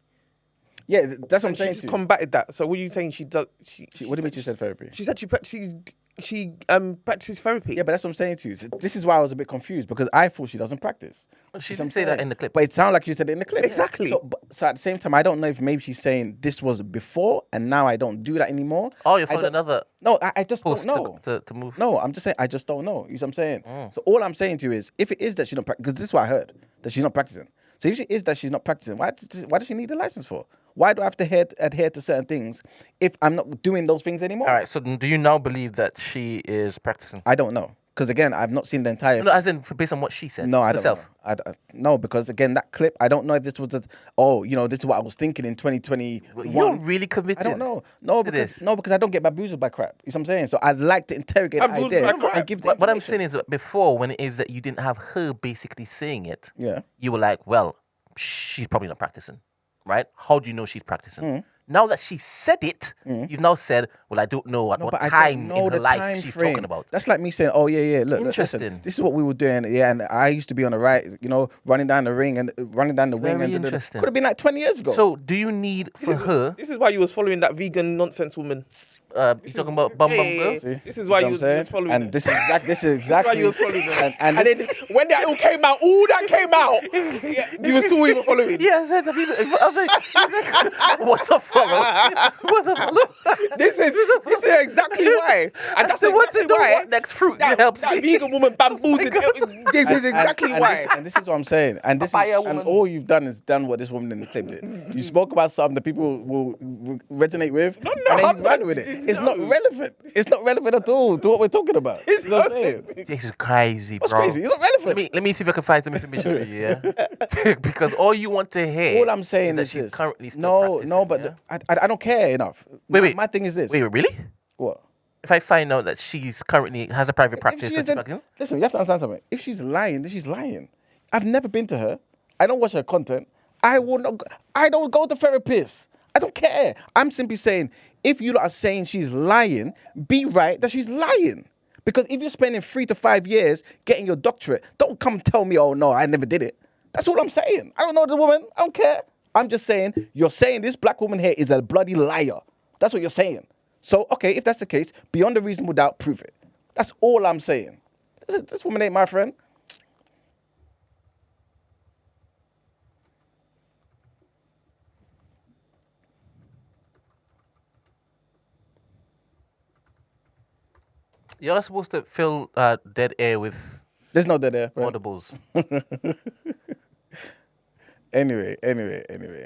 S1: Yeah, that's what I'm
S2: And
S1: saying.
S2: she just combated that. So what are you saying? She does.
S1: What do you mean she said therapy?
S2: She said she practices therapy.
S1: Yeah, but that's what I'm saying to you. So this is why I was a bit confused because I thought she doesn't practice.
S3: She
S1: You know what
S3: didn't
S1: I'm
S3: say that
S1: saying?
S3: in the clip.
S1: But it sounded like she said it in the clip.
S2: Exactly.
S1: So at the same time, I don't know if maybe she's saying this was before and now I don't do that anymore.
S3: Oh, you
S1: I
S3: found
S1: don't-
S3: another
S1: No, I just
S3: post
S1: don't know.
S3: to move.
S1: No, I'm just saying I just don't know. You know what I'm saying?
S3: Mm.
S1: So all I'm saying to you is if it is that she's not practicing, because this is what I heard, that she's not practicing. So if she is that she's not practicing, why does she need a license for? Why do I have to adhere to certain things if I'm not doing those things anymore?
S3: All right. So do you now believe that she is practicing?
S1: I don't know. Because again, I've not seen the entire.
S3: No, as in based on what she said.
S1: No, I
S3: herself.
S1: don't know. No, because again, that clip, I don't know if this was this is what I was thinking in 2021.
S3: You're really committed.
S1: I don't know. No, because I don't get bamboozled by crap. You know what I'm saying? So I'd like to interrogate the
S2: Bamboozled
S1: idea
S2: by crap.
S1: and give the
S3: What I'm
S1: information.
S3: saying is that before, when it is that you didn't have her basically saying it,
S1: Yeah.
S3: you were like, well, she's probably not practicing, right? How do you know she's practicing? Now that she said it, you've now said, well, I don't know at what
S1: but I don't
S3: time
S1: know
S3: in her
S1: the
S3: life
S1: time
S3: she's
S1: frame.
S3: talking about.
S1: That's like me saying, oh, yeah, look,
S3: Interesting.
S1: listen, this is what we were doing, yeah, and I used to be on the right, running down the ring and running down the wing.
S3: Very
S1: and
S3: interesting.
S1: Could have been like 20 years ago.
S3: So do you need for her,
S2: This is why you was following that vegan nonsense woman.
S3: you talking about Bum Bum
S2: Yeah,
S3: Girl?
S2: yeah,
S1: See?
S2: This is
S1: See
S2: why
S1: what
S2: you
S1: I'm
S2: was following
S1: And
S2: it.
S1: this is exactly.
S2: This is why you was following it.
S1: And
S2: then when that all came out, you were still even following.
S3: Yeah, I said, what's up, follow? What's up, follow?
S2: This is exactly why. And that's
S3: what next fruit helps
S2: that
S3: me.
S2: vegan woman bamboozled. This is exactly why.
S1: And this is what I'm saying. And this is,
S3: Papaya
S1: and
S3: woman.
S1: all you've done is done what this woman in the clip did. You spoke about something that people will resonate with, and then you ran with it. It's not relevant. It's not relevant at all to what we're talking about. You know what I'm saying?
S3: This is crazy,
S1: What's
S3: bro.
S1: crazy? It's not relevant.
S3: Let me see if I can find some information for you, yeah? Because all you want to hear
S1: All I'm saying
S3: that
S1: is
S3: she's
S1: this.
S3: currently still
S1: No,
S3: practicing,
S1: but
S3: yeah?
S1: I don't care enough.
S3: Wait.
S1: My thing is this.
S3: Wait, really?
S1: What?
S3: If I find out that she's currently has a private
S1: If
S3: practice,
S1: she
S3: that
S1: is, then-
S3: she's practicing,
S1: listen, you have to understand something. If she's lying, then she's lying. I've never been to her. I don't watch her content. I will not. I don't go to therapists. I don't care. I'm simply saying, if you lot are saying she's lying, be right that she's lying. Because if you're spending 3 to 5 years getting your doctorate, don't come tell me, oh no, I never did it. That's all I'm saying. I don't know the woman. I don't care. I'm just saying, you're saying this black woman here is a bloody liar. That's what you're saying. So, okay, if that's the case, beyond a reasonable doubt, prove it. That's all I'm saying. This woman ain't my friend.
S3: you're not supposed to fill dead air with
S1: There's no dead air. Right?
S3: audibles.
S1: Anyway.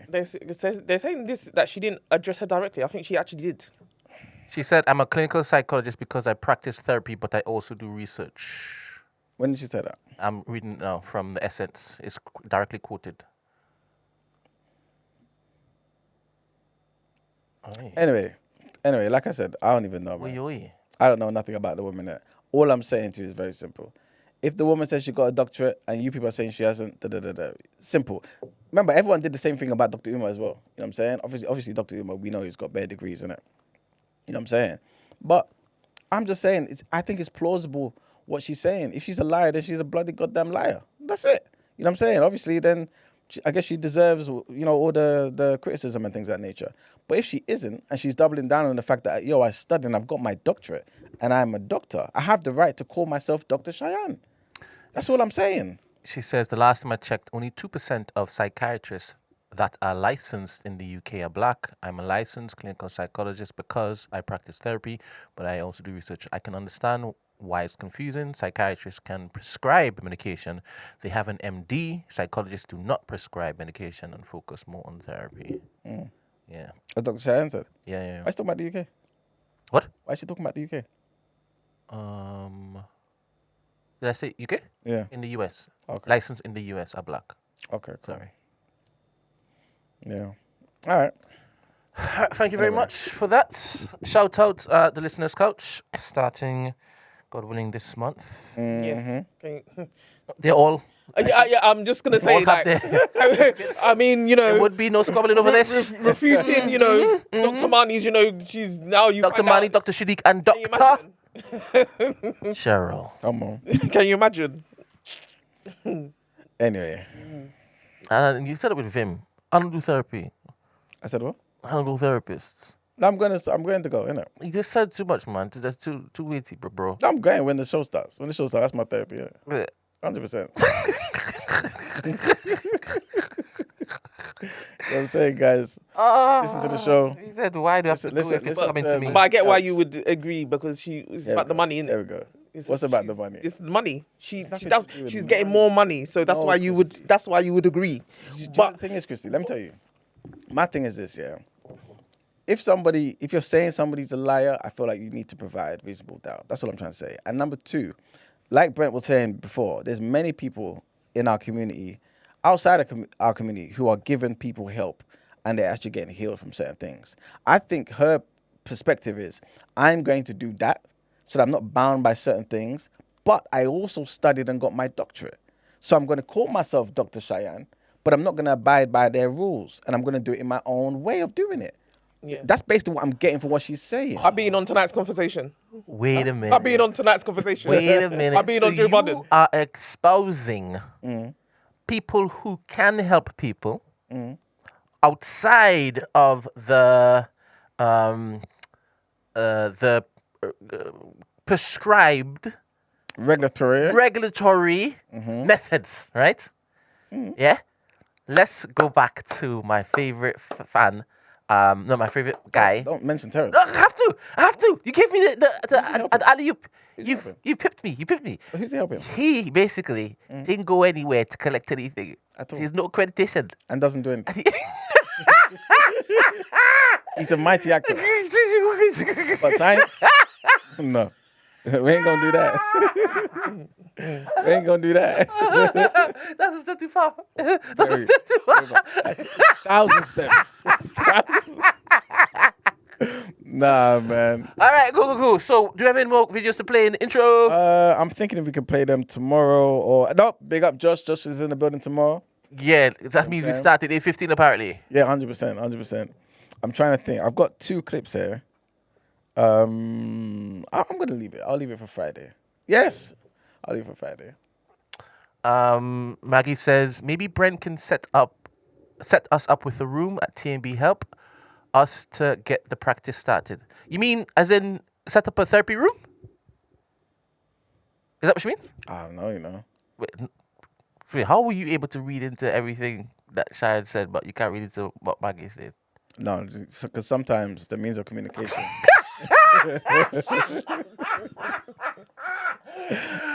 S2: They're saying this that she didn't address her directly. I think she actually did.
S3: She said, I'm a clinical psychologist because I practice therapy, but I also do research.
S1: When did she say that?
S3: I'm reading now from the Essence. It's directly quoted.
S1: Anyway, like I said, I don't even know. Man.
S3: Oi.
S1: I don't know nothing about the woman there. All I'm saying to you is very simple. If the woman says she got a doctorate and you people are saying she hasn't, simple. Remember, everyone did the same thing about Dr. Umar as well. You know what I'm saying? Obviously, Dr. Umar, we know he's got bare degrees in it. You know what I'm saying? But I'm just saying, I think it's plausible what she's saying. If she's a liar, then she's a bloody goddamn liar. That's it. You know what I'm saying? Obviously, then I guess she deserves, all the criticism and things of that nature. But if she isn't, and she's doubling down on the fact that, I studied and I've got my doctorate, and I'm a doctor, I have the right to call myself Dr. Cheyenne. That's all I'm saying.
S3: She says, the last time I checked, only 2% of psychiatrists that are licensed in the UK are black. I'm a licensed clinical psychologist because I practice therapy, but I also do research. I can understand why it's confusing. Psychiatrists can prescribe medication. They have an MD. Psychologists do not prescribe medication and focus more on therapy.
S1: Mm.
S3: Yeah.
S1: As Dr. Cheyenne said.
S3: Yeah.
S1: Why is she talking about the UK?
S3: What?
S1: Why is she talking about the UK?
S3: Did I say UK?
S1: Yeah.
S3: In the US.
S1: Okay.
S3: Licensed in the US are black.
S1: Okay, cool.
S3: Sorry.
S1: Yeah. All right.
S3: Thank you very much for that. Shout out the listeners' couch starting, God willing, this month.
S1: Mm-hmm.
S2: Yes.
S3: They're all.
S2: Yeah, I'm just gonna say
S3: all have
S2: like, I mean,
S3: there would be no squabbling over this.
S2: refuting, Dr. Mani's, she's now you.
S3: Dr. Mani, Dr. Shadiq, and Dr. Cheryl.
S1: Come on.
S2: Can you imagine?
S1: Anyway.
S3: And you said it with him. I don't do therapy.
S1: I said what?
S3: I don't go therapists.
S1: No, I'm going to go, innit?
S3: You just said too much, man. That's too weighty, bro.
S1: No, I'm going when the show starts. When the show starts, that's my therapy, innit? 100%. You know what I'm saying, guys? Listen to the show.
S3: He said, why do I have to do it if it's coming to me?
S2: But I get why you would agree because it's about the money, innit?
S1: There we go. What's about the money?
S2: It's the money. She's
S1: nothing to do with
S2: getting
S1: money.
S2: more money, so that's
S1: No,
S2: why you would. That's why you would agree.
S1: But the thing is, Christy, let me tell you. My thing is this, yeah. If you're saying somebody's a liar, I feel like you need to provide reasonable doubt. That's what I'm trying to say. And number two, like Brent was saying before, there's many people in our community, outside of our community, who are giving people help and they're actually getting healed from certain things. I think her perspective is, I'm going to do that so that I'm not bound by certain things, but I also studied and got my doctorate. So I'm going to call myself Dr. Cheyenne, but I'm not going to abide by their rules, and I'm going to do it in my own way of doing it.
S2: Yeah.
S1: That's basically what I'm getting from what she's saying.
S2: I've been on tonight's conversation.
S3: Wait a minute.
S2: I've been on tonight's conversation.
S3: Wait a minute.
S2: I've been on Joe Budden.
S3: You are exposing people who can help people outside of the prescribed regulatory methods, right? Yeah. Let's go back to my favorite fan. No, my favorite guy.
S1: Don't mention Terrence.
S3: No, I have to. You gave me the alley-oop. You pipped me.
S1: But who's he helping?
S3: He basically didn't go anywhere to collect anything. He's no accreditation.
S1: And doesn't do anything. He's a mighty actor. But science? No. We ain't gonna do that. We ain't gonna do that.
S3: That's a step too far. That's a step too far.
S1: 1,000 steps. Nah, man.
S3: All right, cool. So, do you have any more videos to play in the intro?
S1: I'm thinking if we can play them tomorrow or... No, big up Josh. Josh is in the building tomorrow.
S3: Yeah, that means we started 8:15 apparently.
S1: Yeah, 100%. I'm trying to think. I've got 2 clips here. I'm going to leave it. I'll leave it for Friday. Yes, I'll leave it for Friday.
S3: Maggie says, maybe Brent can set us up with a room at TNB Help us to get the practice started. You mean as in set up a therapy room? Is that what you mean?
S1: I don't know, you know.
S3: Wait, how were you able to read into everything that Shahid said, but you can't read into what Maggie said?
S1: No, because sometimes the means of communication.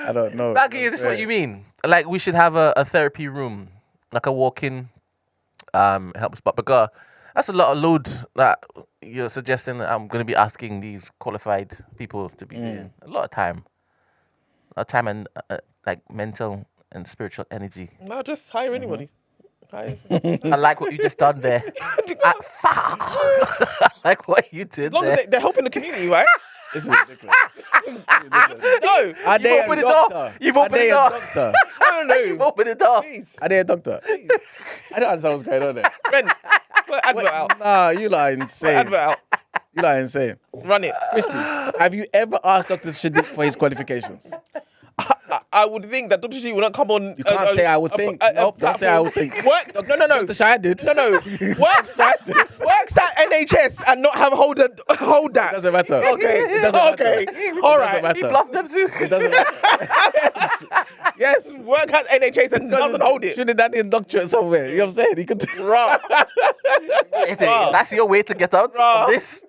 S1: I don't know.
S3: Maggie, is this what you mean? Like we should have a therapy room, like a walk-in help spot. Because that's a lot of load that you're suggesting that I'm going to be asking these qualified people to be doing. A lot of time. And like mental and spiritual energy.
S2: No, just hire anybody.
S3: I like what you just done there. I like what you did
S2: as long
S3: there.
S2: as they're helping the community, right?
S1: This is ridiculous.
S2: No,
S3: you've opened the door. You've opened the door.
S1: Doctor?
S2: No.
S3: You've opened the door.
S2: Please.
S1: Are they a doctor? I don't understand what's going on there.
S2: Ben, put advert out.
S1: Nah, you lot are insane.
S2: Put advert out.
S1: You lot are insane.
S2: Run it.
S1: Christy, have you ever asked Dr. Shadid for his qualifications?
S2: I would think that Dr. Shi will not come on.
S1: You can't say I would think. Nope, don't say I would think.
S2: Work? No.
S1: Dr. Shahid did.
S2: No. Works at NHS and not hold that.
S1: It doesn't matter.
S2: Okay.
S1: It doesn't
S2: Okay.
S1: matter.
S2: All
S1: It
S2: right.
S1: doesn't matter.
S3: He bluffed them too.
S1: It doesn't matter. Yes.
S2: Work at NHS and doesn't hold it.
S1: Shouldn't that be a doctorate somewhere? You know what I'm saying? He could.
S3: That's your way to get out of this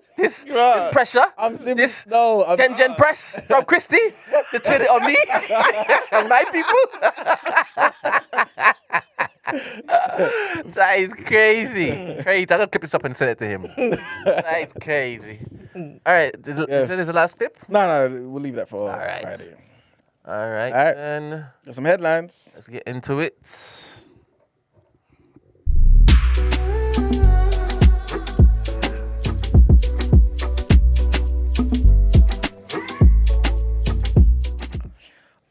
S3: pressure. This Gen press from Christy to turn it on me and my people. That is crazy. I'm gonna clip this up and send it to him. That is crazy. All right, is this the last clip?
S1: No, we'll leave that for Friday.
S3: All right, then.
S1: Got some headlines.
S3: Let's get into it.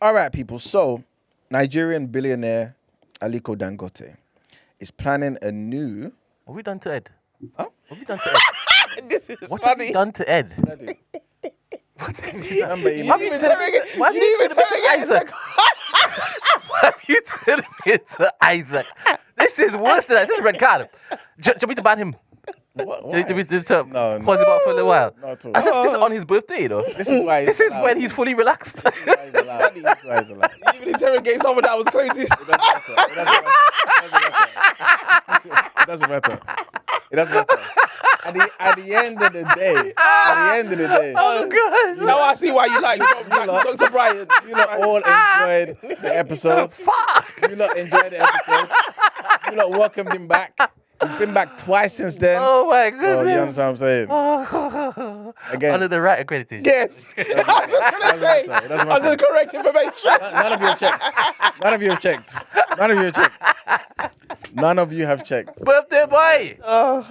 S1: All right, people. So, Nigerian billionaire Aliko Dangote is planning a new...
S3: What have we done to Ed?
S1: Huh?
S3: What have we done to Ed?
S2: This is
S3: What
S2: funny.
S3: have you done to Ed?
S1: Remember,
S3: Why have you turned him into Isaac? have you turned me into Isaac? This is worse than that. This is red card. Do you want me to ban him?
S1: What?
S3: Do you want me to
S1: No.
S3: pause him out for a little while?
S1: Not at all.
S3: This is on his birthday, you know.
S1: This is why.
S3: This is when he's fully relaxed.
S1: This is why he's allowed. This is why he's allowed.
S2: You even interrogate someone that was crazy.
S1: It doesn't matter. It doesn't matter. At the end of the day.
S3: Oh gosh.
S2: Now I see why you like Dr. Bryant.
S1: You lot all enjoyed the episode.
S3: Fuck.
S1: You lot enjoyed the episode. You lot welcomed him back. He's been back twice since then.
S3: Oh my
S1: Oh,
S3: goodness.
S1: you understand what I'm saying? Again.
S3: Under the right accreditation.
S2: Yes. I was just going to say,
S1: It doesn't
S2: under the
S1: matter.
S2: correct information.
S1: None of you have checked. None of you have checked. None of you have checked. None of you have checked.
S3: Birthday boy.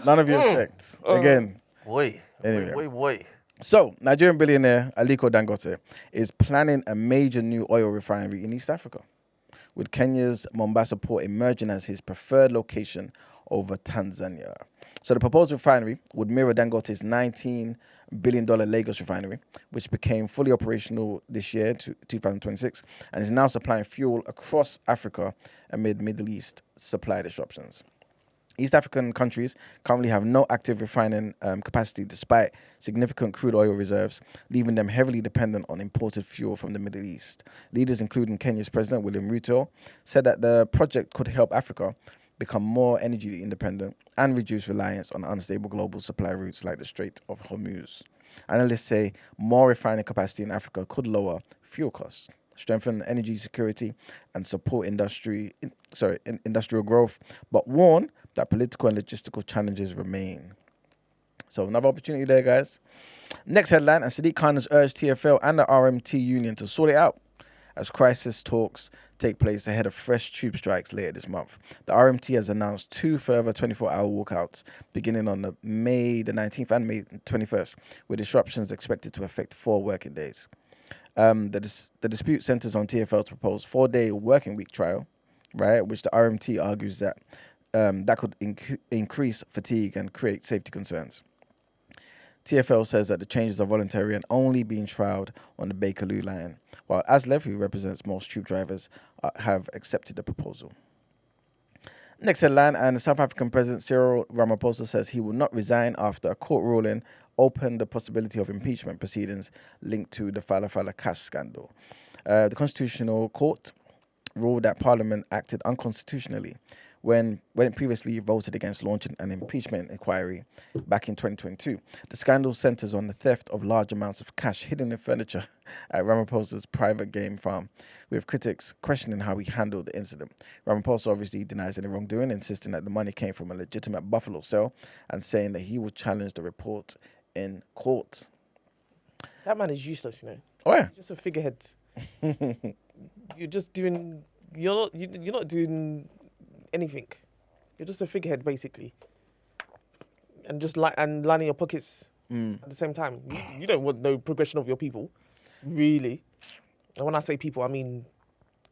S1: None of you have checked. Again.
S3: Boy.
S1: Anyway.
S3: Boy.
S1: So, Nigerian billionaire Aliko Dangote is planning a major new oil refinery in East Africa, with Kenya's Mombasa port emerging as his preferred location over Tanzania. So the proposed refinery would mirror Dangote's $19 billion Lagos refinery, which became fully operational this year, 2026, and is now supplying fuel across Africa amid Middle East supply disruptions. East African countries currently have no active refining capacity despite significant crude oil reserves, leaving them heavily dependent on imported fuel from the Middle East. Leaders, including Kenya's President William Ruto, said that the project could help Africa become more energy independent and reduce reliance on unstable global supply routes like the Strait of Hormuz. Analysts say more refining capacity in Africa could lower fuel costs, strengthen energy security, and support industrial growth, but warn that political and logistical challenges remain. So another opportunity there, guys. Next headline, and Sadiq Khan has urged TFL and the RMT union to sort it out as crisis talks take place ahead of fresh tube strikes later this month. The RMT has announced 2 further 24-hour walkouts beginning on May the 19th and May 21st, with disruptions expected to affect 4 working days. The dispute centers on TFL's proposed 4-day working week trial, right, which the RMT argues that that could increase fatigue and create safety concerns. TFL says that the changes are voluntary and only being trialled on the Bakerloo line, while Aslev, who represents most tube drivers, have accepted the proposal. Next headline, and the South African President Cyril Ramaphosa says he will not resign after a court ruling opened the possibility of impeachment proceedings linked to the Falafala cash scandal. The Constitutional Court ruled that Parliament acted unconstitutionally when it previously voted against launching an impeachment inquiry back in 2022. The scandal centers on the theft of large amounts of cash hidden in furniture at Ramaphosa's private game farm, with critics questioning how he handled the incident. Ramaphosa obviously denies any wrongdoing, insisting that the money came from a legitimate Buffalo sale and saying that he would challenge the report in court.
S2: That man is useless, you know.
S1: Oh, yeah.
S2: He's just a figurehead. You're just doing... You're not doing anything. You're just a figurehead, basically. And just lining your pockets at the same time. You don't want no progression of your people, really. And when I say people, I mean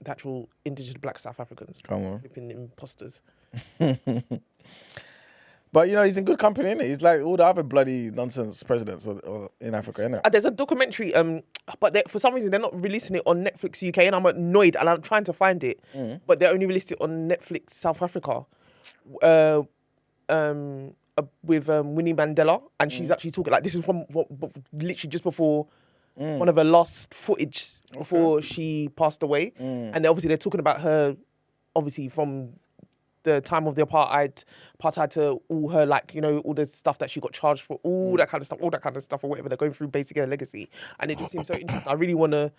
S2: the actual indigenous black South Africans.
S1: Come on.
S2: Flipping imposters.
S1: But, you know, he's in good company, isn't he? He's like all the other bloody nonsense presidents in Africa, isn't it?
S2: There's a documentary, but for some reason they're not releasing it on Netflix UK, and I'm annoyed, and I'm trying to find it. But they only released it on Netflix South Africa, with Winnie Mandela, and she's actually talking like this is from literally just before one of her last footage before she passed away, and they're talking about her, obviously from the time of the apartheid to all her, like, you know, all the stuff that she got charged for, all that kind of stuff or whatever. They're going through basically her legacy, and it just seems so interesting. I really want to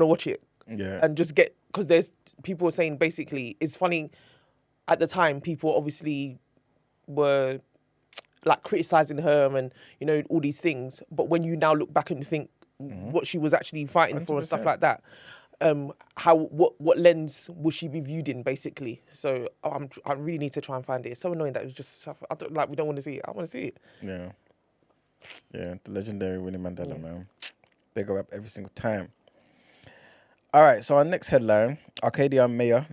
S2: watch it, and just get, because there's people were saying basically it's funny. At the time, people obviously were like criticizing her and, you know, all these things, but when you now look back and think what she was actually fighting for and stuff like that, what lens will she be viewed in, basically? So I really need to try and find it. It's so annoying that it's just we don't want to see it. I want to see it.
S1: Yeah, the legendary Winnie Mandela, man. Big her up every single time. All right, so our next headline: Arcadia Mayor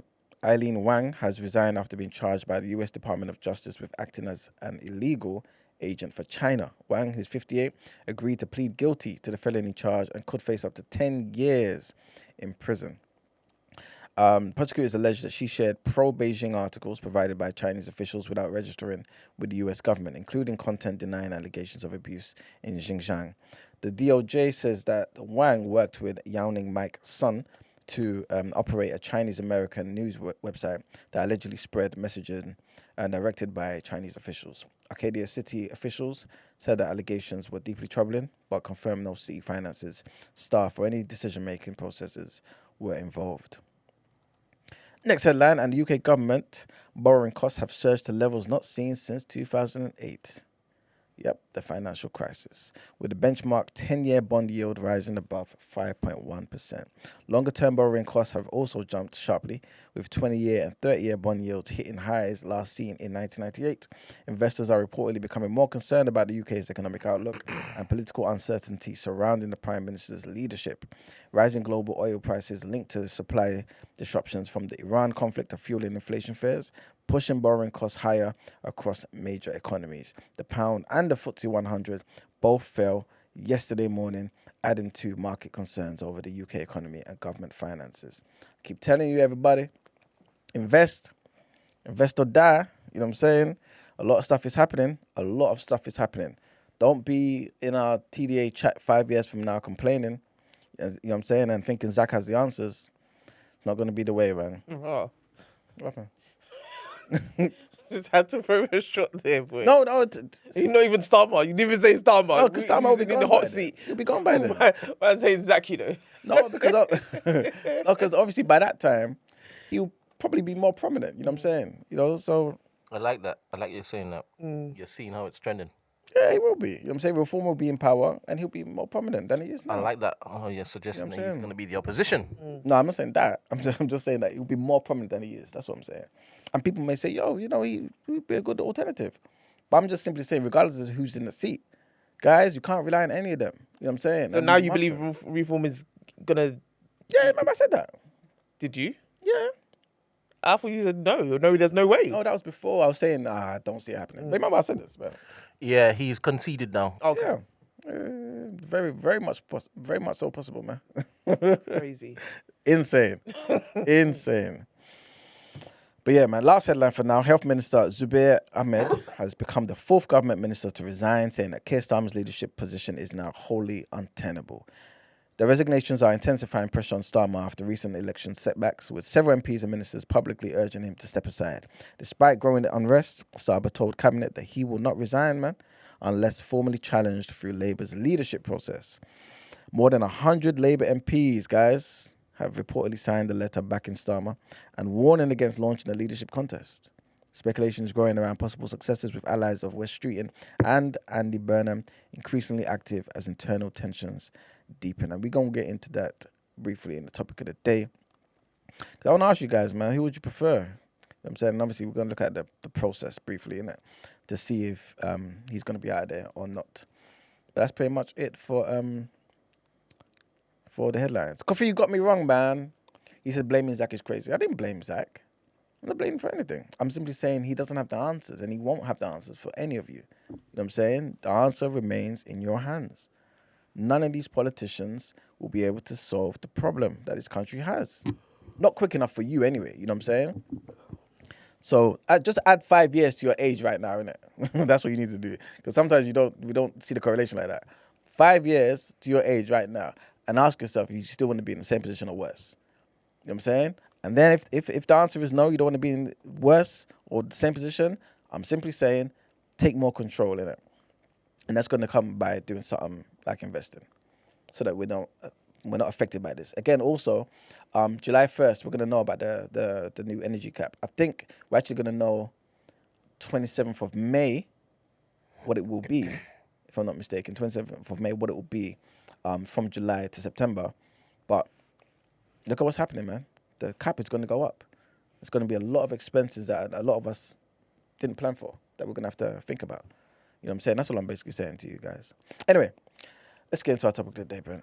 S1: Eileen Wang has resigned after being charged by the U.S. Department of Justice with acting as an illegal agent for China. Wang, who's 58, agreed to plead guilty to the felony charge and could face up to 10 years in prison. Prosecutors allege that she shared pro-Beijing articles provided by Chinese officials without registering with the U.S. government, including content denying allegations of abuse in Xinjiang. The DOJ says that Wang worked with Yao Ming's son to operate a Chinese-American news website that allegedly spread messages directed by Chinese officials. Arcadia City officials said that allegations were deeply troubling, but confirmed no city finances, staff, or any decision-making processes were involved. Next headline, and the UK government borrowing costs have surged to levels not seen since 2008. Yep, the financial crisis, with the benchmark 10-year bond yield rising above 5.1%. Longer-term borrowing costs have also jumped sharply, with 20-year and 30-year bond yields hitting highs last seen in 1998. Investors are reportedly becoming more concerned about the UK's economic outlook and political uncertainty surrounding the Prime Minister's leadership. Rising global oil prices linked to supply disruptions from the Iran conflict are fueling inflation fears, pushing borrowing costs higher across major economies. The pound and the FTSE 100 both fell yesterday morning, adding to market concerns over the UK economy and government finances. I keep telling you, everybody, invest or die. You know what I'm saying? A lot of stuff is happening. Don't be in our TDA chat 5 years from now complaining, you know what I'm saying, and thinking Zach has the answers. It's not going to be the way, man.
S2: Oh.
S1: What happened?
S2: Just had to throw a shot there, boy.
S1: No.
S2: You're not even Starmer. You didn't even say Starmer.
S1: No, because Starmer will be
S2: in the hot seat.
S1: You'll be gone by then.
S2: Man saying Zach, you know.
S1: No, because obviously by that time, he'll probably be more prominent. You know what I'm saying? You know, so.
S3: I like that. I like you saying that. You're seeing how it's trending.
S1: Yeah, he will be. You know what I'm saying? Reform will be in power and he'll be more prominent than he is now.
S3: I like that. Oh, you're suggesting that he's going to be the opposition.
S1: No, I'm not saying that. I'm just saying that he'll be more prominent than he is. That's what I'm saying. And people may say, yo, you know, he would be a good alternative. But I'm just simply saying, regardless of who's in the seat, guys, you can't rely on any of them. You know what I'm saying?
S2: So now you believe reform is going to...
S1: Yeah, remember I said that.
S2: Did you?
S1: Yeah.
S2: I thought you said no. No, there's no way.
S1: No, that was before. I was saying, I don't see it happening. But remember I said this, man.
S3: Yeah, he's conceded now.
S1: Okay. Yeah. Very much so possible, man.
S2: Crazy.
S1: Insane. But yeah, man, last headline for now. Health Minister Zubair Ahmed has become the fourth government minister to resign, saying that Keir Starmer's leadership position is now wholly untenable. The resignations are intensifying pressure on Starmer after recent election setbacks, with several MPs and ministers publicly urging him to step aside. Despite growing unrest, Starmer told Cabinet that he will not resign, man, unless formally challenged through Labour's leadership process. More than 100 Labour MPs, guys, have reportedly signed a letter backing Starmer and warning against launching a leadership contest. Speculation is growing around possible successors, with allies of West Streeton and Andy Burnham increasingly active as internal tensions deepen. And we're going to get into that briefly in the topic of the day. I want to ask you guys, man, who would you prefer? You know what I'm saying? And obviously, we're going to look at the process briefly, innit, to see if he's going to be out of there or not. But that's pretty much it for the headlines. Coffee, you got me wrong, man. He said blaming Zach is crazy. I didn't blame Zach. I'm not blaming him for anything. I'm simply saying he doesn't have the answers, and he won't have the answers for any of you. You know what I'm saying? The answer remains in your hands. None of these politicians will be able to solve the problem that this country has. Not quick enough for you anyway, you know what I'm saying? So just add 5 years to your age right now, innit? That's what you need to do. Because sometimes we don't see the correlation like that. 5 years to your age right now, and ask yourself if you still want to be in the same position or worse. You know what I'm saying? And then if the answer is no, you don't want to be in worse or the same position, I'm simply saying take more control in it. And that's going to come by doing something like investing, so that we're not affected by this. Again, also, July 1st, we're going to know about the new energy cap. I think we're actually going to know 27th of May what it will be, if I'm not mistaken. 27th of May, what it will be from July to September. But look at what's happening, man. The cap is going to go up. It's going to be a lot of expenses that a lot of us didn't plan for, that we're going to have to think about. You know what I'm saying? That's what I'm basically saying to you guys. Anyway, let's get into our topic of the day, Brent.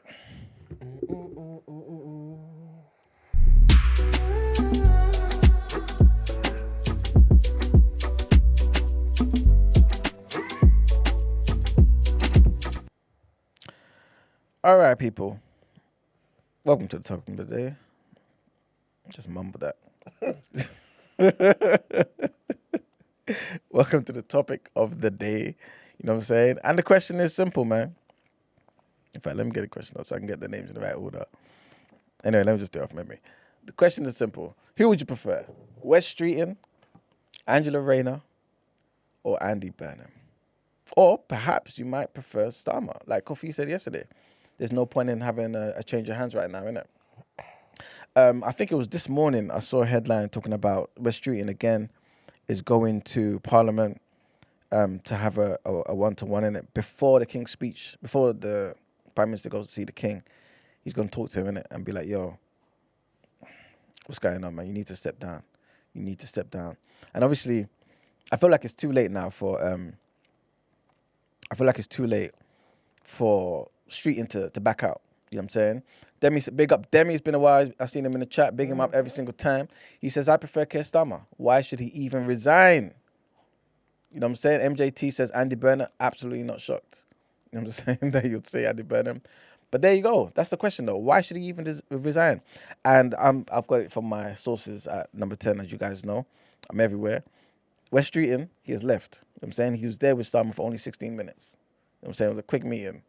S1: All right, people. Welcome to the topic of the day. Just mumble that. Welcome to the topic of the day. You know what I'm saying? And the question is simple, man. In fact, let me get the question out so I can get the names in the right order. Anyway, let me just do it off memory. The question is simple. Who would you prefer? Wes Streeton, Angela Rayner, or Andy Burnham? Or perhaps you might prefer Starmer. Like Kofi said yesterday. There's no point in having a change of hands right now, innit? I think it was this morning I saw a headline talking about Wes Streeton again is going to Parliament to have a one-to-one in it before the King's speech, before the Prime Minister goes to see the King. He's going to talk to him in it and be like, yo, what's going on, man? You need to step down. You need to step down. And obviously, I feel like it's too late now for Streeton to back out. You know what I'm saying? Demi, big up Demi. It's been a while. I've seen him in the chat. Big him up every single time. He says, I prefer Keir Starmer. Why should he even resign? You know what I'm saying? MJT says Andy Burnham. Absolutely not shocked. You know what I'm saying? That you'd say Andy Burnham. But there you go. That's the question, though. Why should he even resign? And I've got it from my sources at number 10, as you guys know. I'm everywhere. Wes Streeton, he has left. You know what I'm saying? He was there with Starmer for only 16 minutes. You know what I'm saying? It was a quick meeting.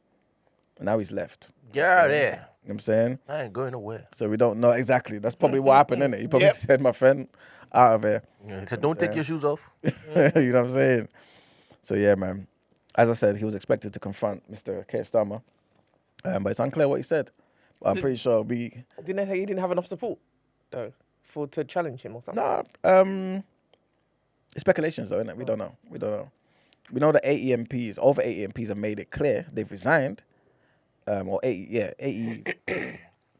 S1: And now he's left.
S3: Yeah, there.
S1: You know what I'm saying?
S3: I ain't going nowhere.
S1: So we don't know exactly. That's probably what happened, innit? He probably said, my friend, out of here.
S3: Yeah, he said, don't take your shoes off.
S1: You know what I'm saying? So, yeah, man. As I said, he was expected to confront Mr. Keir Starmer. But it's unclear what he said. But I'm pretty sure
S2: Didn't they say he didn't have enough support, though, to challenge him or something?
S1: No, it's speculations, though, innit? We don't know. We know that 80 MPs, over 80 MPs have made it clear they've resigned. Or 80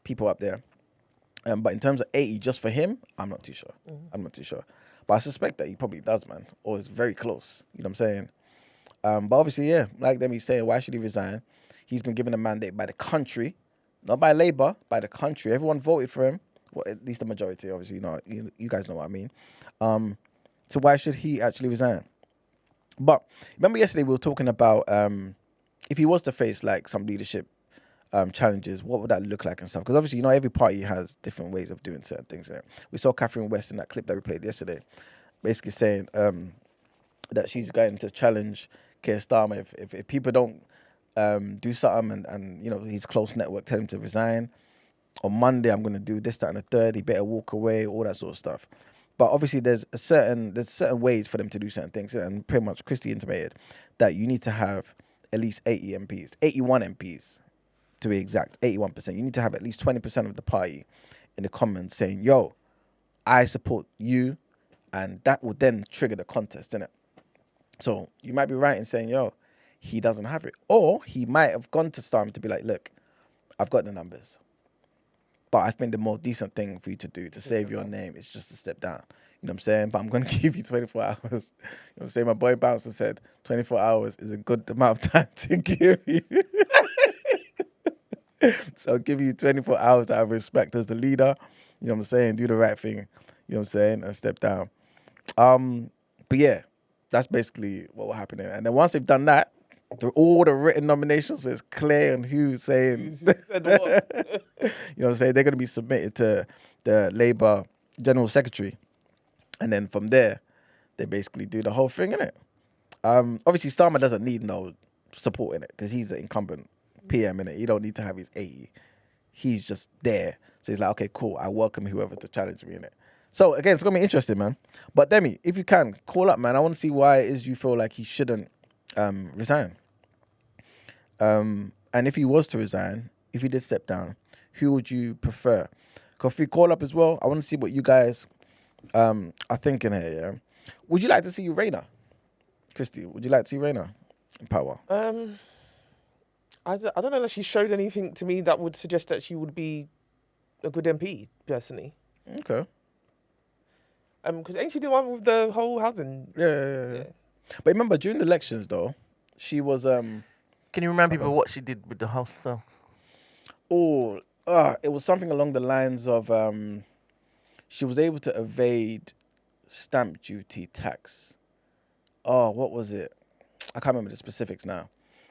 S1: people up there. But in terms of 80 just for him, I'm not too sure. I'm not too sure. But I suspect that he probably does, man. Or is very close. You know what I'm saying? But obviously, yeah, like them, he's saying, why should he resign? He's been given a mandate by the country, not by Labour, by the country. Everyone voted for him. Well, at least the majority, obviously. You guys know what I mean. So why should he actually resign? But remember yesterday we were talking about if he was to face like some leadership challenges, what would that look like and stuff? Because obviously, every party has different ways of doing certain things. We saw Catherine West in that clip that we played yesterday, basically saying that she's going to challenge Keir Starmer if people don't do something and his close network tell him to resign. On Monday, I'm going to do this, that, and the third. He better walk away, all that sort of stuff. But obviously, there's certain ways for them to do certain things, and pretty much Christie intimated that you need to have at least 80 MPs, 81 MPs to be exact, 81%. You need to have at least 20% of the party in the Commons saying, "Yo, I support you," and that will then trigger the contest, innit? So you might be right in saying, "Yo, he doesn't have it," or he might have gone to Starmer to be like, "Look, I've got the numbers." But I think the more decent thing for you to do to save your name is just to step down. You know what I'm saying? But I'm going to give you 24 hours. You know what I'm saying? My boy Bouncer said 24 hours is a good amount of time to give you. So I'll give you 24 hours out of respect as the leader. You know what I'm saying? Do the right thing. You know what I'm saying? And step down. But yeah, that's basically what will happen. And then once they've done that, all the written nominations, so it's clear and who's saying.
S2: Who said what?
S1: You know what I'm saying? They're going to be submitted to the Labour General Secretary. And then from there, they basically do the whole thing, innit? Obviously, Starmer doesn't need no support in it because he's the incumbent PM, innit? You don't need to have his 80. He's just there. So he's like, okay, cool. I welcome whoever to challenge me, innit? So, again, it's going to be interesting, man. But, Demi, if you can, call up, man. I want to see why it is you feel like he shouldn't resign. And if he was to resign, if he did step down, who would you prefer? Because if you call up as well, I want to see what you guys are thinking here, yeah? Would you like to see Rayner? Christy, would you like to see Rayner in power?
S2: I don't know if she showed anything to me that would suggest that she would be a good MP, personally.
S1: Okay.
S2: Because ain't she the one with the whole housing?
S1: Yeah. But remember, during the elections, though, she was...
S3: Can you remind people what she did with the house, though?
S1: Oh, it was something along the lines of she was able to evade stamp duty tax. Oh, what was it? I can't remember the specifics now.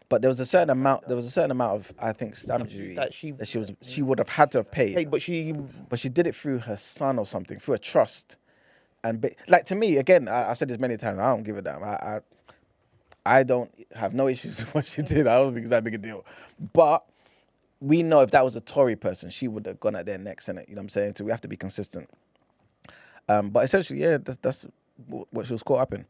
S1: But there was a certain amount. There was a certain amount of, I think, stamp duty
S2: That
S1: she would have had to have paid.
S2: Hey, but she
S1: did it through her son or something, through a trust. And like, to me, again, I've said this many times. I don't give a damn. I don't have no issues with what she did. I don't think it's that big a deal. But we know if that was a Tory person, she would have gone at their necks in it. You know what I'm saying? So we have to be consistent. But essentially, yeah, that's what she was caught up in.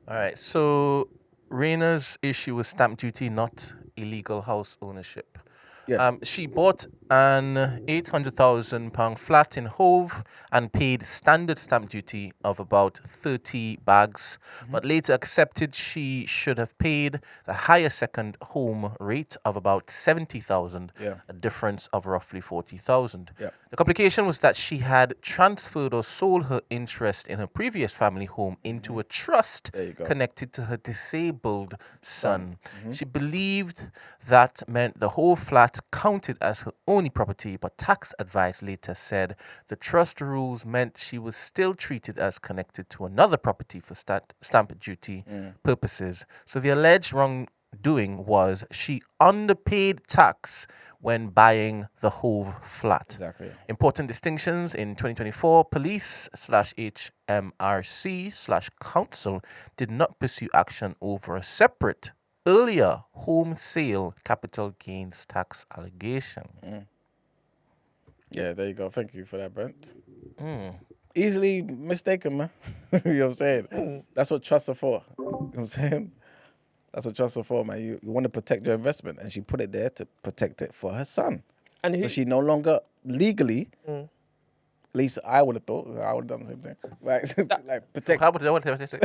S3: All right. So Rayner's issue was stamp duty, not illegal house ownership.
S1: Yeah.
S3: She bought an £800,000 flat in Hove and paid standard stamp duty of about 30 bags, but later accepted she should have paid the higher second home rate of about 70,000, a difference of roughly 40,000.
S1: Yeah.
S3: The complication was that she had transferred or sold her interest in her previous family home into a trust connected to her disabled son. She believed that meant the whole flat counted as her only property, but tax advice later said the trust rules meant she was still treated as connected to another property for stamp duty purposes. So the alleged wrongdoing was she underpaid tax when buying the Hove flat.
S1: Exactly.
S3: Important distinctions in 2024, police/HMRC/council did not pursue action over a separate earlier home sale capital gains tax allegation.
S1: Yeah, there you go. Thank you for that, Brent. Easily mistaken, man. You know what I'm saying? That's what trusts are for. You know what I'm saying? That's what trusts are for, man. You want to protect your investment, and she put it there to protect it for her son. And so she no longer legally, at least I would have thought, I would have done the same thing. Right? Like, protect.
S3: How would I say?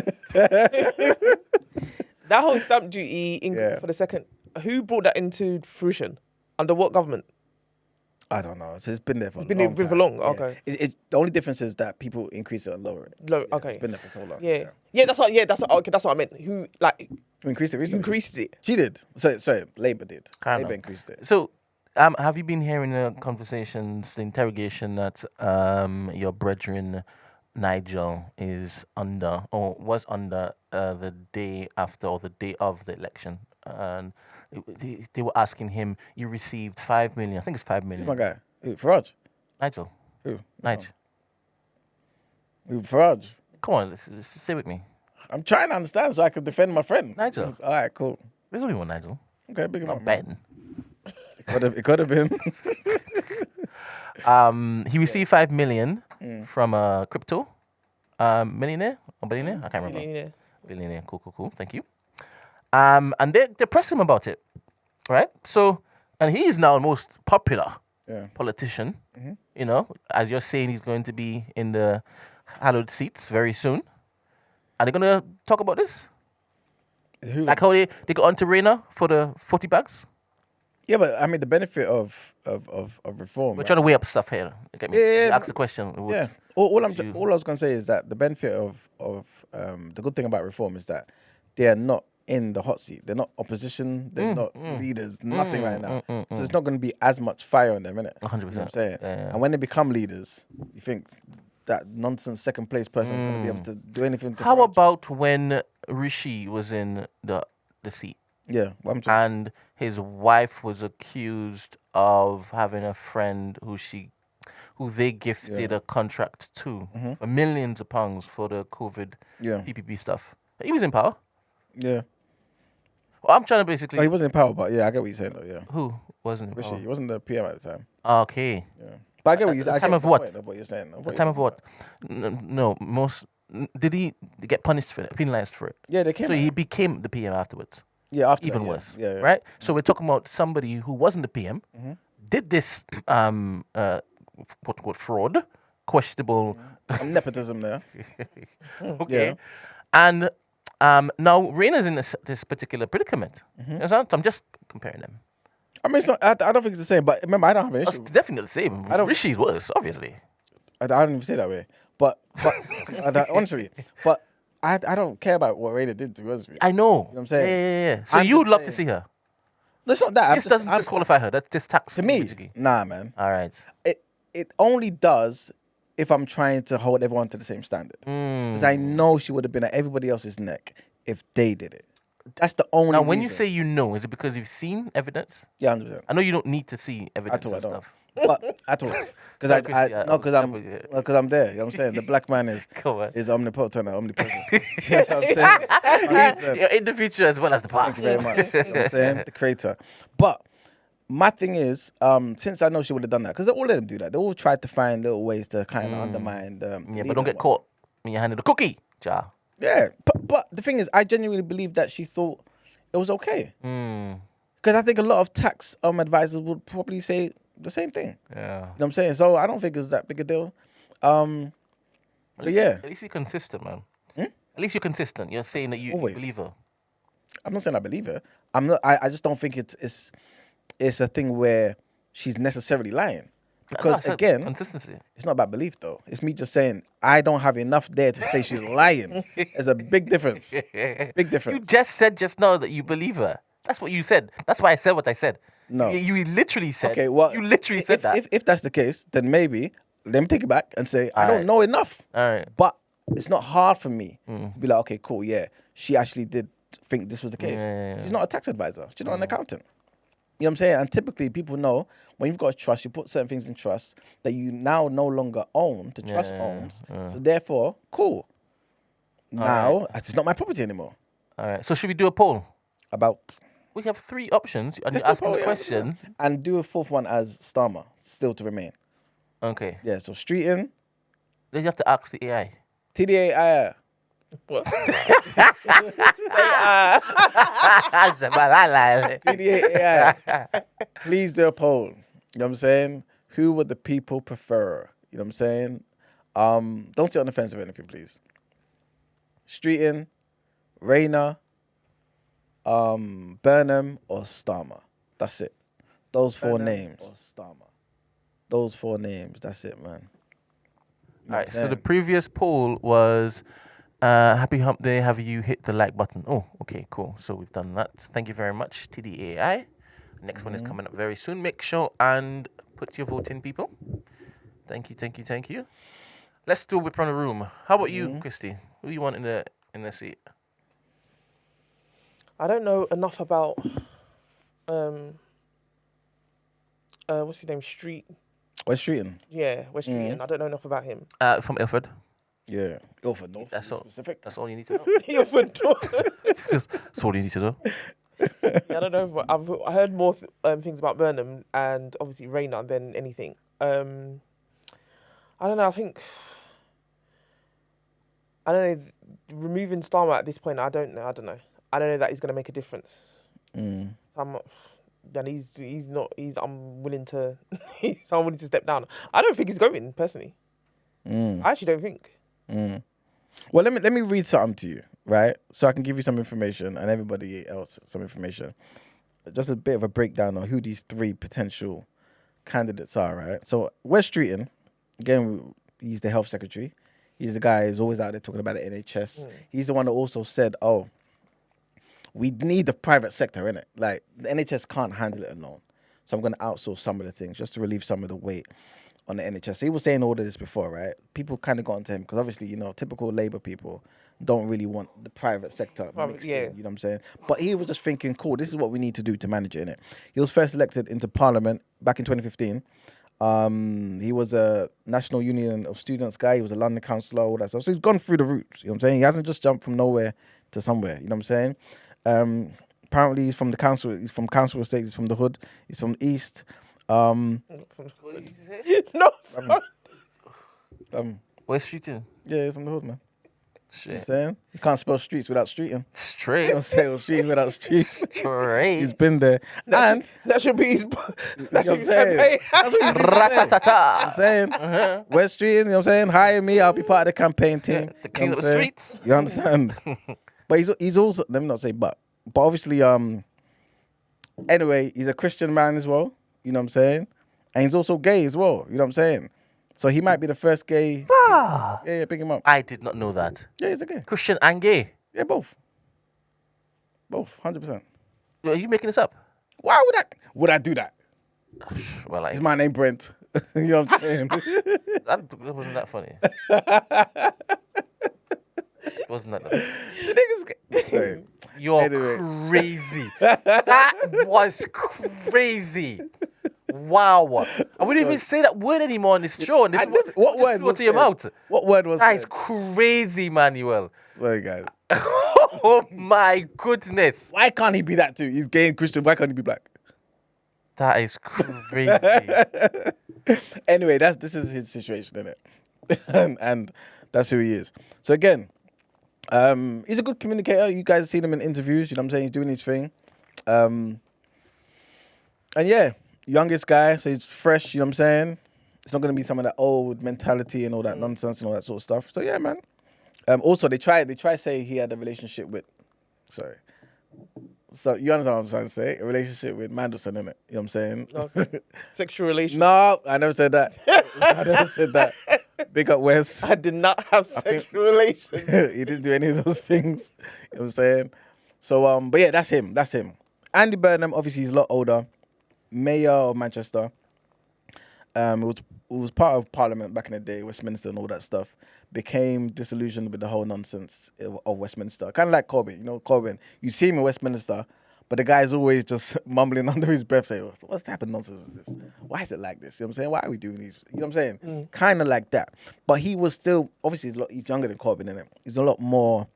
S2: That whole stamp duty for the second, who brought that into fruition? Under what government?
S1: I don't know. So it's been there for
S2: It's been there for long.
S1: Yeah.
S2: Okay.
S1: The only difference is that people increase it or lower it.
S2: Okay.
S1: It's been there for so long.
S2: Yeah. That's what. Okay, that's what I meant. Who
S1: increased it recently?
S2: Increased it.
S1: She did. Sorry, Labour did. Labour increased it.
S3: So, have you been hearing the conversations, the interrogation that your brethren Nigel is under or was under the day after or the day of the election? And they were asking him, you received 5 million. I think it's 5 million.
S1: Who's my guy? Who? Farage?
S3: Nigel.
S1: Who?
S3: Nigel.
S1: Who? Farage?
S3: Come on, let's stay with me.
S1: I'm trying to understand so I can defend my friend.
S3: Nigel.
S1: All right, cool.
S3: There's only one Nigel.
S1: Okay, big
S3: Not Ben.
S1: It could have been.
S3: He received 5 million from a crypto millionaire or billionaire. I can't remember. Billionaire. Cool. Thank you. And they pressed him about it, right? So, and he's now the most popular politician. You know, as you're saying, he's going to be in the hallowed seats very soon. Are they going to talk about this?
S1: Who?
S3: Like how they got onto Rayner for the 40 bags?
S1: Yeah, but I mean the benefit of reform.
S3: We're trying to weigh up stuff here. Get me?
S1: Yeah.
S3: Ask the question.
S1: Yeah. All I was gonna say is that the benefit of the good thing about reform is that they are not in the hot seat. They're not opposition. They're not leaders. Nothing right now. So there's not going to be as much fire on them, innit?
S3: 100%.
S1: You know what I'm saying?
S3: Yeah.
S1: And when they become leaders, you think that nonsense second place person is going to be able to do anything.
S3: How about when Rishi was in the seat?
S1: Yeah.
S3: And his wife was accused of having a friend who they gifted a contract to for millions of pounds for the COVID PPP stuff. He was in power.
S1: Yeah.
S3: Well, I'm trying to basically.
S1: No, he wasn't in power, but yeah, I get what you're saying though. Yeah.
S3: Who wasn't in
S1: Rishi.
S3: power?
S1: He wasn't the PM at the time.
S3: Okay.
S1: Yeah. But I get what you're saying.
S3: Time of what?
S1: What you're saying.
S3: The time of what? No, did he get punished for it, penalized for it?
S1: Yeah, they came.
S3: So he became the PM afterwards.
S1: Yeah, after
S3: even
S1: that,
S3: worse.
S1: Yeah.
S3: Right. So we're talking about somebody who wasn't the PM, did this what fraud, questionable
S1: nepotism there.
S3: Okay. And now Rayner's in this particular predicament. You know, I'm just comparing them.
S1: I mean, it's not, I don't think it's the same, but remember, I don't have an issue.
S3: It's definitely the same. Rishi's worse, obviously.
S1: I don't even say it that way. But honestly, I don't care about what Rayner did, to be honest with you.
S3: I know.
S1: You know what I'm saying?
S3: Yeah. So you would love to see her?
S1: That's not that.
S3: This doesn't disqualify her. That's just tax.
S1: To me, nah, man.
S3: All right.
S1: It only does if I'm trying to hold everyone to the same standard. Because I know she would have been at everybody else's neck if they did it. That's the only
S3: Now, when you
S1: reason.
S3: say you know, is it because you've seen evidence?
S1: Yeah, 100%.
S3: I know you don't need to see evidence
S1: At all, I
S3: and
S1: don't.
S3: stuff.
S1: But at all,
S3: Sorry,
S1: because
S3: Christy,
S1: I'm there. You know what I'm saying? The black man
S3: Come on.
S1: is omnipotent and omnipresent. Yes, I'm saying.
S3: You're in the future as well as the past.
S1: Thank you very much. You know what I'm saying? The creator. But my thing is, since I know she would have done that, because all of them do that. They all try to find little ways to kind of undermine the.
S3: Yeah, but don't get caught when you're handing the cookie jar.
S1: Yeah, but the thing is, I genuinely believe that she thought it was okay. Because I think a lot of tax advisors would probably say the same thing.
S3: Yeah.
S1: You know what I'm saying? So I don't think it's that big a deal. But yeah.
S3: At least you're consistent, man. At least you're consistent. You're saying that you believe her.
S1: I'm not saying I believe her. I'm not. I just don't think it's a thing where she's necessarily lying. Because again,
S3: consistency.
S1: It's not about belief though. It's me just saying I don't have enough there to say she's lying. There's a big difference. Big difference.
S3: You just said just now that you believe her. That's what you said. That's why I said what I said.
S1: No.
S3: You literally said.
S1: Okay, well,
S3: you literally said that.
S1: If that's the case, then maybe let me take it back and say I don't know enough.
S3: All right.
S1: But it's not hard for me to be like, okay, cool, yeah, she actually did think this was the case.
S3: Yeah.
S1: She's not a tax advisor. She's not an accountant. You know what I'm saying? And typically people know when you've got a trust, you put certain things in trust that you now no longer own, the trust owns. So therefore, cool. Now, it's not my property anymore.
S3: All right. So should we do a poll?
S1: About?
S3: We have 3 options and
S1: Let's
S3: you're
S1: do a
S3: asking
S1: poll,
S3: the
S1: yeah,
S3: question.
S1: And do a fourth one as Starmer, still to remain.
S3: Okay.
S1: Yeah, so street in.
S3: Then you have to ask the AI.
S1: TDA.
S2: What?
S1: TDA. Please do a poll. You know what I'm saying? Who would the people prefer? You know what I'm saying? Don't sit on the fence with anything, please. Street in, Rayner, Burnham, or Starmer. That's it. Those 4 names. Or Starmer. Those 4 names. That's it, man.
S3: All right. So the previous poll was, Happy Hump Day. Have you hit the like button? Oh, okay, cool. So we've done that. Thank you very much, TDAI. Next one is coming up very soon. Make sure and put your vote in, people. Thank you. Let's do Whip Around the Room. How about you, Christy? Who do you want in the seat?
S2: I don't know enough about what's his name?
S1: West Streeton.
S2: Yeah, West Streeton. I don't know enough about him.
S3: From Ilford.
S1: Yeah, Ilford North.
S3: That's all.
S1: Specific.
S3: That's all you need to know.
S2: Ilford North.
S3: That's all you need to know.
S2: Yeah, I don't know. But I heard more things about Burnham and obviously Rayner than anything. I don't know. I don't know. Removing Starmer at this point, I don't know. I don't know that he's going to make a difference. And he's not. He's unwilling to. He's unwilling to step down. I don't think he's going personally. I actually don't think.
S1: Well, let me read something to you, right? So I can give you some information and everybody else some information. Just a bit of a breakdown on who these 3 potential candidates are, right? So West Streeton, again, he's the health secretary. He's the guy who's always out there talking about the NHS. He's the one that also said, oh, we need the private sector, innit? Like, the NHS can't handle it alone. So I'm going to outsource some of the things just to relieve some of the weight on the NHS. So he was saying all of this before, right? People kind of got onto him because obviously, typical Labour people don't really want the private sector mixed in, you know what I'm saying? But he was just thinking, cool, this is what we need to do to manage it, innit? He was first elected into Parliament back in 2015. He was a National Union of Students guy. He was a London councillor, all that stuff. So he's gone through the routes, you know what I'm saying? He hasn't just jumped from nowhere to somewhere, you know what I'm saying? Apparently he's from the council. He's from council estate. He's from the hood. He's from the east.
S2: No.
S3: West Streeton.
S1: Yeah, he's from the hood, man.
S3: Shit.
S1: You know what I'm saying? You can't spell streets without streeting.
S3: Straight.
S1: You don't say streeting without streets.
S3: Straight.
S1: He's been there.
S2: That should be his. That should be his campaign.
S1: That's what he's
S3: Ratata.
S1: I'm saying. West Streeting, you know what I'm saying? Hire me, I'll be part of the campaign team.
S3: The king of the streets.
S1: You understand? But he's also, let me not say but obviously, anyway, he's a Christian man as well. You know what I'm saying? And he's also gay as well. You know what I'm saying? So he might be the first gay. Yeah, pick him up.
S3: I did not know that.
S1: Yeah, he's a gay.
S3: Christian and gay.
S1: Yeah, both. Both, 100%.
S3: Are you making this up?
S1: Why would I do that?
S3: Well,
S1: Is my name Brent? You know what I'm saying?
S3: that wasn't that funny. Wasn't that?
S1: The niggas.
S3: You're
S1: Anyway.
S3: crazy. That was crazy. Wow. I wouldn't even say that word anymore on this show. And this
S1: what word was
S3: to your
S1: said?
S3: mouth?
S1: What word was
S3: That is
S1: said?
S3: crazy, Manuel.
S1: Sorry, guys.
S3: Oh my goodness.
S1: Why can't he be that too? He's gay and Christian. Why can't he be black?
S3: That is crazy.
S1: Anyway, this is his situation, isn't it? and that's who he is. So again, he's a good communicator. You guys have seen him in interviews. You know what I'm saying? He's doing his thing. And yeah, youngest guy, so he's fresh. You know what I'm saying? It's not going to be some of that old mentality and all that nonsense and all that sort of stuff. So yeah, man. Also, they try say he had a relationship with. Sorry. So you understand what I'm trying to say? A relationship with Mandelson, innit? You know what I'm saying?
S2: Okay. Sexual relation.
S1: No, I never said that. I never said that. Big up Wes.
S2: I did not have sexual relations.
S1: He didn't do any of those things. You know what I'm saying? So but yeah, that's him. That's him. Andy Burnham, obviously he's a lot older. Mayor of Manchester. It was part of Parliament back in the day, Westminster and all that stuff. Became disillusioned with the whole nonsense of Westminster. Kind of like Corbyn. You know, Corbyn. You see him in Westminster, but the guy's always just mumbling under his breath saying, what type of nonsense is this? Why is it like this? You know what I'm saying? Why are we doing these? You know what I'm saying? Kind of like that. But he was still, obviously he's younger than Corbyn, isn't it? He's a lot more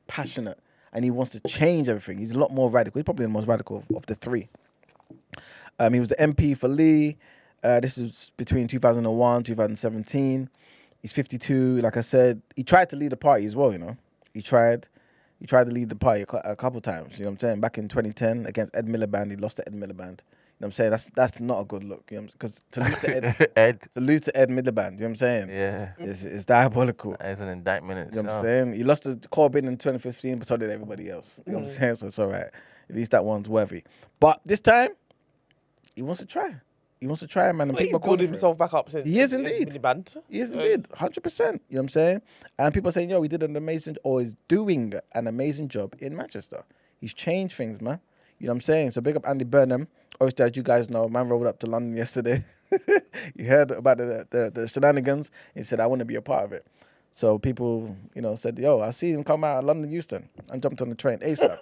S1: passionate and he wants to change everything. He's a lot more radical. He's probably the most radical of the three. He was the MP for Lee. This is between 2001, 2017. He's 52. Like I said, he tried to lead the party as well, you know. He tried to lead the party a couple times, you know what I'm saying? Back in 2010 against Ed Miliband, he lost to Ed Miliband. You know what I'm saying? That's not a good look, you know, because to lose to Ed Miliband, you know what I'm saying?
S3: Yeah.
S1: It's diabolical.
S3: It's an indictment.
S1: You know what I'm saying? He lost to Corbyn in 2015, but so did everybody else. You know what I'm saying? So it's all right. At least that one's worthy. But this time, he wants to try. He wants to try, man. And
S2: Well, he's built himself back up since.
S1: He is indeed. He is indeed. 100%. You know what I'm saying? And people are saying, yo, he did an amazing, or is doing an amazing job in Manchester. He's changed things, man. You know what I'm saying? So big up Andy Burnham. Obviously, as you guys know, man rolled up to London yesterday. You heard about the shenanigans. He said, I want to be a part of it. So people, you know, said, yo, I see him come out of London, Euston, and jumped on the train ASAP.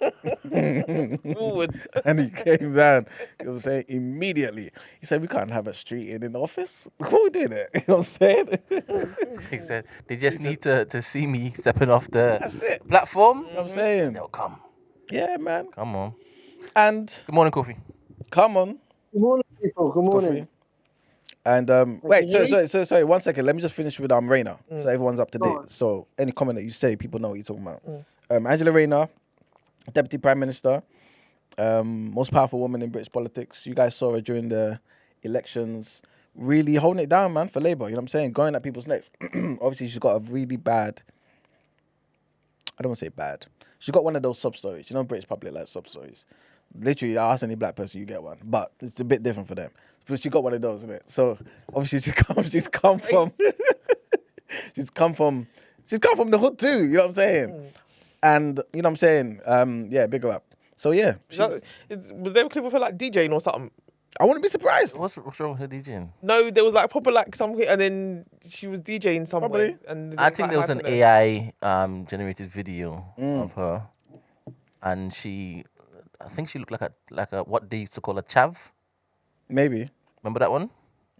S1: And he came down, you know what I'm saying, immediately. He said, we can't have a street in the office. What are we doing there? You know what I'm saying?
S3: He said, they just need to see me stepping off the platform.
S1: You know what I'm saying?
S3: They'll come.
S1: Yeah, man.
S3: Come on.
S1: And
S3: good morning, Kofi.
S1: Come on.
S7: Good morning, people. Good morning.
S1: Kofi. And wait, sorry, 1 second. Let me just finish with Rayner, so everyone's up to date. So any comment that you say, people know what you're talking about. Angela Rayner, Deputy Prime Minister, most powerful woman in British politics. You guys saw her during the elections, really holding it down, man, for Labour. You know what I'm saying? Going at people's necks. Obviously, she's got a really bad. I don't want to say bad. She's got one of those sub stories. You know, British public like sub stories. Literally, ask any black person, you get one, but it's a bit different for them. But she got one of those, isn't it? So obviously she's come from the hood too. You know what I'm saying? And you know what I'm saying? Yeah, big her up. So yeah,
S2: was there a clip of her like DJing or something?
S1: I wouldn't be surprised.
S3: What's wrong with her DJing?
S2: No, there was like proper like something, and then she was DJing somewhere. And
S3: I think there was an AI generated video of her, and I think she looked like a what they used to call a chav.
S1: Maybe.
S3: Remember that one?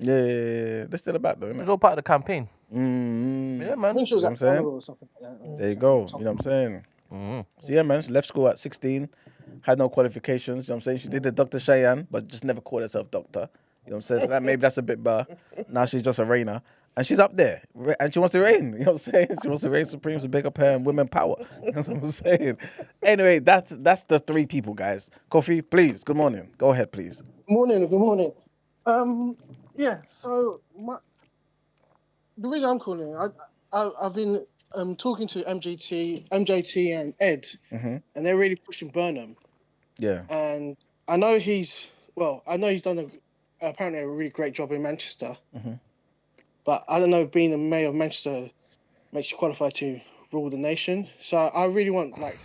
S1: Yeah. They're still about though.
S3: It was all part of the campaign.
S1: Yeah, man.
S7: I think she was
S1: You know
S7: at
S1: what I'm saying?
S7: or something like that.
S1: There you go. You know what I'm saying? So yeah, man. She left school at 16. Had no qualifications. You know what I'm saying? She did the Dr. Cheyenne, but just never called herself doctor. You know what I'm saying? So maybe that's a bit better. Now she's just a Rayner. And she's up there. And she wants to reign. You know what I'm saying? She wants to reign supreme, so big up her and women power. That's what I'm saying. Anyway, that's the three people, guys. Kofi, please. Good morning. Go ahead, please.
S7: Good morning. Yeah, so the reason I'm calling, I've been talking to MJT and Ed, and they're really pushing Burnham.
S1: Yeah.
S7: And I know he's done apparently a really great job in Manchester. But I don't know, being the mayor of Manchester makes you qualified to rule the nation. So I really want, like,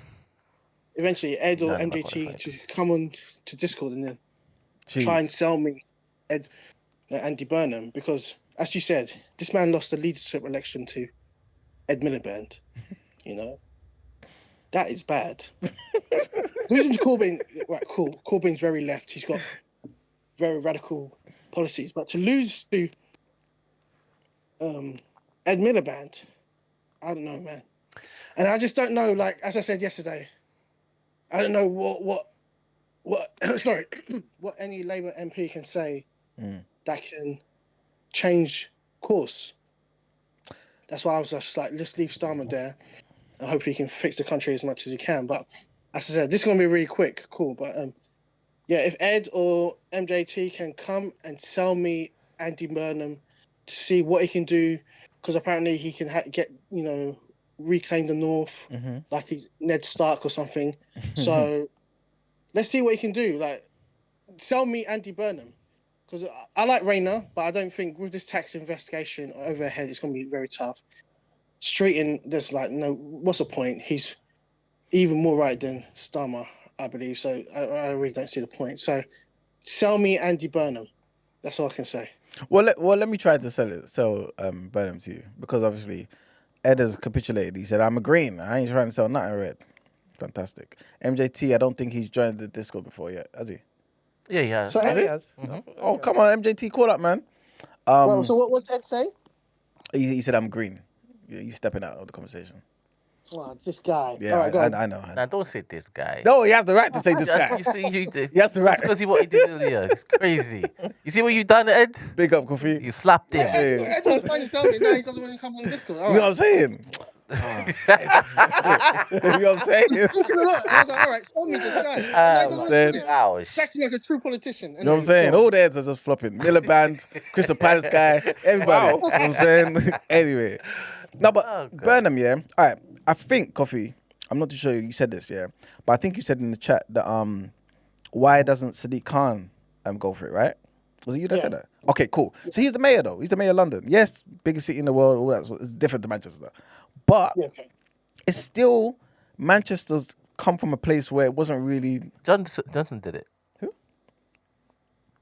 S7: eventually Ed or MJT to come on to Discord and then try and sell me Andy Burnham, because, as you said, this man lost the leadership election to Ed Miliband, you know? That is bad. Losing to Corbyn, right? Cool. Corbyn's very left. He's got very radical policies, but to lose to Ed Miliband, I don't know, man. And I just don't know. Like as I said yesterday, I don't know what sorry, what any Labour MP can say that can change course. That's why I was just like, let's leave Starmer there. I hope he can fix the country as much as he can. But as I said, this is going to be really quick, cool. But yeah, if Ed or MJT can come and tell me Andy Burnham to see what he can do, because apparently he can get, reclaim the North like he's Ned Stark or something. So let's see what he can do. Like, sell me Andy Burnham. Because I like Rayner, but I don't think with this tax investigation overhead, it's going to be very tough. Streeton, there's like no, what's the point? He's even more right than Starmer, I believe. So I really don't see the point. So sell me Andy Burnham. That's all I can say.
S1: Well, let me try to sell Burnham to you, because obviously Ed has capitulated. He said, "I'm agreeing. I ain't trying to sell nothing red." Fantastic. MJT, I don't think he's joined the Discord before yet, has he?
S3: Yeah, he has.
S7: So Ed
S2: has.
S1: Oh, come on, MJT, call up, man.
S7: Well, so what's Ed say?
S1: He said, "I'm green." Yeah, he's stepping out of the conversation.
S7: Oh, this guy.
S1: Yeah,
S7: All right, go on.
S1: I know.
S3: Nah, don't say this guy.
S1: No, he has the right to say this guy.
S3: You
S1: He has the right.
S3: Because he what he did earlier. It's crazy. You see what you done, Ed?
S1: Big up, Kofi.
S3: You slapped him.
S7: Ed was trying to sell me. Now he doesn't want to come on Discord. All
S1: You know what I'm saying? You know what I'm saying?
S7: He's talking a lot. I was like, all right, sell me this guy. And now he doesn't want to
S3: Ouch.
S7: He's acting like a true politician.
S1: You know what I'm saying? All the heads are just flopping. Miliband, Crystal Palace guy, everybody. You know what I'm saying? Anyway. No, but Burnham, yeah. All right. I think, Coffee, I'm not too sure you said this, yeah. But I think you said in the chat that why doesn't Sadiq Khan go for it, right? Was it you that said that? Okay, cool. So he's the mayor, though. He's the mayor of London. Yes, biggest city in the world, all that. So it's different to Manchester. But it's still, Manchester's come from a place where it wasn't really...
S3: Johnson did it.
S1: Who?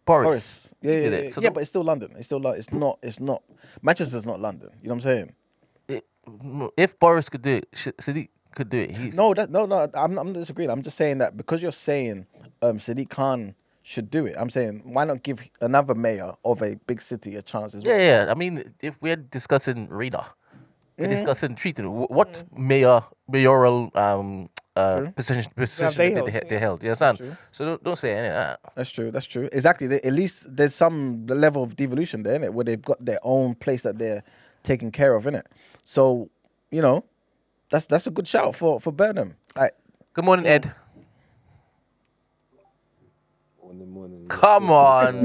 S3: Boris.
S1: Yeah,
S3: did it. So
S1: yeah, but it's still London. It's still it's not. Manchester's not London. You know what I'm saying?
S3: If Boris could do it, Sadiq could do it.
S1: No, I'm not disagreeing. I'm just saying that because you're saying Sadiq Khan should do it. I'm saying why not give another mayor of a big city a chance as well?
S3: Yeah. I mean, if we're discussing Rayner, we're discussing treating what mayoral position they held. You understand? So don't say any of that.
S1: That's true. Exactly. At least there's some level of devolution there, innit? Where they've got their own place that they're taking care of, innit? So, that's a good shout for Burnham. Right.
S3: Good morning, Ed.
S13: Morning.
S3: Come on.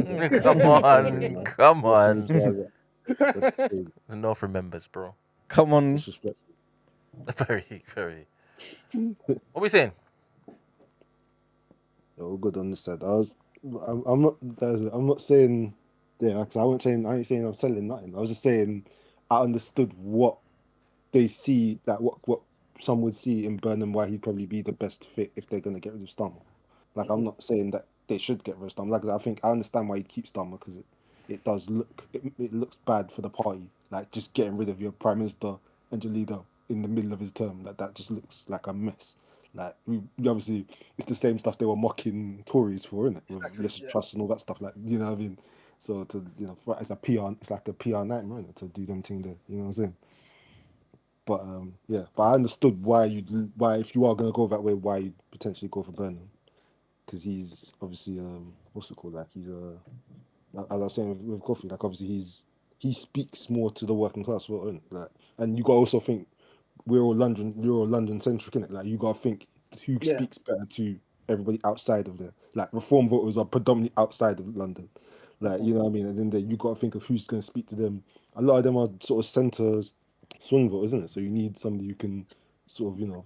S3: Enough remembers, bro.
S1: Come on.
S3: Very, very. What are we saying?
S13: All good on this side. I'm not saying, because I ain't saying I'm selling nothing. I was just saying I understood what they see, that what some would see in Burnham, why he'd probably be the best fit if they're gonna get rid of Starmer. Like I'm not saying that they should get rid of Starmer. Like I think I understand why he'd keep Starmer, because it does look it looks bad for the party. Like just getting rid of your prime minister and your leader in the middle of his term, that just looks like a mess. Like we obviously it's the same stuff they were mocking Tories for, isn't it? With Liz Truss and all that stuff. Like you know what I mean. So to it's a PR, it's like a PR nightmare, isn't it, to do them thing there. You know what I'm saying? But but I understood why if you are gonna go that way, why you potentially go for Burnham, because he's obviously what's it called? Like he's as I was saying with Coffee, like obviously he speaks more to the working class, well, like, and you got to also think you're all London centric, innit? Like you got to think who speaks better to everybody outside of there. Like reform voters are predominantly outside of London, like you know what I mean. And then you got to think of who's going to speak to them. A lot of them are sort of centre swing voters, isn't it? So you need somebody who can sort of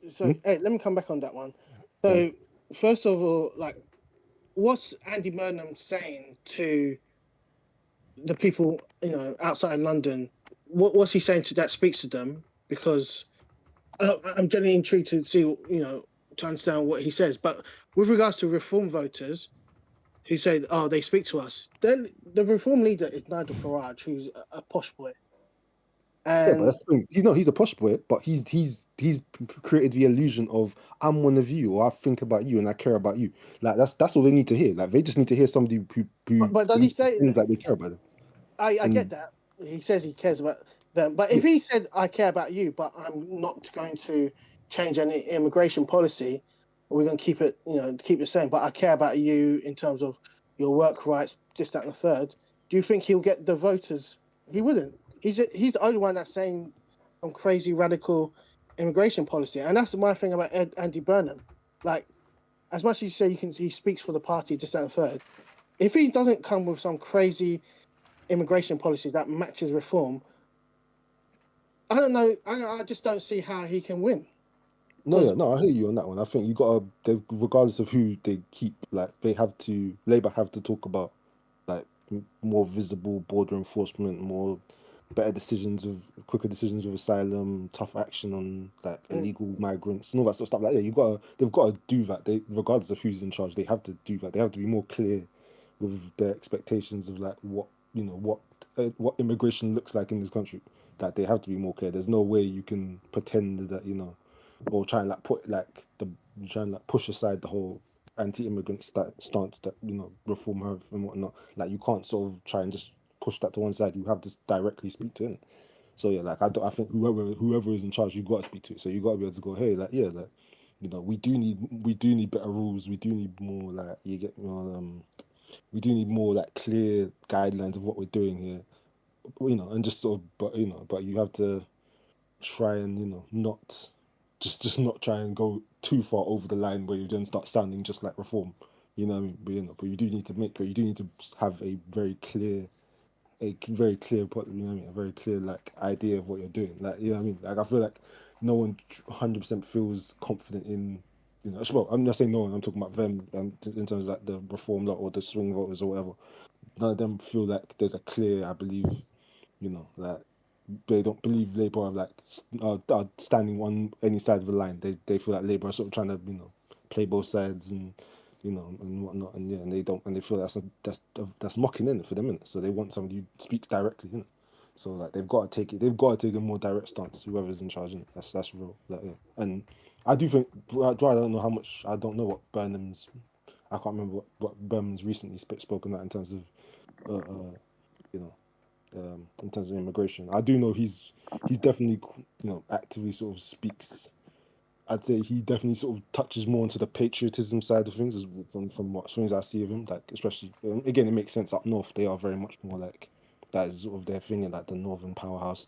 S7: So hey, let me come back on that one. So first of all, like, what's Andy Burnham saying to the people outside London? What's he saying that speaks to them? Because I'm genuinely intrigued to see to understand what he says. But with regards to reform voters who say, they speak to us, then the reform leader is Nigel Farage, who's a posh boy.
S13: But that's the thing. He's a posh boy, but he's created the illusion of I'm one of you, or I think about you and I care about you. Like that's all they need to hear. Like they just need to hear somebody who
S7: But does he say
S13: things like they care about them.
S7: I get that. He says he cares about them, but if he said I care about you, but I'm not going to change any immigration policy, we're going to keep it, keep the same. But I care about you in terms of your work rights, this, that, and the third. Do you think he'll get the voters? He wouldn't. He's the only one that's saying some crazy radical immigration policy, and that's my thing about Andy Burnham. Like, as much as you say he speaks for the party, this, that, and the third. If he doesn't come with some crazy immigration policy that matches reform, I don't know. I just don't see how he can win.
S13: No, I hear you on that one. I think you got to, regardless of who they keep, like Labour have to talk about like more visible border enforcement, better decisions quicker decisions of asylum, tough action on like illegal migrants and all that sort of stuff. Like they've got to do that. Regardless of who's in charge, they have to do that. They have to be more clear with their expectations of like what immigration looks like in this country. That they have to be more clear. There's no way you can pretend that or try and push aside the whole anti-immigrant stance that reform have and whatnot. Like you can't sort of try and just push that to one side. You have to directly speak to it. So yeah, like I think whoever is in charge, you got to speak to it. So you got to be able to go, hey, like yeah, like we do need better rules. We do need more like we do need more like clear guidelines of what we're doing here. And just sort of, but you have to try and not just not try and go too far over the line where you then start sounding just like reform. You know what I mean? But you do need to have a very clear a very clear like idea of what you're doing. Like what I mean? Like I feel like no one 100% feels confident in well, I'm not saying no one, I'm talking about them in terms of like the reform lot or the swing voters or whatever. None of them feel like there's a clear, I believe, like they don't believe Labour are standing on any side of the line. They feel like Labour are sort of trying to play both sides and and whatnot, and they don't, and they feel that's mocking in for them, innit? So they want somebody who speaks directly, innit? So like they've got to take a more direct stance. Whoever's in charge, innit? That's real. Like, yeah. And I do think I don't know what Burnham's. I can't remember what Burnham's recently spoken about in terms of in terms of immigration. I do know he's definitely actively sort of speaks. I'd say he definitely sort of touches more into the patriotism side of things from what things I see of him. Like especially again, it makes sense up north. They are very much more like that is sort of their thing, and like the northern powerhouse,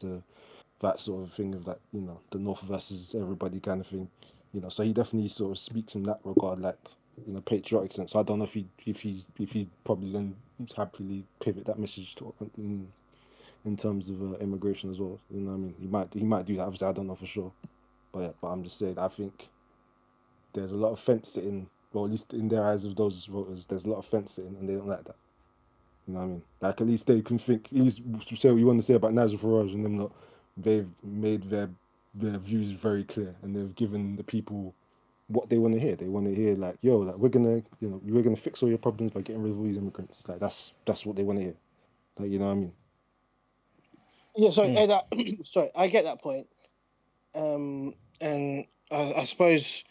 S13: that sort of thing of like the north versus everybody kind of thing. So he definitely sort of speaks in that regard, like in a patriotic sense. So I don't know if he probably then happily pivot that message to in terms of immigration as well. You know what I mean? He might do that. Obviously, I don't know for sure. But yeah, but I'm just saying, I think there's a lot of fence sitting, well, at least in their eyes of those voters, there's a lot of fence sitting, and they don't like that. You know what I mean? Like, at least they can think, at least say what you want to say about Nigel Farage and them lot. They've made their views very clear, and they've given the people what they want to hear. They want to hear, like, yo, like, we're gonna fix all your problems by getting rid of all these immigrants. Like, that's what they want to hear. Like, you know what I mean?
S7: Yeah, sorry, I get that point. And I suppose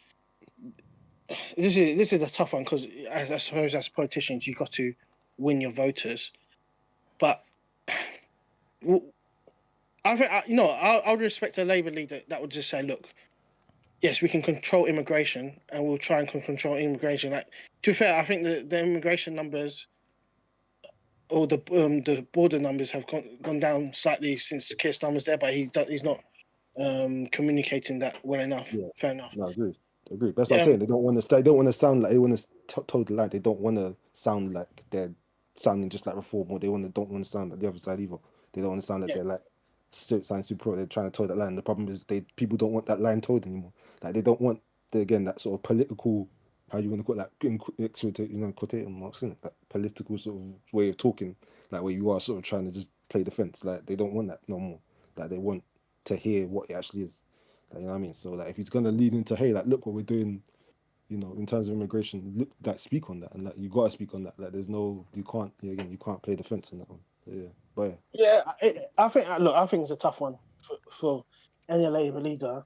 S7: this is a tough one because I suppose as politicians you've got to win your voters, but I think I would respect a Labour leader that would just say, look, yes, we can control immigration and we'll try and control immigration. Like, to be fair, I think the immigration numbers or the border numbers have gone down slightly since Keir Starmer's there, but he's not communicating that well enough.
S13: Yeah.
S7: Fair enough.
S13: No, I agree. That's what I'm saying. They don't want to sound like, they want to toe the line. They don't want to sound like they're sounding just like reform, or don't want to sound like the other side either. They don't want to sound like they're like sound super pro. They're trying to toe that line. The problem is people don't want that line toed anymore. Like they don't want that sort of political, how you want to call it, like in quotation marks, that political sort of way of talking, like where you are sort of trying to just play defense. Like they don't want that no more. Like they want to hear what it actually is. Like, you know what I mean? So like if he's gonna lead into, hey, like look what we're doing, in terms of immigration, look, like speak on that, and like you gotta speak on that. Like there's no, you can't play defense in that one. Yeah, but
S7: I think it's a tough one for any Labour leader.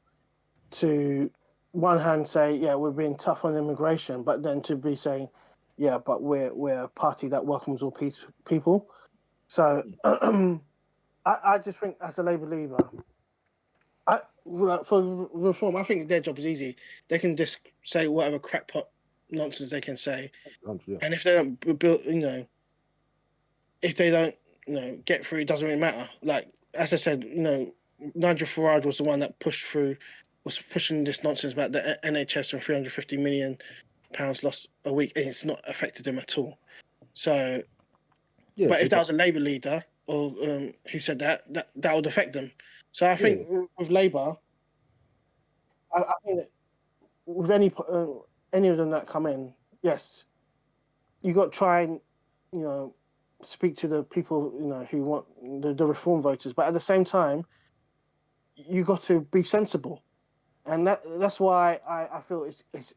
S7: to one hand say, yeah, we're being tough on immigration, but then to be saying, yeah, but we're a party that welcomes all people. So I just think as a Labour leader, for reform, I think their job is easy. They can just say whatever crackpot nonsense they can say, and if they don't build, if they don't, get through, it doesn't really matter. Like as I said, Nigel Farage was the one that was pushing this nonsense about the NHS and £350 million lost a week, and it's not affected them at all. So,
S13: Yeah,
S7: but if that was a Labour leader or who said that would affect them. So I think with Labour, I think that with any of them that come in, yes, you got to try and speak to the people who want the reform voters, but at the same time, you got to be sensible, and that's why I feel it's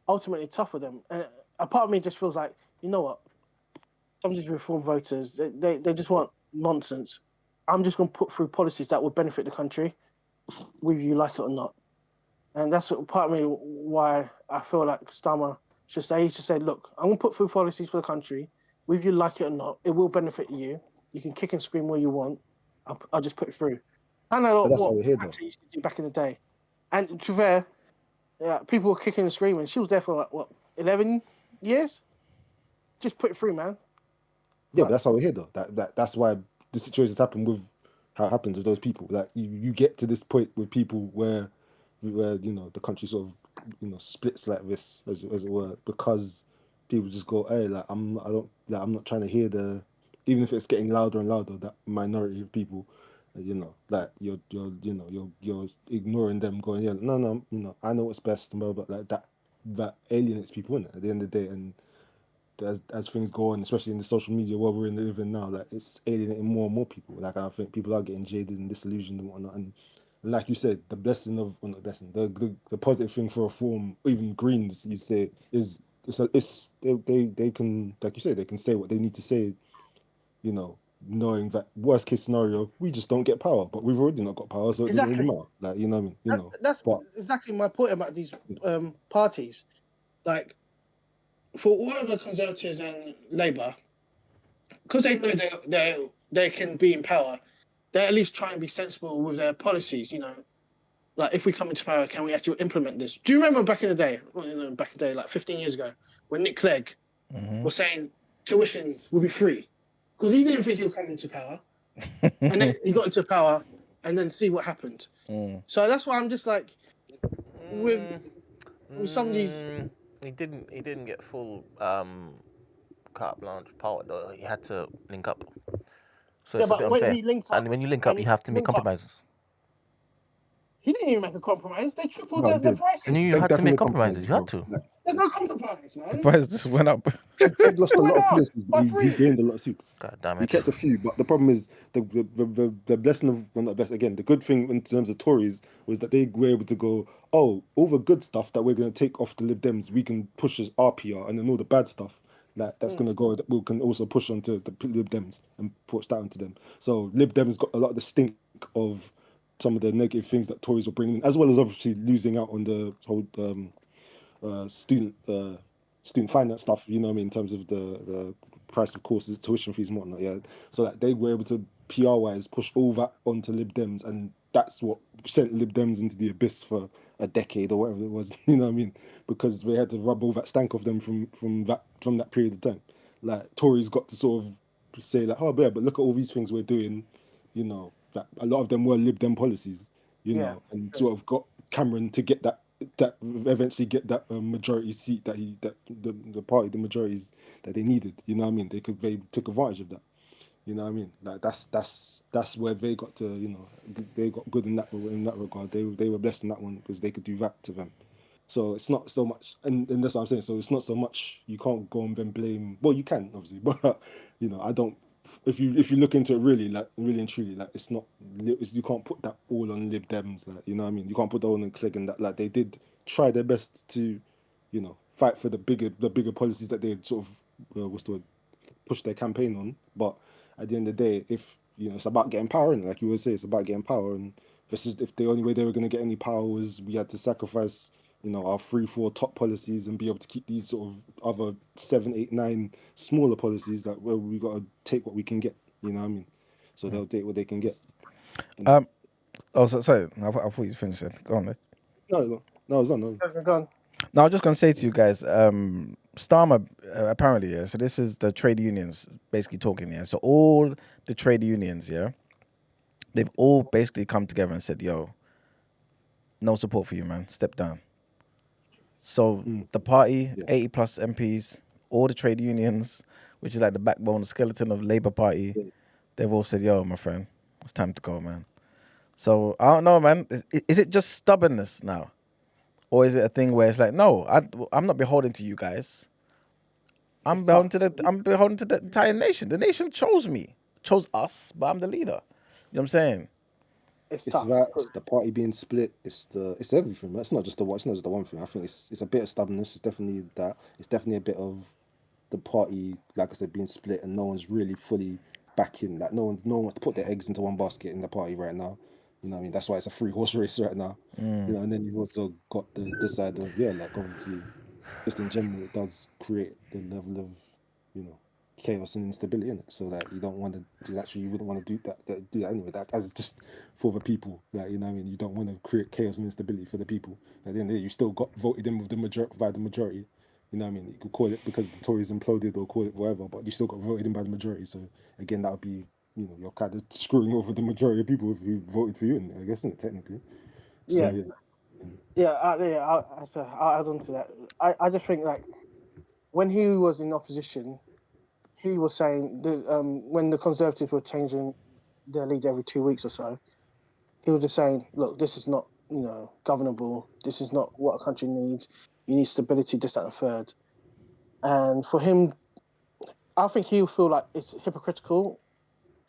S7: ultimately tough for them. And a part of me just feels like, you know what, some of these reform voters, they just want nonsense. I'm just going to put through policies that would benefit the country, whether you like it or not. And that's part of me why I feel like Starmer should say, he should say, look, I'm going to put through policies for the country, whether you like it or not, it will benefit you. You can kick and scream where you want. I'll just put it through. I know what Thatcher used to do back in the day. And to be fair, people were kicking and screaming. She was there for 11 years? Just put it through, man.
S13: Yeah, but that's why we're here, though. That's why the situations happen with how it happens with those people. Like you get to this point with people where the country sort of splits like this, as it were, because people just go, hey, like I'm not trying to hear even if it's getting louder and louder, that minority of people, like you're ignoring them, going, yeah, no, I know what's best, but like that alienates people, innit, at the end of the day. And as things go on, especially in the social media world we're living now, like it's alienating more and more people. Like I think people are getting jaded and disillusioned and whatnot. And like you said, the positive thing for reform, even Greens, you'd say, is they can, like you said, they can say what they need to say, knowing that worst case scenario, we just don't get power, but we've already not got power, so it doesn't really matter. Like, you know what I mean?
S7: That's exactly my point about these parties. Like, for whatever Conservatives and Labour, because they know they can be in power, they at least try and be sensible with their policies. Like if we come into power, can we actually implement this? Do you remember back in the day, like 15 years ago, when Nick Clegg was saying tuition will be free, because he didn't think he'll come into power, and then he got into power, and then see what happened. So that's why I'm just like, with some of these.
S3: He didn't get full carte blanche power though. He had to link up. So it's a bit unfair.
S7: When he linked up,
S3: and when you link up, you have to make compromises.
S7: He didn't even make a compromise. They tripled the prices.
S3: And you had to make compromises. You had to.
S7: There's no compromise, man.
S1: The price just went up.
S13: Ted lost a lot of places, but he gained a lot too.
S3: God damn it.
S13: He kept a few, but the problem is the blessing of, well, not best again. The good thing in terms of Tories was that they were able to go, oh, all the good stuff that we're going to take off the Lib Dems, we can push as RPR, and then all the bad stuff that's going to go, that we can also push onto the Lib Dems and push that onto them. So Lib Dems got a lot of the stink of some of the negative things that Tories were bringing in, as well as obviously losing out on the whole student finance stuff, you know what I mean, in terms of the price of courses, tuition fees and whatnot, yeah. So that they were able to PR-wise push all that onto Lib Dems, and that's what sent Lib Dems into the abyss for a decade or whatever it was, you know what I mean? Because they had to rub all that stank off them from that period of time. Like Tories got to sort of say like, oh yeah, but look at all these things we're doing, that a lot of them were Lib Dem policies, know, and sort of got Cameron to get that eventually get that majority seat that the party, the majorities that they needed, you know what I mean? They took advantage of that, you know what I mean? Like that's where they got to, they got good in that regard. They were blessed in that one because they could do that to them. So it's not so much, and that's what I'm saying. So it's not so much, you can't go and then blame. Well, you can obviously, but I don't. If you look into it really and truly, like it's not, you can't put that all on Lib Dems, like, you know what I mean? You can't put that all on Clegg, and that, like, they did try their best to, fight for the bigger policies that they had sort of push their campaign on. But at the end of the day, if it's about getting power, and like you always say, it's about getting power, and if the only way they were going to get any power was we had to sacrifice, our 3-4 top policies and be able to keep these sort of other 7, 8, 9 smaller policies that where we got to take what we can get. You know what I mean? So they'll take what they can get.
S1: Sorry. I thought you finished it. Go on, mate.
S13: No, it's not. No.
S7: Go on.
S1: No, I was just gonna say to you guys, Starmer apparently, yeah. So this is the trade unions basically talking here. So all the trade unions, yeah, they've all basically come together and said, "Yo, no support for you, man. Step down." So the party, 80 plus MPs, all the trade unions, which is like the backbone, the skeleton of the Labour Party, they've all said, "Yo, my friend, it's time to go, man." So I don't know, man. Is it just stubbornness now? Or is it a thing where it's like, no, I'm not beholden to you guys. I'm beholden to the entire nation. The nation chose me, chose us, but I'm the leader. You know what I'm saying?
S13: It's that. It's the party being split. It's everything. It's not just the one thing. I think it's a bit of stubbornness. It's definitely that. It's definitely a bit of the party, like I said, being split, and no one's really fully backing. Like no one wants to put their eggs into one basket in the party right now. You know what I mean? That's why it's a 3-horse race right now. And then you've also got the side of, like obviously, just in general, it does create the level of, chaos and instability in it. So that you don't want to do that. You wouldn't want to do that anyway. That as just for the people. Like, you know what I mean? You don't want to create chaos and instability for the people. At the end of the day, you still got voted in with by the majority. You know what I mean? You could call it because the Tories imploded or call it whatever, but you still got voted in by the majority. So again, that would be, you're kind of screwing over the majority of people who voted for you, I guess, isn't it, technically?
S7: Yeah.
S13: So,
S7: I'll add on to that. I just think, like, when he was in opposition, he was saying that when the Conservatives were changing their lead every 2 weeks or so, he was just saying, look, this is not, governable. This is not what a country needs. You need stability, this, that, and third. And for him, I think he'll feel like it's hypocritical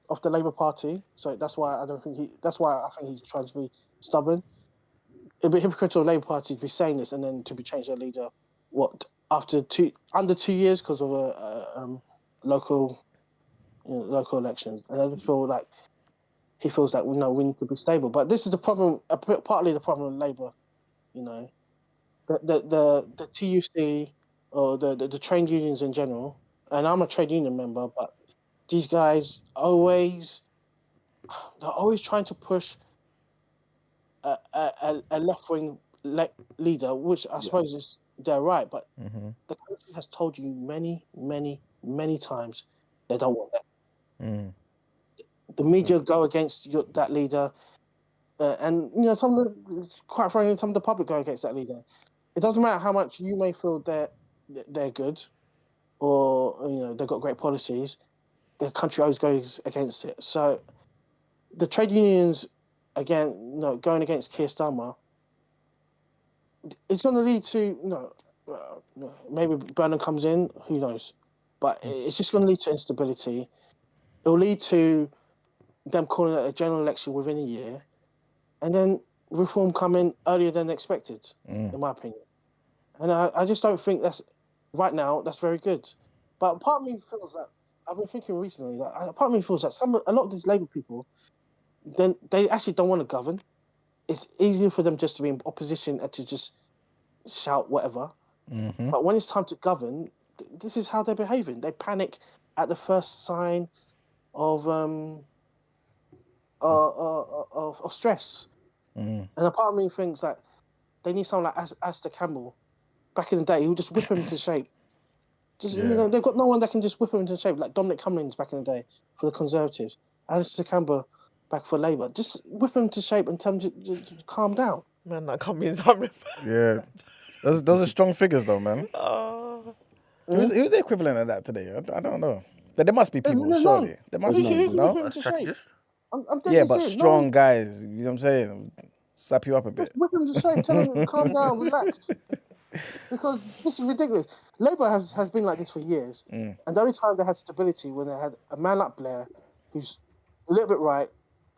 S7: of the Labour Party. So that's why I think he's trying to be stubborn. It'd be hypocritical of the Labour Party to be saying this and then to be changed their leader, after under 2 years because of a local elections. And I just feel like he feels like, no, we need to be stable. But this is the problem, partly the problem with Labour, the TUC or the trade unions in general, and I'm a trade union member, but these guys they're always trying to push a left-wing leader, which I suppose they're right, but the country has told you many, many, many times they don't want that. The media go against that leader, and quite frankly, some of the public go against that leader. It doesn't matter how much you may feel they're good, or they've got great policies. The country always goes against it. So the trade unions, again, going against Keir Starmer, it's going to lead to maybe Burnham comes in, who knows? But it's just going to lead to instability. It will lead to them calling it a general election within a year, and then reform coming earlier than expected, in my opinion. And I just don't think that's very good. But part of me feels that I've been thinking recently that part of me feels that a lot of these Labour people, then they actually don't want to govern. It's easier for them just to be in opposition and to just shout whatever. But when it's time to govern, this is how they're behaving. They panic at the first sign of stress. And a part of me thinks that they need someone like Alistair Campbell. Back in the day, he would just whip him into shape. They've got no one that can just whip him into shape, like Dominic Cummings back in the day for the Conservatives. Alistair Campbell back for Labour. Just whip him into shape and tell him to calm down.
S2: Man, that Cummings,
S1: Yeah. Those are strong figures, though, man. Who's the equivalent of that today? I don't know. But there must be people, surely. There must be, no? Yeah, but strong guys, you know what I'm saying? Slap you up a bit.
S7: Just whip him into shape, tell him to calm down, relax. Because this is ridiculous. Labour has been like this for years. And the only time they had stability when they had a man like Blair, who's a little bit right,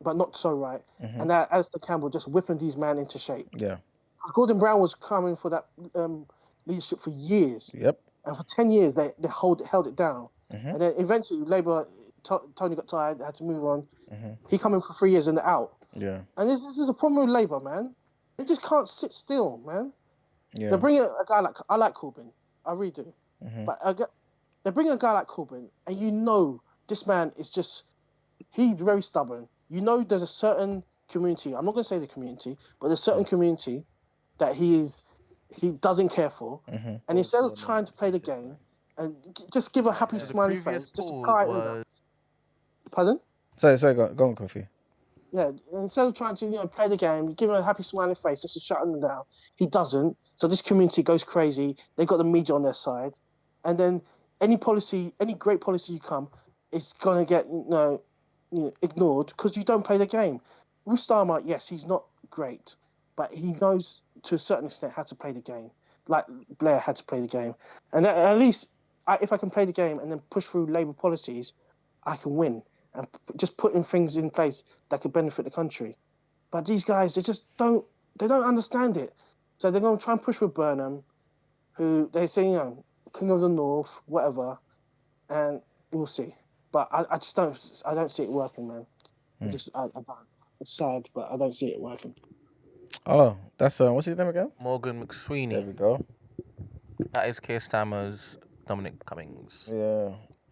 S7: but not so right, and that Alistair Campbell just whipping these men into shape.
S1: Yeah.
S7: Gordon Brown was coming for that leadership for years.
S1: Yep.
S7: And for 10 years, they held it down. And then eventually, Labour, Tony got tired, had to move on. He come in for 3 years and they're out.
S1: Yeah.
S7: And this is a problem with Labour, man. They just can't sit still, man.
S1: Yeah.
S7: They bring a guy like I like Corbyn, I really do.
S1: Mhm.
S7: But they bring a guy like Corbyn, and you know this man is just he's very stubborn. You know, there's a certain community. I'm not going to say the community, but there's a certain community that he doesn't care for, and instead of trying to play the game and just give a happy smiley face, just to quieten down. Pardon?
S1: Sorry, go on, Kofi.
S7: Yeah, instead of trying to play the game, give him a happy smiling face just to shut him down, he doesn't. So this community goes crazy. They've got the media on their side, and then any great policy you come, it's gonna get ignored because you don't play the game. With Starmer, yes, he's not great, but he knows to a certain extent how to play the game, like Blair had to play the game. And at least if I can play the game and then push through Labour policies, I can win. And just putting things in place that could benefit the country. But these guys, they don't understand it. So they're going to try and push for Burnham, who they say, King of the North, whatever, and we'll see. But I don't see it working, man. I don't. It's sad, but I don't see it working.
S1: Oh, that's what's his name again?
S3: Morgan McSweeney.
S1: There we go.
S3: That is Keir Starmer's Dominic Cummings.
S1: Yeah.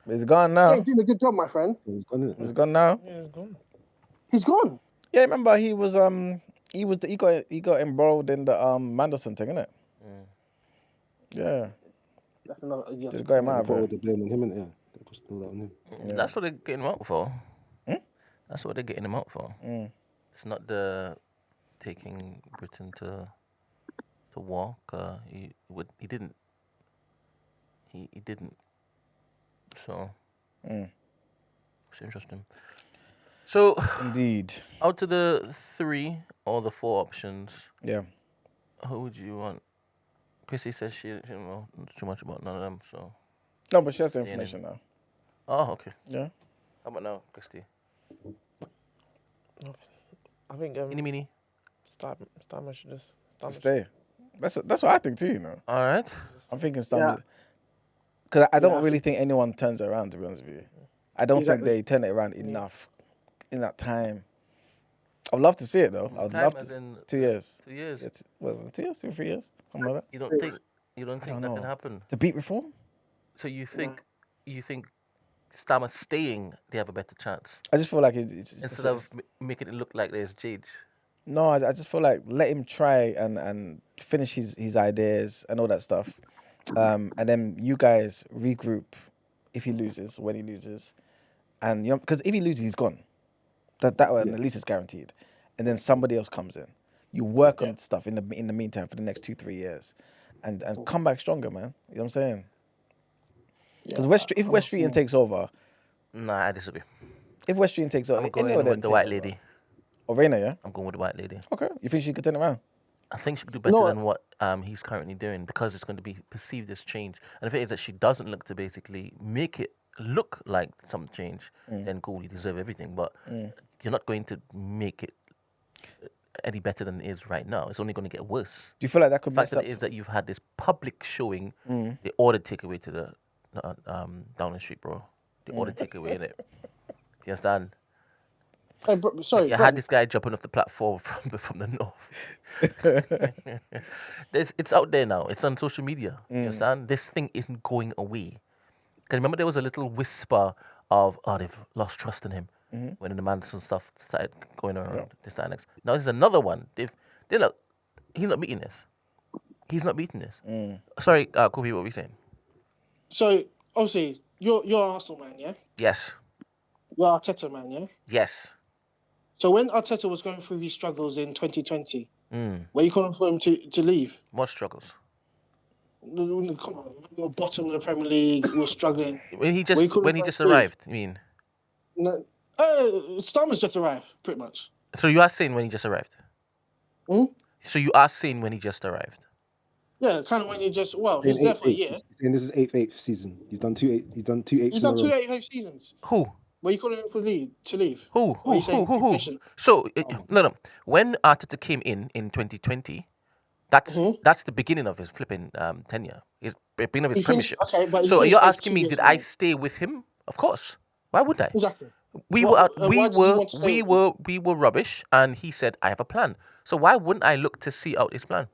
S1: He's gone now.
S7: Yeah, doing a good job, my friend.
S11: He's gone,
S1: He's gone now.
S2: Yeah, he's gone.
S7: He's gone.
S1: Yeah, remember he got embroiled in the Mandelson thing, innit? Yeah.
S7: That's another. Yeah.
S1: Just got him out
S13: They put all
S1: of
S13: the blame on him, innit? Yeah. They pushed all that on him.
S1: Yeah.
S3: That's what they're getting him out for. That's what they're getting him out for. It's not the taking Britain to war. He didn't. He didn't. So it's interesting. So
S1: Indeed.
S3: Out of the 3 or the 4 options,
S1: Yeah.
S3: who would you want? Chrissy says she don't know too much about none of them. So
S1: No, but she has the
S3: staying in.
S1: information now.
S3: Oh, okay.
S1: Yeah.
S3: How about now, Christy?
S2: I think
S3: Mini.
S2: Starmer should just
S1: Stay. That's what I think too.
S3: All right.
S1: I'm thinking Starmer. Because I don't really think anyone turns it around, to be honest with you. I don't think they turn it around enough in that time. I'd love to see it though. I'd love to. 2 years.
S3: 2 years.
S1: It's, 2 years, 2 or 3 years, something like that.
S3: You don't think that
S1: know.
S3: can happen?
S1: To beat reform?
S3: So you think Starmer staying, they have a better chance?
S1: I just feel like it's
S3: instead of making it look like there's change.
S1: No, I just feel like let him try and finish his ideas and all that stuff. And then you guys regroup if he loses, when he loses. And because if he loses, he's gone. That one at least is guaranteed. And then somebody else comes in. You work on stuff in the meantime for the next 2-3 years, and come back stronger, man. You know what I'm saying? Because if West Streeton takes over,
S3: nah, I disagree.
S1: If West Streeton takes over,
S3: I'm going with the white lady.
S1: Or Rayner, yeah.
S3: I'm going with the white lady.
S1: Okay, you think she could turn it around?
S3: I think she could do better than what he's currently doing because it's going to be perceived as change. And if it is that she doesn't look to basically make it look like some change, then cool, you deserve everything. But you're not going to make it any better than it is right now. It's only going to get worse.
S1: Do you feel like that could
S3: be? The fact that it is that you've had this public showing, they ordered takeaway to the Downing Street, bro. They ordered takeaway in it. Do you understand?
S7: Hey, sorry.
S3: You had this guy jumping off the platform from the north. It's out there now. It's on social media. You understand? This thing isn't going away. Because remember, there was a little whisper of, they've lost trust in him when the Manson stuff started going around. This and next. Now there's another one. He's not beating this. He's not beating this. Sorry, Kofi, what were we saying?
S7: So obviously, you're Arsenal man, yeah.
S3: Yes.
S7: You're Arteta man, yeah.
S3: Yes.
S7: So when Arteta was going through his struggles in 2020, were you calling for him to leave?
S3: What struggles?
S7: Come on, we're bottom of the Premier League. We're struggling.
S3: When he just arrived, you mean?
S7: No, Starmer's just arrived, pretty much.
S3: So you are saying when he just arrived? So you are saying when he just arrived?
S7: Yeah, kind of when you just he's there for a year.
S13: And this is eighth season. He's done two eighth. He's done two eighth
S7: seasons.
S3: Who?
S7: Were you calling him to leave?
S3: Who? So no. When Arteta came in 2020, that's the beginning of his flipping tenure. His beginning of his premiership.
S7: Okay, but
S3: so you're asking me, did I stay with him? Of course. Why would I?
S7: Exactly.
S3: We
S7: What-
S3: were
S7: why did you want to stay with him?
S3: we were rubbish, and he said, "I have a plan." So why wouldn't I look to see out his plan?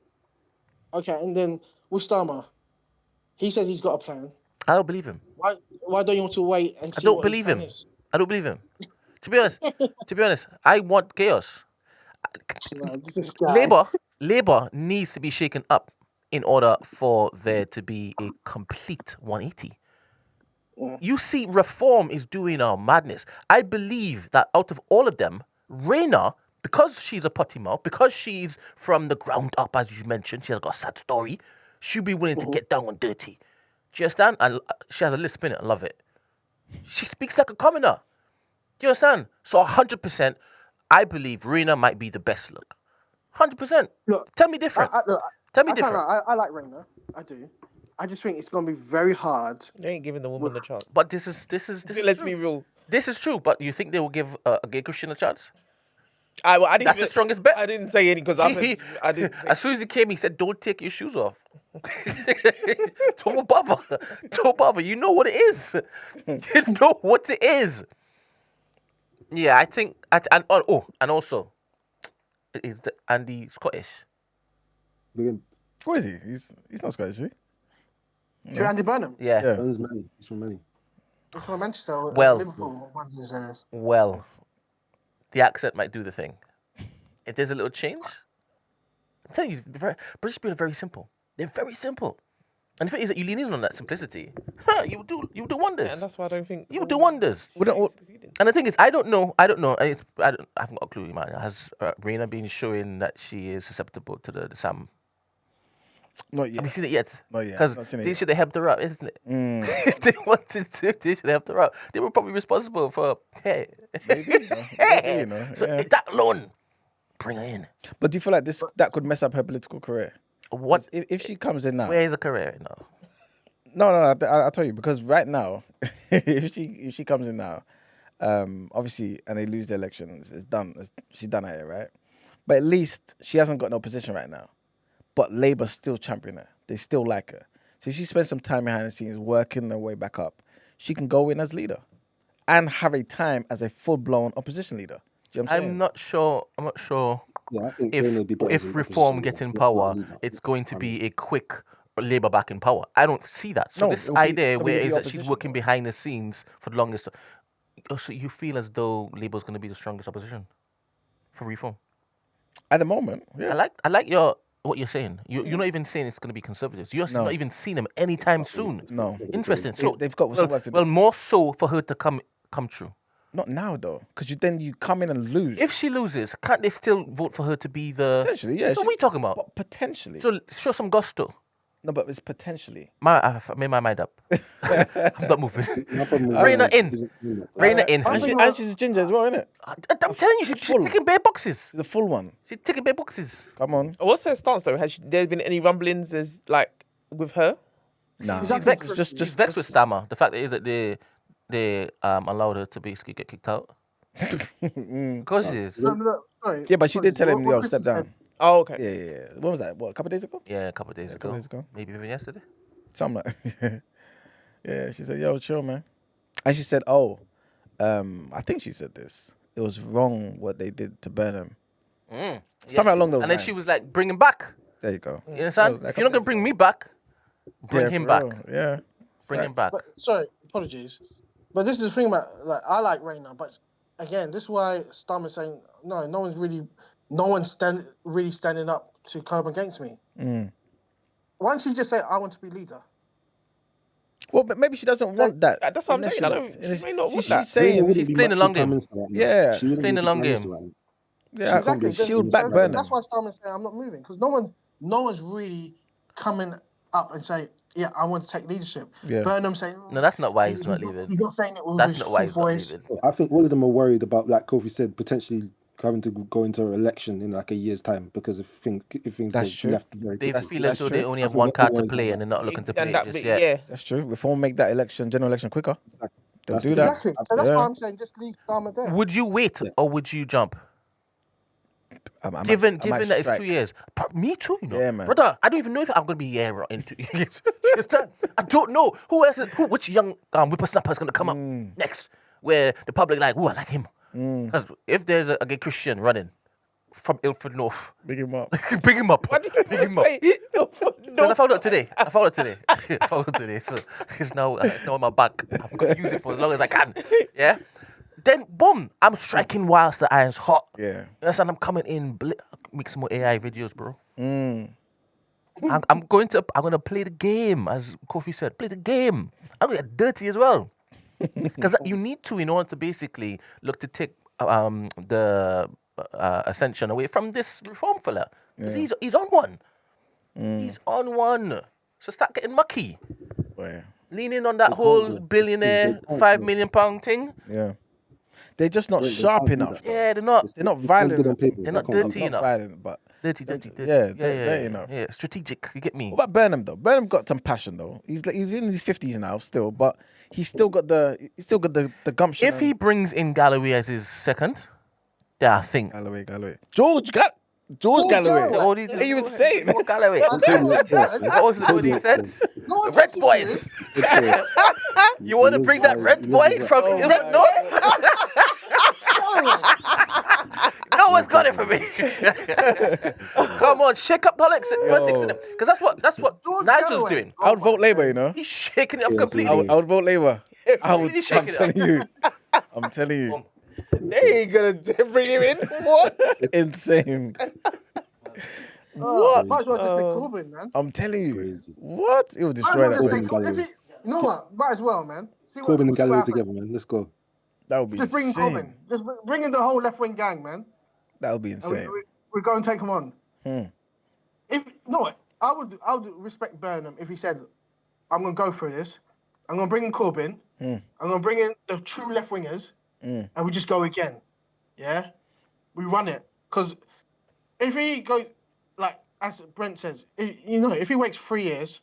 S7: Okay, and then with Starmer, he says he's got a plan.
S3: I don't believe him.
S7: Why don't you want to wait and
S3: I
S7: see
S3: don't
S7: what his
S3: believe
S7: plan
S3: him.
S7: is?
S3: I don't believe him. To be honest, I want chaos.
S7: No, this guy.
S3: Labour needs to be shaken up in order for there to be a complete 180. You see, reform is doing our madness. I believe that out of all of them, Rayner, because she's a potty mouth, because she's from the ground up, as you mentioned, she has got a sad story, she'll be willing to get down and dirty. Do you understand? And she has a lisp in it. I love it. She speaks like a commoner. Do you understand? So 100%, I believe Rayner might be the best look. 100%.
S7: Look,
S3: Tell me different. Tell me different.
S7: I like Rayner. I do. I just think it's going to be very hard.
S2: They ain't giving the woman the chance.
S3: But this is
S2: Let's
S3: true.
S2: be real.
S3: This is true. But you think they will give a gay Christian a chance?
S2: I didn't
S3: That's the strongest bet.
S2: I didn't say any because I didn't.
S3: As soon as he came, he said, "Don't take your shoes off. Don't bother. Don't bother. You know what it is. You know what it is." Yeah, I think. And also, is Andy Scottish?
S1: Where is he? He's not Scottish, is he?
S7: You're Andy Burnham.
S3: Yeah.
S13: Burnham's Manny. He's from Manny.
S7: He's from Manchester.
S3: Well-
S7: Liverpool. One of those areas.
S3: Well, the accent might do the thing. If there's a little change, I'm telling you, British people are very simple. They're very simple. And the thing is that you lean in on that simplicity, you will do wonders.
S2: And that's why I don't think
S3: You will do wonders. And the thing is, I don't know. I haven't got a clue, man. Has Rayner been showing that she is susceptible to the Sam?
S1: Not yet.
S3: Have you seen it yet?
S1: Not yet.
S3: Because
S1: Not seen it
S3: they
S1: yet.
S3: should have helped her out, isn't it? If they wanted to, they should have helped her out. They were probably responsible for hey.
S1: Maybe, you know,
S3: So
S1: yeah.
S3: that alone, bring her in.
S1: But do you feel like that could mess up her political career?
S3: What
S1: if she comes in now?
S3: Where is her career now?
S1: No, I'll tell you, because right now, if she comes in now, obviously, and they lose the elections, it's done. She's done at it, right? But at least she hasn't got no position right now. But Labour still champion her. They still like her. So if she spends some time behind the scenes working her way back up, she can go in as leader and have a time as a full-blown opposition leader. Do you know what I'm saying?
S3: I'm not sure.
S13: Yeah, I think Rayner would be better as
S3: If
S13: an
S3: reform
S13: opposition
S3: gets in
S13: leader, not
S3: power,
S13: leader.
S3: it's going to be a quick Labour back in power. I don't see that. So
S1: No,
S3: this
S1: it'll be-
S3: idea
S1: it'll
S3: where
S1: be
S3: is that she's
S1: opposition.
S3: working behind the scenes for the longest. So you feel as though Labour's going to be the strongest opposition for reform.
S1: At the moment, yeah.
S3: I like what you're saying. You're not even saying it's going to be conservatives. You're
S1: No.
S3: not even seeing them anytime soon.
S1: No.
S3: Interesting. So
S1: They've got some work to do.
S3: well, more so for her to come true.
S1: Not now, though, because then you come in and lose.
S3: If she loses, can't they still vote for her to be the?
S1: Potentially, yeah.
S3: So what are you talking about?
S1: But potentially.
S3: So show some gusto.
S1: No, but it's potentially.
S3: I've made my mind up. I'm not moving.
S13: My problem with
S3: Rayner
S13: Rayner
S3: in.
S13: isn't that.
S3: Rayner in.
S1: And she's a ginger as well, isn't it?
S3: I'm telling you, she's ticking bare boxes.
S1: The full one.
S3: She's ticking bare boxes.
S1: Come on.
S2: What's her stance though? Has there been any rumblings as like with her?
S1: Nah.
S3: She's vexed. She's vexed with Starmer. The fact is that they allowed her to basically get kicked out. Because she is.
S7: No, sorry.
S1: Yeah, but she did tell him,
S7: What
S1: yo,
S7: Chris
S1: step
S7: said-
S1: down.
S2: Oh, okay.
S1: Yeah. When was that? What, a couple of days ago?
S3: Yeah, a couple of days
S1: a couple
S3: ago.
S1: days ago.
S3: Maybe even yesterday.
S1: Something like Yeah, she said, yo, chill, man. And she said, I think she said this. It was wrong what they did to Burnham. Something along those
S3: And then
S1: lines.
S3: she was like, bring him back.
S1: There you go.
S3: You understand?
S1: Like
S3: If you're not going to bring me back, bring
S1: Yeah,
S3: him
S1: for
S3: back.
S1: real, yeah.
S3: Bring him back.
S7: But, sorry, apologies. But this is the thing about, like, I like Rayner, but again, this is why Starmer's saying, no one's really standing up to come against me. Why don't she just say, I want to be leader?
S1: Well, but maybe she doesn't want that.
S2: That's what I'm saying. She may not want that.
S1: She's saying
S13: Rayner
S3: she's
S13: wouldn't be
S3: playing the long
S13: Prime
S3: game.
S13: Minister right now.
S1: Yeah.
S13: She wouldn't
S3: Playing
S13: be
S3: the long
S13: Prime Minister
S3: game.
S13: right now.
S1: Yeah,
S13: Exactly.
S1: she would back Burnham.
S7: That's why Starmer's saying I'm not moving, because no one's really coming up and saying, yeah, I want to take leadership.
S1: Yeah.
S7: Burnham saying,
S3: No, that's not why he's not leaving.
S7: He's not saying it with
S3: That's
S7: his
S3: not why
S7: full
S3: he's not
S7: voice.
S3: leaving.
S13: I think all of them are worried about, like Kofi said, potentially having to go into an election in like a year's time because if things
S1: That's
S13: go
S1: true.
S13: left very
S3: They
S13: quickly.
S3: feel as though they only have one card to play and they're not looking to play it just yet.
S2: Yeah.
S1: That's true. Reform make that general election quicker. They'll
S13: That's
S1: do
S13: the-
S1: that.
S7: Exactly. So that's
S1: Yeah.
S7: why I'm saying just leave Starmer there.
S3: Would you wait or would you jump?
S1: I might
S3: Given
S1: strike.
S3: that it's 2 years. Me too, you know.
S1: Yeah, man.
S3: Brother, I don't even know if I'm going to be here in 2 years. I don't know. Which young whippersnapper is going to come up next? where the public like, oh, I like him. Because if there's a gay Christian running from Ilford North,
S1: bring him up.
S3: Bring him up.
S2: What did you
S3: Bring him up.
S2: say?
S3: Because I found out today. I found out today. So it's now on my back. I'm gonna use it for as long as I can. Yeah. Then boom, I'm striking whilst the iron's hot.
S1: Yeah.
S3: Yes, and I'm coming in. Make some more AI videos, bro. I'm gonna play the game, as Kofi said. Play the game. I'm gonna get dirty as well. Because you need to in order to basically look to take the ascension away from this reform fella. Because he's on one. He's on one. So start getting mucky. Leaning on that whole billionaire £5 million thing.
S1: Yeah. They're just not sharp enough.
S3: Yeah, they're not.
S1: They're not violent.
S3: They're not dirty enough.
S1: Violent, but
S3: dirty.
S1: Yeah, dirty enough.
S3: Yeah, strategic. You get me?
S1: What about Burnham though? Burnham got some passion though. He's in his 50s now still, but he's still got the gumption.
S3: If he brings in Galloway as his second, then I think
S1: Galloway. George Galloway.
S3: What are you
S1: even saying?
S3: George Galloway. What was what he said? Red boys. You want to bring that red boy from Ilford North? No one's got it for me. Come on, shake up politics in them, because that's what Nigel's doing.
S1: I would vote Labour, you know.
S3: He's shaking it up completely.
S1: I would vote Labour. I'm
S3: shaking
S1: telling you. I'm telling you.
S2: They ain't gonna bring him in. What?
S1: Insane.
S7: What? Might as well just say Corbyn, man.
S1: I'm telling you. What? It will destroy that.
S7: You know what? Might as well, man.
S13: Corbyn and Galloway together, man. Let's go.
S1: That would be
S7: just bring Corbyn. Just bring in the whole left-wing gang, man.
S1: That would be insane.
S7: We go and take him on. If no, I would respect Burnham if he said, "I'm gonna go for this. I'm gonna bring in Corbyn. I'm gonna bring in the true left-wingers, and we just go again. Yeah, we run it. Because if he goes like as Brent says, if he waits 3 years,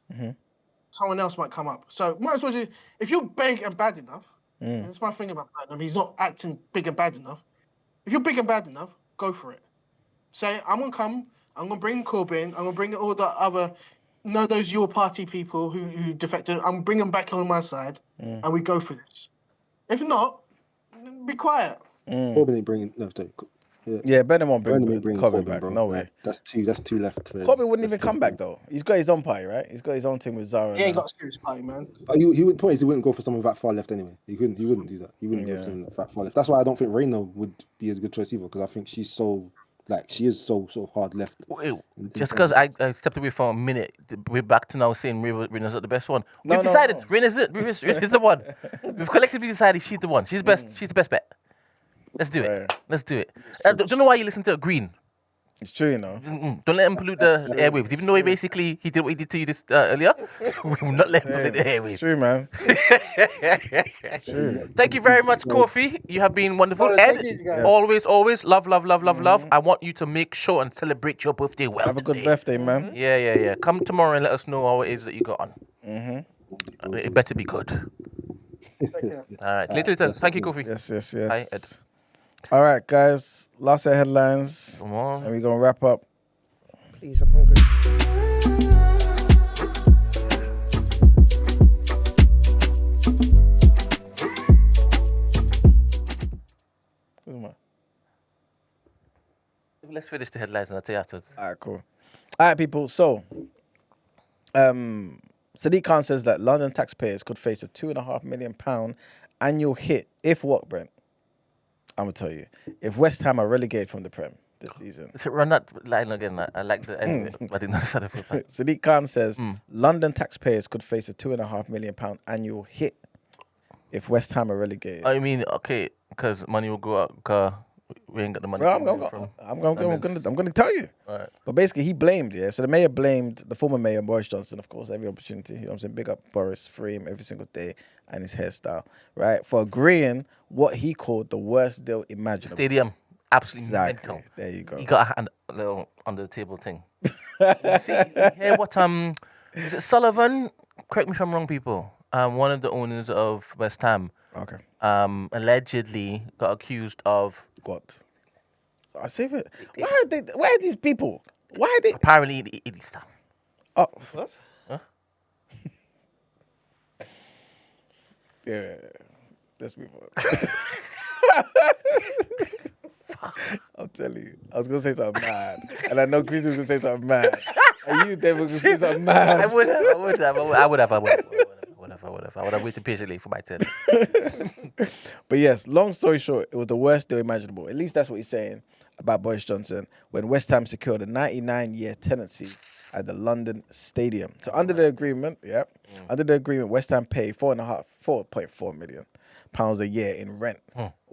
S7: someone else might come up. So might as well just, if you're big and bad enough. That's my thing about Burnham. He's not acting big and bad enough. If you're big and bad enough, go for it. Say, I'm going to come, I'm going to bring Corbyn, I'm going to bring all the other, those your party people who defected, I'm bring them back on my side, and we go for this. If not, be quiet.
S13: Corbyn ain't bringing,
S1: Yeah, Burnham won't bring
S13: Corbyn
S1: back.
S13: bro.
S1: No way.
S13: That's too left.
S1: Corbyn wouldn't even come back though. He's got his own party, right? He's got his own thing with Zara.
S7: He ain't got a serious party, man.
S13: But he would point is he wouldn't go for someone that far left anyway. He wouldn't do that. He wouldn't go for someone that far left. That's why I don't think Rayner would be a good choice either, because I think she is so hard left.
S3: Just because I stepped away for a minute, we're back to now saying Rayner's not the best one. We've decided Rayner's the one. We've collectively decided she's the one. She's best. She's the best bet. Let's do it. Let's do it. Don't know why you listen to Green.
S1: It's true, you know.
S3: Don't let him pollute the airwaves. Even though he did what he did to you this earlier, we will not let him pollute the airwaves.
S1: True, man. True.
S3: Thank you very much, Kofi. You have been wonderful. Ed, always love. I want you to make sure and celebrate your birthday well.
S1: Have a good birthday, man.
S3: Yeah. Come tomorrow and let us know how it is that you got on. It better be good. All right. Later. Thank you, Kofi.
S1: Yes.
S3: Hi, Ed.
S1: All right, guys. Last set headlines.
S3: Come on.
S1: And we're going to wrap up.
S2: Please, I'm hungry.
S3: Let's finish the headlines and I'll tell you afterwards.
S1: All right, cool. All right, people. So, Sadiq Khan says that London taxpayers could face a £2.5 million annual hit if what, Brent? I'm going to tell you. If West Ham are relegated from the Prem this season.
S3: So run that line again. I like the end of it, but I didn't understand it.
S1: Sadiq Khan says London taxpayers could face a £2.5 million annual hit if West Ham are relegated.
S3: I mean, okay, because money will go up because we ain't got the money.
S1: Well, I'm going to tell you.
S3: Right.
S1: But basically, he blamed, So the mayor blamed the former mayor, Boris Johnson, of course, every opportunity. You know what I'm saying? Big up Boris, free him every single day, and his hairstyle, right? For agreeing what he called the worst deal imaginable.
S3: Stadium. Absolutely
S1: Exactly.
S3: mental.
S1: There you go.
S3: He got a little under the table thing. You see, you hear what is it Sullivan? Correct me if I'm wrong, people. One of the owners of West Ham.
S1: Okay.
S3: Allegedly got accused of
S1: what? I say it. Why are these people? Why are they?
S3: Apparently, it's time.
S1: Oh, what? Huh? Yeah. Let's move on. I'll tell you. I was gonna say something mad, and I know Chris was gonna say something mad. And you, Dave, was gonna say something mad.
S3: I would have waited patiently for my turn.
S1: But yes, long story short, it was the worst deal imaginable. At least that's what he's saying about Boris Johnson when West Ham secured a 99-year tenancy at the London Stadium. So under the agreement, West Ham paid £4.4 million a year in rent.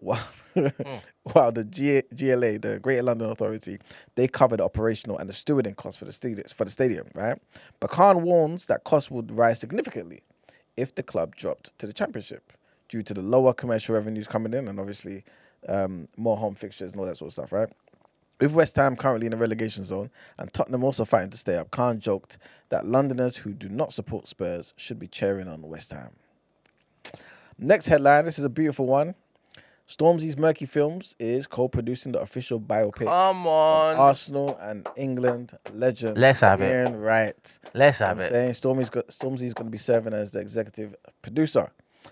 S1: While the GLA, the Greater London Authority, they covered the operational and the stewarding costs for the stadium, right? But Khan warns that costs would rise significantly if the club dropped to the Championship due to the lower commercial revenues coming in and obviously more home fixtures and all that sort of stuff, right? With West Ham currently in the relegation zone and Tottenham also fighting to stay up, Khan joked that Londoners who do not support Spurs should be cheering on West Ham. Next headline, this is a beautiful one. Stormzy's Murky Films is co-producing the official biopic
S3: Come on.
S1: of Arsenal and England legend.
S3: Let's have it.
S1: Ian Wright.
S3: Let's have it.
S1: Saying Stormzy's going to be serving as the executive producer.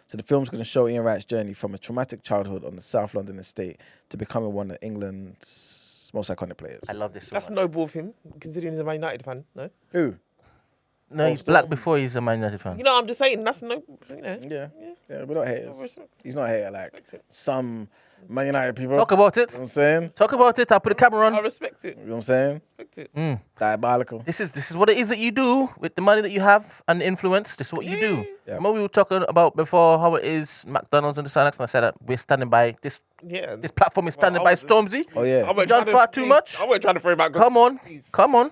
S1: So the film's going to show Ian Wright's journey from a traumatic childhood on the South London estate to becoming one of England's most iconic players.
S3: I love this so
S2: That's
S3: much.
S2: noble of him, considering he's a Man United fan. No.
S1: Who?
S3: No, he's black before he's a Man United fan.
S2: You know, I'm just saying that's no. You know.
S1: Yeah, we're not haters. He's not a hater like some Man United people.
S3: Talk about it.
S1: You know what I'm saying?
S3: Talk about it. I'll put the camera on.
S2: I respect it.
S1: You know what I'm saying?
S2: Respect it.
S1: Diabolical.
S3: This is what it is that you do with the money that you have and the influence. This is what you do.
S1: Yeah.
S3: Remember we were talking about before how it is McDonald's and the Silex, and I said that we're standing by this.
S2: Yeah.
S3: This platform is standing by Stormzy.
S1: Oh yeah.
S3: You've done far too much.
S2: I wasn't trying to throw him out.
S3: Come on. Come on.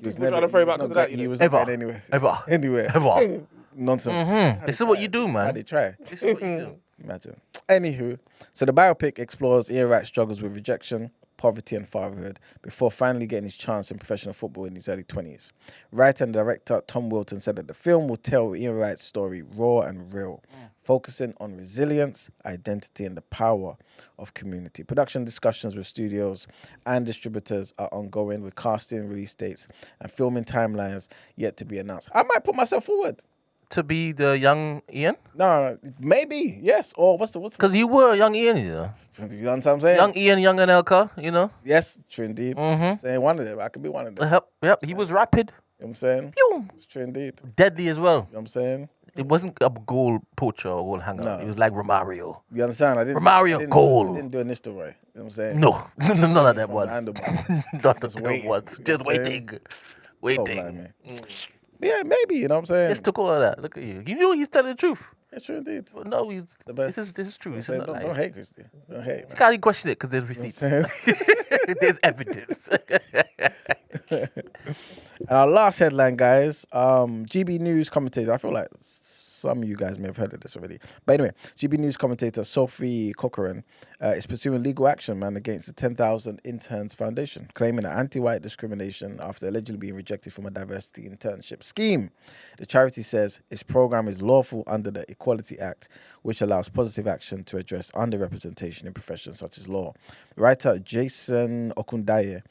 S1: He was
S2: People trying to throw him out because of that.
S1: He was
S3: Ever.
S1: not going anywhere.
S3: Ever.
S1: Anywhere.
S3: Ever.
S1: Nonsense.
S3: This is what you do, man.
S1: How they try.
S3: This is what you do.
S1: Imagine. Anywho, so the biopic explores Ian Wright's struggles with rejection, poverty, and fatherhood before finally getting his chance in professional football in his early 20s. Writer and director Tom Wilton said that the film will tell Ian Wright's story raw and real, focusing on resilience, identity, and the power of community. Production discussions with studios and distributors are ongoing, with casting, release dates, and filming timelines yet to be announced. I might put myself forward.
S3: To be the young Ian?
S1: No, maybe, yes. Or what's
S3: Because you were a young Ian, you know.
S1: You know what I'm saying?
S3: Young Ian, young Anelka, you know.
S1: Yes, true indeed. Saying one of them. I could be one of them.
S3: Yep, he was rapid.
S1: You know what I'm saying?
S3: Pew.
S1: It's true indeed.
S3: Deadly as well.
S1: You know what I'm saying?
S3: It wasn't a goal poacher or goal hanger.
S1: No.
S3: It was like Romario.
S1: You understand? I didn't.
S3: Romario, goal.
S1: I didn't do a Nistelrooy. You know what I'm saying?
S3: No, none of that was. Not
S1: Just
S3: of
S1: waiting.
S3: them was.
S1: You know
S3: Just
S1: what I'm
S3: waiting.
S1: saying?
S3: Waiting.
S1: Yeah, maybe. You know what I'm saying?
S3: Just took all of that. Look at you. You know he's telling the truth.
S1: It's true indeed.
S3: But no, he's
S1: The best.
S3: this is true.
S1: You know
S3: This
S1: what
S3: is
S1: I'm
S3: not
S1: saying? Don't
S3: lies.
S1: hate, Christy. Don't hate.
S3: You
S1: Man.
S3: can't even question it because there's receipts.
S1: You know what
S3: There's evidence.
S1: And our last headline, guys, GB News commentator, I feel like some of you guys may have heard of this already. But anyway, GB News commentator Sophie Corcoran is pursuing legal action, man, against the 10,000 Interns Foundation, claiming an anti-white discrimination after allegedly being rejected from a diversity internship scheme. The charity says its program is lawful under the Equality Act, which allows positive action to address underrepresentation in professions such as law. Writer Jason Okundaye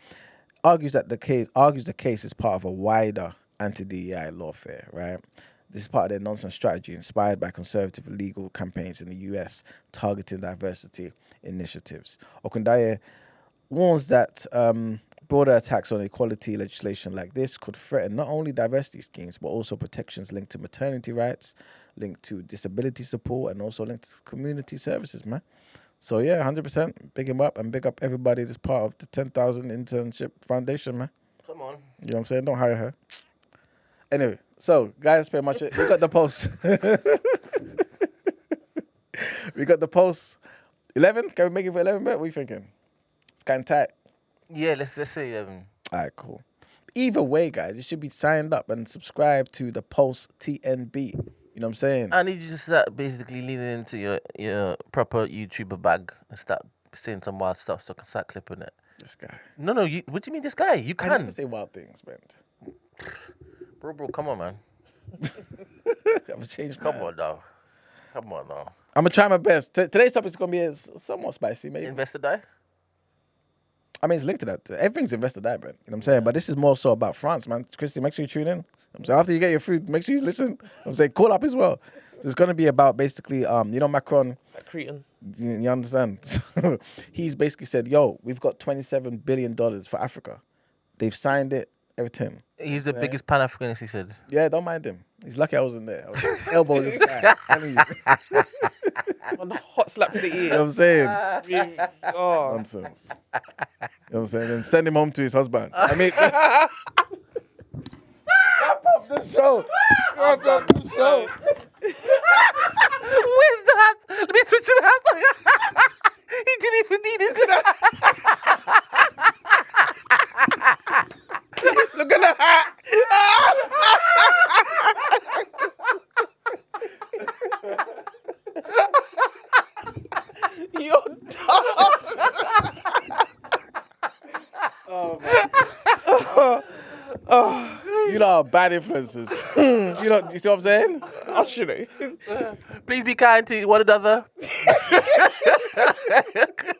S1: argues the case is part of a wider anti-DEI lawfare, right? This is part of their nonsense strategy inspired by conservative legal campaigns in the US targeting diversity initiatives. Okundaye warns that broader attacks on equality legislation like this could threaten not only diversity schemes, but also protections linked to maternity rights, linked to disability support, and also linked to community services, man. So yeah, 100%. Big him up and big up everybody that's part of the 10,000 Internship Foundation, man.
S3: Come on.
S1: You know what I'm saying? Don't hire her. Anyway, so guys, that's pretty much it. We got the post. We got the post. 11? Can we make it for 11, bit? What are you thinking? It's kind of tight.
S3: Yeah, let's say 11.
S1: All right, cool. Either way, guys, you should be signed up and subscribed to the Post TNB. You know what I'm saying?
S3: I need you to start basically leaning into your proper YouTuber bag and start saying some wild stuff so I can start clipping it.
S1: This guy.
S3: No, what do you mean this guy? You
S1: I never
S3: can.
S1: say wild things, man.
S3: Bro, come on, man.
S1: I'm gonna change.
S3: Come on, now. Come on, now.
S1: I'm gonna try my best. Today's topic is gonna be somewhat spicy, maybe.
S3: Investor die?
S1: I mean, it's linked to that. Everything's investor die, Brent. You know what I'm saying? But this is more so about France, man. Christy, make sure you tune in. You know what I'm saying? After you get your food, make sure you listen. I'm saying call up as well. So it's gonna be about basically, Macron
S2: That Cretan.
S1: You understand? So he's basically said, "Yo, we've got $27 billion for Africa. They've signed it. Everything."
S3: He's the biggest Pan-Africanist, he said.
S1: Yeah, don't mind him. He's lucky I wasn't there. I was elbows inside. Telling you.
S2: On the hot slap to the ear.
S1: You know what I'm saying?
S2: Really? Oh.
S1: Nonsense. You know what I'm saying? Then send him home to his husband. I mean, wrap up the show. Wrap up the show.
S3: Where's the hat? Let me switch the hat. He didn't even need it.
S2: Look at the hat. You're dumb.
S1: Oh, man. You know, bad influences. You see what I'm saying?
S2: I shouldn't.
S3: Please be kind to one another.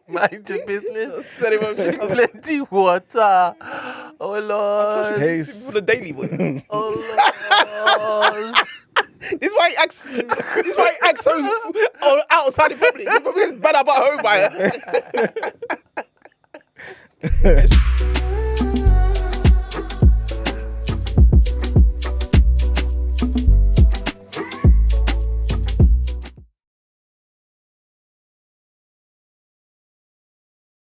S3: Mind your business. Drink plenty water. Oh Lord.
S1: Hey,
S2: for the daily one.
S3: Oh Lord.
S2: This is why he acts. This is why he acts so outside in public. He's better about home by her.